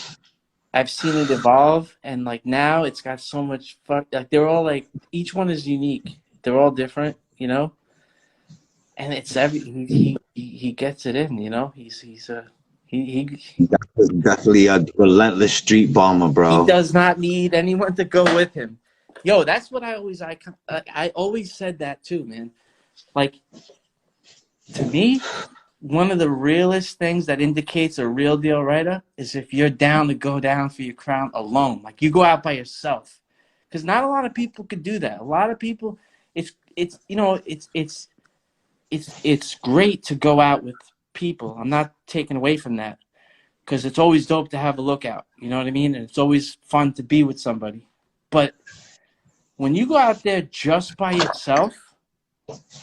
I've seen it evolve. And like now, it's got so much fun. Like they're all like, each one is unique. They're all different, you know. And it's he gets it in, you know. He's definitely a relentless street bomber, bro. He does not need anyone to go with him. Yo, that's what I always said that too, man. Like, to me, one of the realest things that indicates a real deal writer is if you're down to go down for your crown alone. Like, you go out by yourself, because not a lot of people could do that. A lot of people, it's you know, it's great to go out with people. I'm not taking away from that, because it's always dope to have a lookout. You know what I mean? And it's always fun to be with somebody, but when you go out there just by yourself,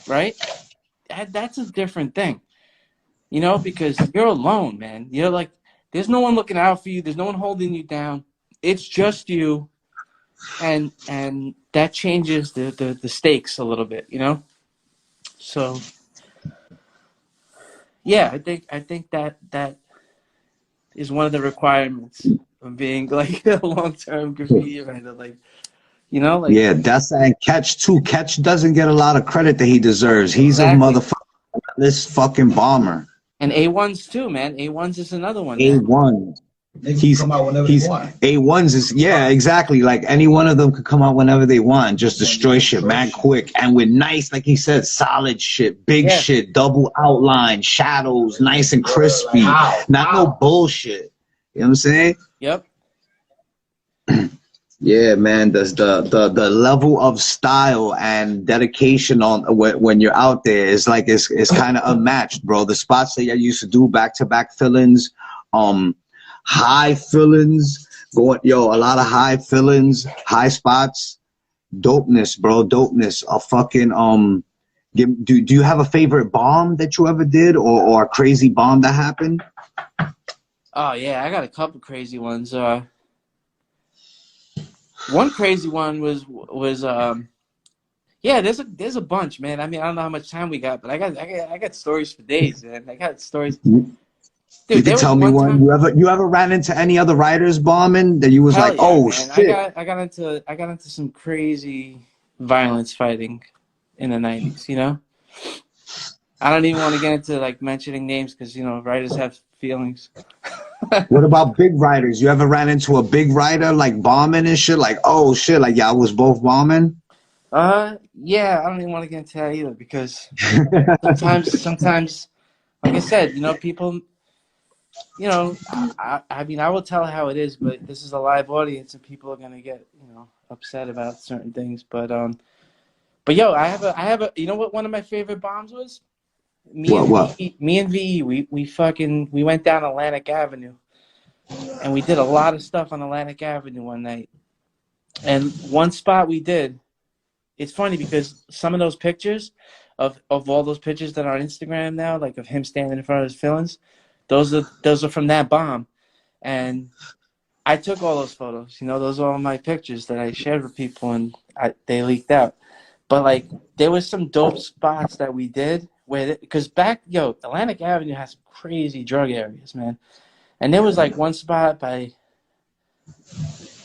right, that's a different thing, you know, because you're alone, man. You're like, there's no one looking out for you. There's no one holding you down. It's just you, and that changes the stakes a little bit, you know. So, yeah, I think that is one of the requirements of being like a long-term graffiti writer, like. You know, like, yeah, that's and Catch too. Catch doesn't get a lot of credit that he deserves. He's exactly. A motherfucker, this fucking bomber. And A1s too, man. A1s is another one. A1s. He's come out whenever they want. A1s is exactly. Like any one of them could come out whenever they want. Just destroy shit, man, quick and with nice, like he said, solid shit, big shit, double outline, shadows, nice and crispy, not no bullshit. You know what I'm saying? Yep. Yeah, man. There's the level of style and dedication on when you're out there is like it's kind of unmatched, bro. The spots that I used to do back-to-back fill-ins, high fill-ins, a lot of high fill-ins, high spots, dopeness, bro, dopeness. A fucking do you have a favorite bomb that you ever did or a crazy bomb that happened? Oh yeah, I got a couple crazy ones. One crazy one was yeah, there's a bunch, man. I mean, I don't know how much time we got, but I got stories for days, man. I got stories. You Dude, can there was tell me one one. time. You ever ran into any other riders bombing that you was Hell like, yeah, oh man. shit? I got into some crazy violence fighting in the 90s, you know? I don't even want to get into like mentioning names because you know writers have feelings. What about big riders? You ever ran into a big rider like bombing and shit? Like, oh shit, like y'all was both bombing? Yeah, I don't even want to get into that either because sometimes, like I said, you know, people, you know, I mean, I will tell how it is, but this is a live audience and people are gonna get, you know, upset about certain things. But yo, I have a, you know what? One of my favorite bombs was What? Me and VE. We went down Atlantic Avenue and we did a lot of stuff on Atlantic Avenue one night. And one spot we did, it's funny because some of those pictures of all those pictures that are on Instagram now, like of him standing in front of his villains, those are from that bomb. And I took all those photos. You know, those are all my pictures that I shared with people, and they leaked out. But like, there was some dope spots that we did where, because Atlantic Avenue has some crazy drug areas, man. And there was like one spot by,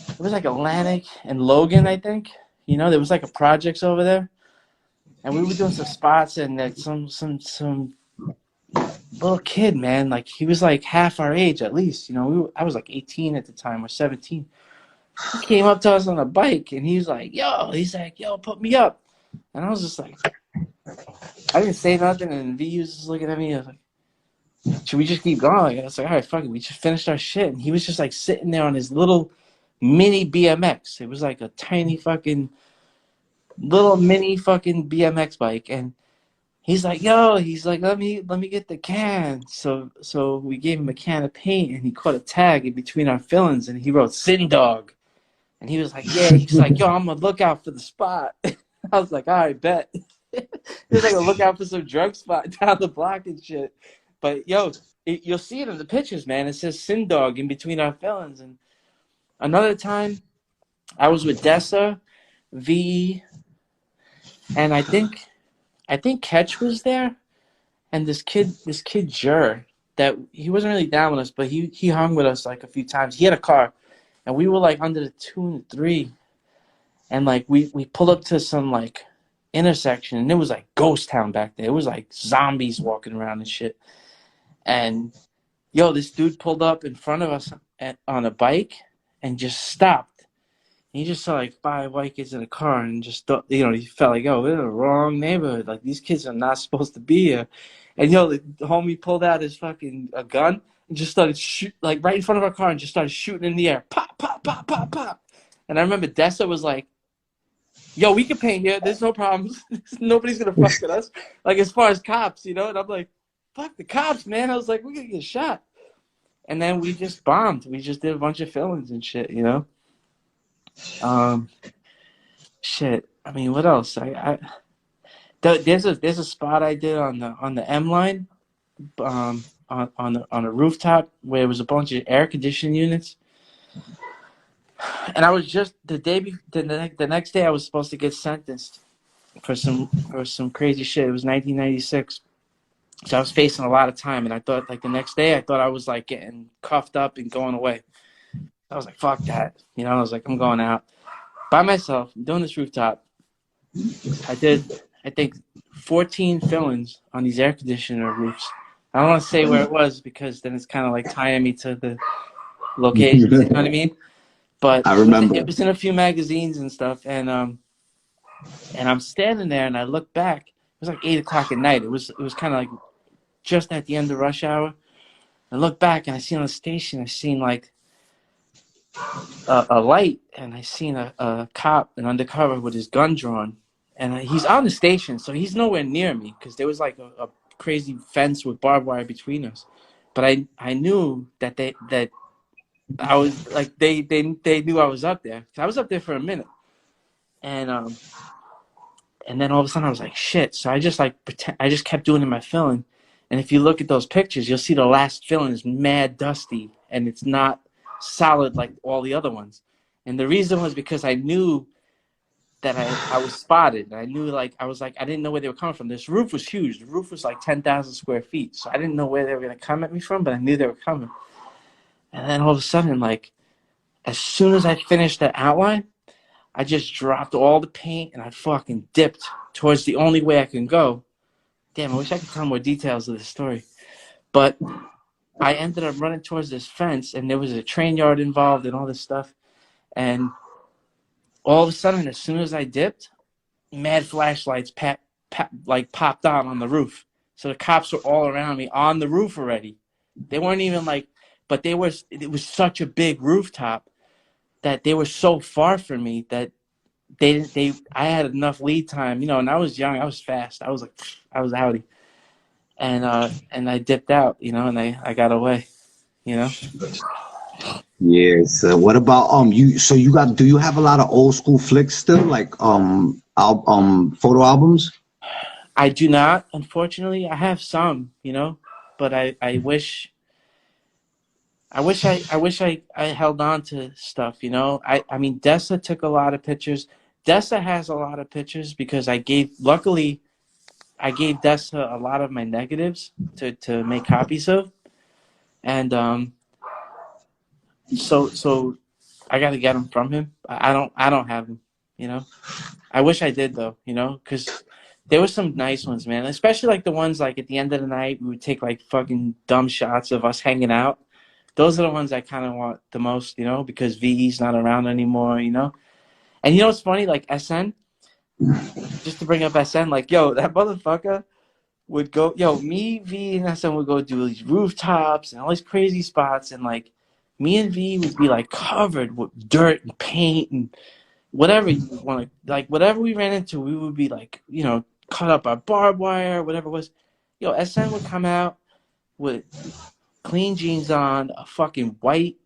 it was like Atlantic and Logan, I think. You know, there was like a projects over there, and we were doing some spots, and like some little kid, man, like he was like half our age at least. You know, I was like 18 at the time or 17. He came up to us on a bike, and he's like, "Yo, put me up," and I was just like, I didn't say nothing, and V was just looking at me. I was like, should we just keep going? I was like, all right, fuck it. We just finished our shit. And he was just like sitting there on his little mini BMX. It was like a tiny fucking little mini fucking BMX bike. And he's like, let me get the can. So we gave him a can of paint and he caught a tag in between our fillings and he wrote Sin Dog. And he was like, yeah, he's like, yo, I'm gonna look out for the spot. I was like, all right, bet. He was like a look out for some drug spot down the block and shit. But yo, you'll see it in the pictures, man. It says Sin Dog in between our felons. And another time, I was with Dessa, V, and I think Ketch was there, and this kid Jur, that he wasn't really down with us, but he hung with us like a few times. He had a car, and we were like under the 2 and 3, and like we pulled up to some like intersection, and it was like ghost town back there. It was like zombies walking around and shit. And yo, this dude pulled up in front of us on a bike and just stopped. And he just saw like 5 white kids in a car and just thought, you know, he felt like, oh, we're in the wrong neighborhood. Like these kids are not supposed to be here. And yo, the homie pulled out his fucking a gun and just started shoot like right in front of our car and just started shooting in the air. Pop, pop, pop, pop, pop. And I remember Dessa was like, yo, we can paint here. There's no problems. Nobody's gonna fuck with us. Like as far as cops, you know. And I'm like, fuck the cops, man. I was like, we're gonna get shot. And then we just bombed. We just did a bunch of fillings and shit, you know. Shit. I mean, what else? There's a spot I did on the M line, on a rooftop where it was a bunch of air conditioning units. And I was just the next day I was supposed to get sentenced for some crazy shit. It was 1996. So I was facing a lot of time, and I thought like the next day I thought I was like getting cuffed up and going away. I was like, fuck that. You know, I was like, I'm going out by myself. I'm doing this rooftop. I did, I think, 14 fillings on these air conditioner roofs. I don't want to say where it was because then it's kind of like tying me to the location. You know what I mean? But I remember. it was in a few magazines and stuff, and I'm standing there and I look back. It was like 8 o'clock at night. It was kind of like just at the end of rush hour. I look back and I see on the station, I seen like a light, and I seen a cop, an undercover, with his gun drawn, and he's on the station, so he's nowhere near me because there was like a crazy fence with barbed wire between us. But I knew that I was like they knew I was up there. I was up there for a minute, and then all of a sudden I was like, shit. So I just like pretend, I just kept doing my filling. And if you look at those pictures, you'll see the last filling is mad dusty and it's not solid like all the other ones. And the reason was because I knew that I was spotted. I knew I didn't know where they were coming from. This roof was huge. The roof was like 10,000 square feet. So I didn't know where they were going to come at me from, but I knew they were coming. And then all of a sudden, like, as soon as I finished that outline, I just dropped all the paint and I fucking dipped towards the only way I can go. Damn, I wish I could tell more details of this story. But I ended up running towards this fence and there was a train yard involved and all this stuff. And all of a sudden, as soon as I dipped, mad flashlights popped on the roof. So the cops were all around me on the roof already. They weren't even but it was such a big rooftop that they were so far from me that I had enough lead time, and I was young, I was fast. I was outie. And I dipped out, and I got away, Yeah. So what about you? So do you have a lot of old school flicks still, like photo albums? I do not, unfortunately. I have some, but I wish I held on to stuff, I mean, Dessa took a lot of pictures. Dessa has a lot of pictures because luckily I gave Dessa a lot of my negatives to make copies of. And so I got to get them from him. I don't have them, I wish I did though, because there were some nice ones, man, especially like the ones like at the end of the night we would take like fucking dumb shots of us hanging out. Those are the ones I kind of want the most, because VE's not around anymore, And what's funny? Like SN, just to bring up SN, like, yo, that motherfucker would go, me, V, and SN would go do these rooftops and all these crazy spots. And like, me and V would be like covered with dirt and paint and whatever you want to, like, whatever we ran into, we would be like, cut up our barbed wire, whatever it was. SN would come out with clean jeans on, a fucking white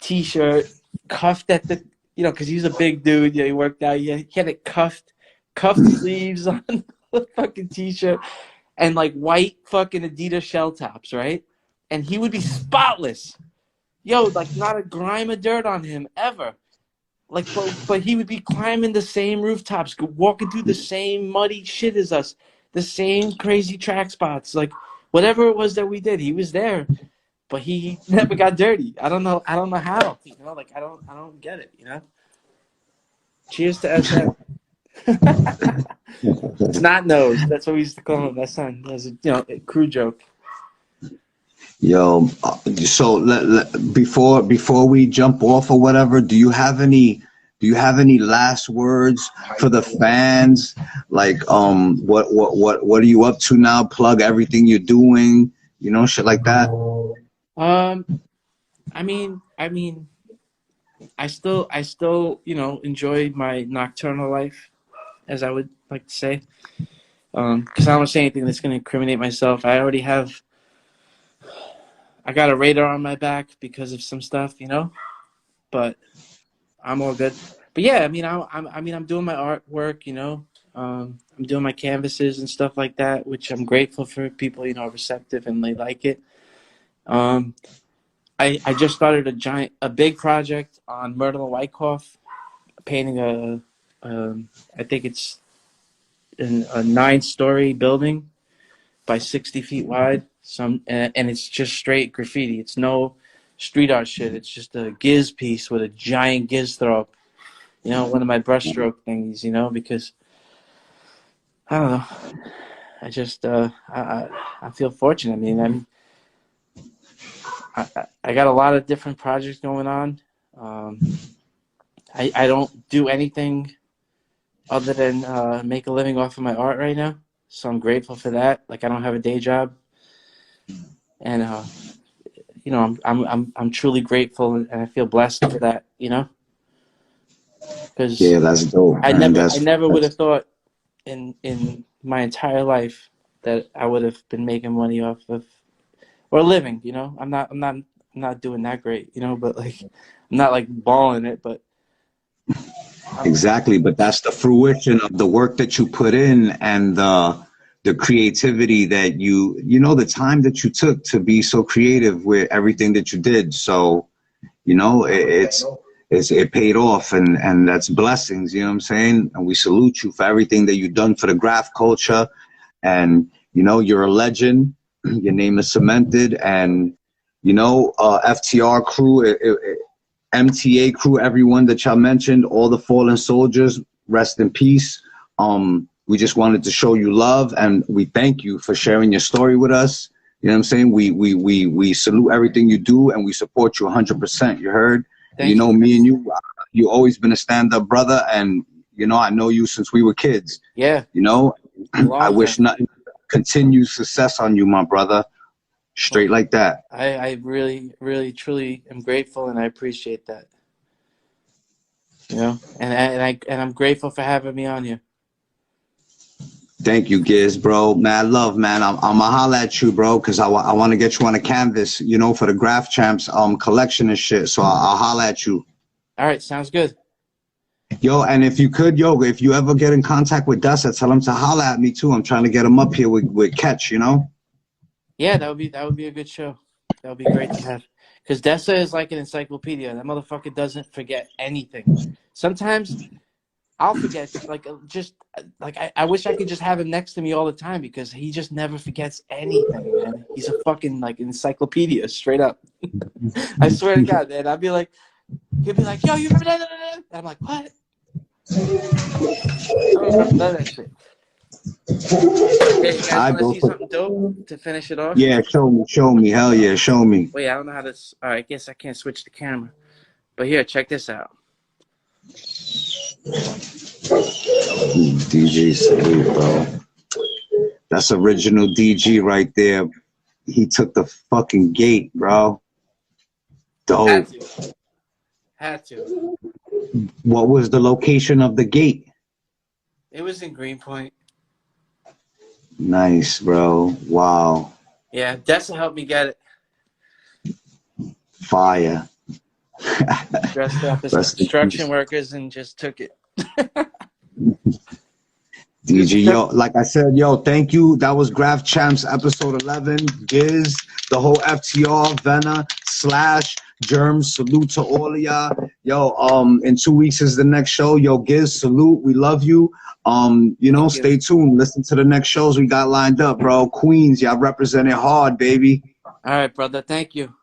t-shirt, cuffed at the, because he was a big dude. He worked out. He had it cuffed sleeves on the fucking t-shirt, and like white fucking Adidas shell tops, right? And he would be spotless. Like not a grime of dirt on him ever. Like, but he would be climbing the same rooftops, walking through the same muddy shit as us, the same crazy track spots, like whatever it was that we did, he was there. But he never got dirty. I don't know how. Like I don't get it. Cheers to SN. It's not nose. That's what we used to call him. SN. As a crew joke. Yo, so before we jump off or whatever, do you have any last words for the fans? Like, what are you up to now? Plug everything you're doing. Shit like that. I mean, I still, enjoy my nocturnal life, as I would like to say. Because I don't want to say anything that's going to incriminate myself. I got a radar on my back because of some stuff, but I'm all good. But yeah, I'm doing my artwork, I'm doing my canvases and stuff like that, which I'm grateful for people, receptive and they like it. I just started a big project on Myrtle and Wyckoff, painting I think it's a 9-story building by 60 feet wide. And it's just straight graffiti. It's no street art shit. It's just a Giz piece with a giant Giz throw up. One of my brushstroke thingies, because I don't know. I just I feel fortunate. I got a lot of different projects going on. I don't do anything other than make a living off of my art right now. So I'm grateful for that. Like, I don't have a day job. And, you know, I'm truly grateful, and I feel blessed for that, you know, because Yeah, that's dope, I man. never would have thought in my entire life that I would have been making money off of or living, you know. I'm not doing that great, you know, but like I'm not like balling it, but exactly. But that's the fruition of the work that you put in and the creativity that you know, the time that you took to be so creative with everything that you did. So, you know, it paid off, and that's blessings, you know what I'm saying? And we salute you for everything that you've done for the Graff culture. And, you know, you're a legend. Your name is cemented. And, you know, FTR crew, MTA crew, everyone that y'all mentioned, all the fallen soldiers, rest in peace. We just wanted to show you love, and we thank you for sharing your story with us. You know what I'm saying? We salute everything you do, and we support you 100%. You heard? thank You know, you. me and you always been a stand-up brother, and, you know, I know you since we were kids. Yeah, You know, I wish time. nothing continued success on you, my brother. Straight like that. I really, really, truly am grateful, and I appreciate that. You know, and I'm grateful for having me on here. Thank you, Giz, bro. Mad love, man. I'm gonna holla at you, bro, because I want to get you on a canvas, you know, for the Graff Champs collection and shit. So I'll holla at you. All right, sounds good. Yo, and if you could, yo, if you ever get in contact with Dessa, tell him to holla at me too. I'm trying to get him up here with Catch, you know. Yeah, that would be a good show. That would be great to have. Because Dessa is like an encyclopedia. That motherfucker doesn't forget anything. Sometimes I'll forget, I wish I could just have him next to me all the time because he just never forgets anything, man. He's a fucking like encyclopedia, straight up. I swear to God, man. He'll be like, yo, you remember that? And I'm like, what? I don't remember none of that shit. Hey, you guys want to see something dope to finish it off? Yeah, show me. Hell yeah, show me. Wait, I don't know how to. All right, I guess I can't switch the camera. But here, check this out. DJ Salute, bro. That's original DG right there. He took the fucking gate, bro. Dope. Had to. What was the location of the gate? It was in Greenpoint. Nice, bro. Wow. Yeah, Dessa helped me get it. Fire. Dressed up as construction workers and just took it. DG, yo, like I said, yo, thank you. That was Graff Champs episode 11. Giz, the whole FTR, Vena, Jerms, salute to all of y'all. Yo, in 2 weeks is the next show. Yo, Giz, salute. We love you. You know, stay tuned. Listen to the next shows we got lined up, bro. Queens, y'all represented hard, baby. All right, brother. Thank you.